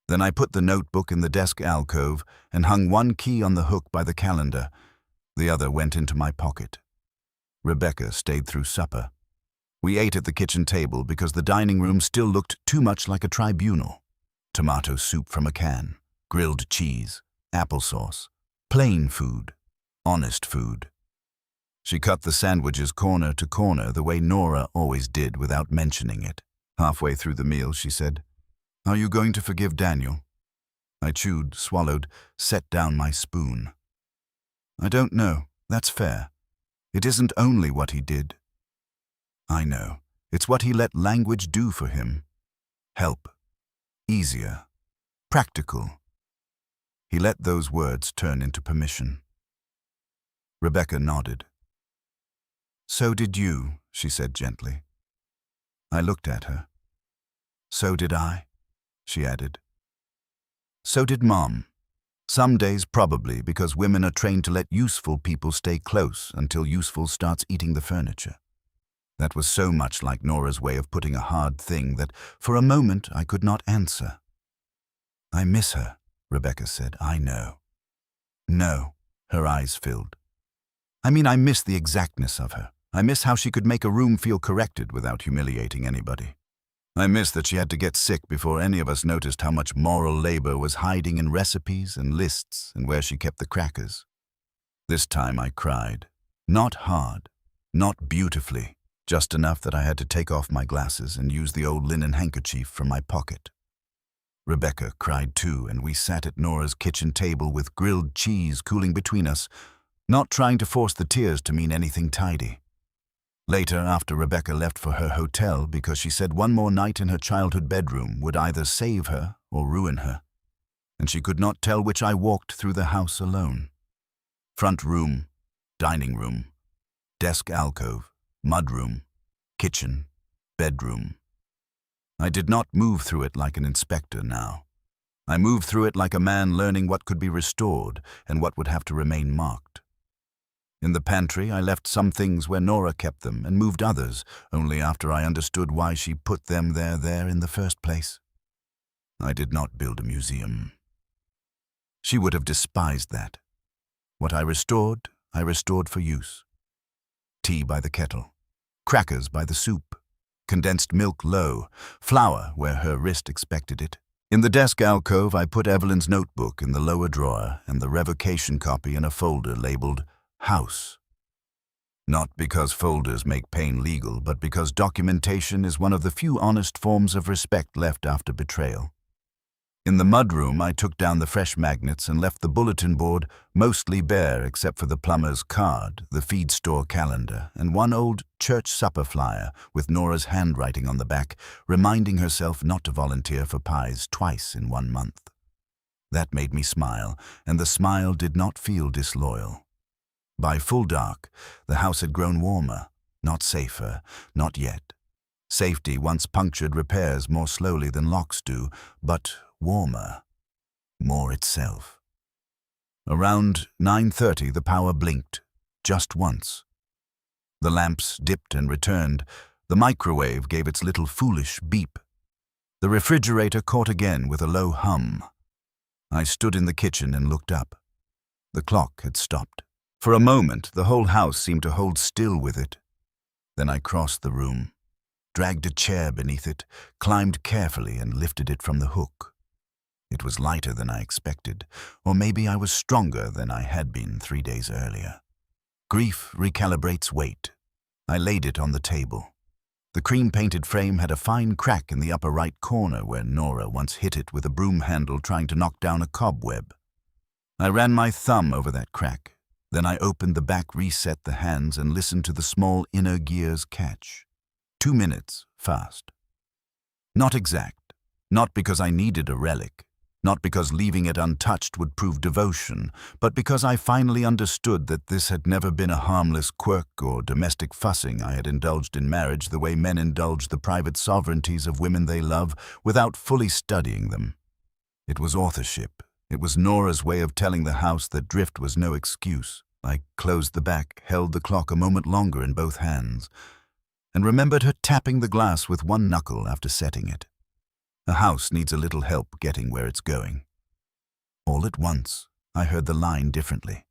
Then I put the notebook in the desk alcove and hung one key on the hook by the calendar. The other went into my pocket. Rebecca stayed through supper. We ate at the kitchen table because the dining room still looked too much like a tribunal. Tomato soup from a can, grilled cheese, applesauce, plain food, honest food. She cut the sandwiches corner to corner the way Nora always did without mentioning it. Halfway through the meal, she said, "Are you going to forgive Daniel?" I chewed, swallowed, set down my spoon. "I don't know. That's fair. It isn't only what he did." "I know. It's what he let language do for him. Help. Easier. Practical." He let those words turn into permission. Rebecca nodded. "So did you," she said gently. I looked at her. "So did I," she added. "So did Mom. Some days probably because women are trained to let useful people stay close until useful starts eating the furniture." That was so much like Nora's way of putting a hard thing that for a moment I could not answer. "I miss her," Rebecca said. "I know." "No," her eyes filled. "I mean, I miss the exactness of her. I miss how she could make a room feel corrected without humiliating anybody. I miss that she had to get sick before any of us noticed how much moral labor was hiding in recipes and lists and where she kept the crackers. This time I cried. Not hard, not beautifully, just enough that I had to take off my glasses and use the old linen handkerchief from my pocket. Rebecca cried too, and we sat at Nora's kitchen table with grilled cheese cooling between us, not trying to force the tears to mean anything tidy. Later, after Rebecca left for her hotel because she said one more night in her childhood bedroom would either save her or ruin her, and she could not tell which, I walked through the house alone. Front room, dining room, desk alcove, mudroom, kitchen, bedroom. I did not move through it like an inspector now. I moved through it like a man learning what could be restored and what would have to remain marked. In the pantry, I left some things where Nora kept them and moved others only after I understood why she put them there in the first place. I did not build a museum. She would have despised that. What I restored for use. Tea by the kettle, crackers by the soup, condensed milk low, flour where her wrist expected it. In the desk alcove, I put Evelyn's notebook in the lower drawer and the revocation copy in a folder labeled House. Not because folders make pain legal, but because documentation is one of the few honest forms of respect left after betrayal. In the mudroom, I took down the fresh magnets and left the bulletin board mostly bare except for the plumber's card, the feed store calendar, and one old church supper flyer with Nora's handwriting on the back, reminding herself not to volunteer for pies twice in 1 month. That made me smile, and the smile did not feel disloyal. By full dark, the house had grown warmer, not safer, not yet. Safety once punctured repairs more slowly than locks do, but warmer, more itself. Around 9:30 the power blinked, just once. The lamps dipped and returned. The microwave gave its little foolish beep. The refrigerator caught again with a low hum. I stood in the kitchen and looked up. The clock had stopped. For a moment, the whole house seemed to hold still with it. Then I crossed the room. dragged a chair beneath it, climbed carefully and lifted it from the hook. It was lighter than I expected, or maybe I was stronger than I had been 3 days earlier. Grief recalibrates weight. I laid it on the table. The cream-painted frame had a fine crack in the upper right corner where Nora once hit it with a broom handle trying to knock down a cobweb. I ran my thumb over that crack. Then I opened the back, reset the hands, and listened to the small inner gears catch. 2 minutes, fast. Not exact, not because I needed a relic, not because leaving it untouched would prove devotion, but because I finally understood that this had never been a harmless quirk or domestic fussing I had indulged in marriage the way men indulge the private sovereignties of women they love without fully studying them. It was authorship. It was Nora's way of telling the house that drift was no excuse. I closed the back, held the clock a moment longer in both hands, and remembered her tapping the glass with one knuckle after setting it. A house needs a little help getting where it's going. All at once, I heard the line differently.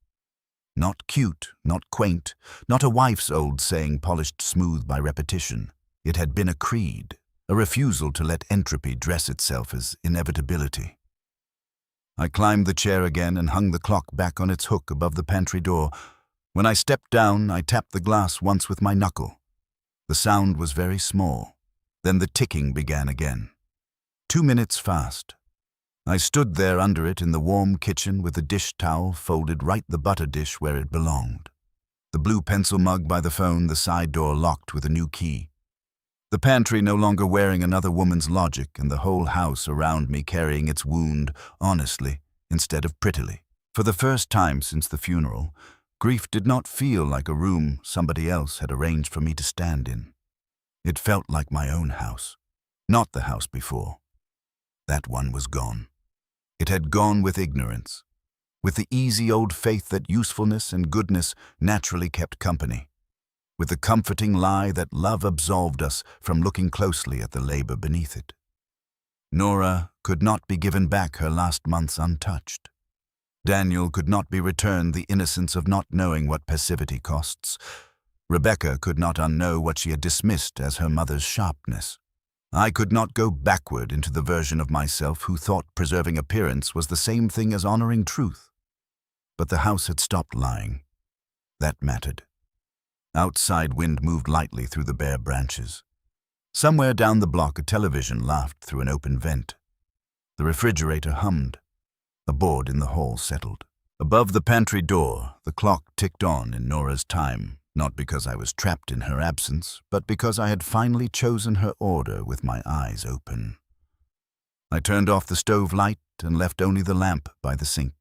Not cute, not quaint, not a wife's old saying polished smooth by repetition. It had been a creed, a refusal to let entropy dress itself as inevitability. I climbed the chair again and hung the clock back on its hook above the pantry door. When I stepped down, I tapped the glass once with my knuckle. The sound was very small. Then the ticking began again. 2 minutes fast. I stood there under it in the warm kitchen with the dish towel folded right the butter dish where it belonged. The blue pencil mug by the phone, the side door locked with a new key. The pantry no longer wearing another woman's logic, and the whole house around me carrying its wound honestly instead of prettily. For the first time since the funeral, grief did not feel like a room somebody else had arranged for me to stand in. It felt like my own house, not the house before. That one was gone. It had gone with ignorance, with the easy old faith that usefulness and goodness naturally kept company, with the comforting lie that love absolved us from looking closely at the labor beneath it. Nora could not be given back her last months untouched. Daniel could not be returned the innocence of not knowing what passivity costs. Rebecca could not unknow what she had dismissed as her mother's sharpness. I could not go backward into the version of myself who thought preserving appearance was the same thing as honoring truth. But the house had stopped lying. That mattered. Outside wind moved lightly through the bare branches. Somewhere down the block a television laughed through an open vent. The refrigerator hummed. A board in the hall settled. Above the pantry door, the clock ticked on in Nora's time, not because I was trapped in her absence, but because I had finally chosen her order with my eyes open. I turned off the stove light and left only the lamp by the sink.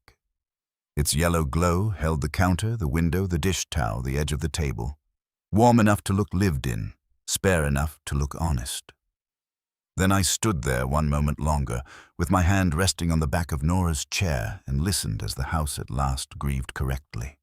Its yellow glow held the counter, the window, the dish towel, the edge of the table. Warm enough to look lived in, spare enough to look honest. Then I stood there one moment longer, with my hand resting on the back of Nora's chair, and listened as the house at last grieved correctly.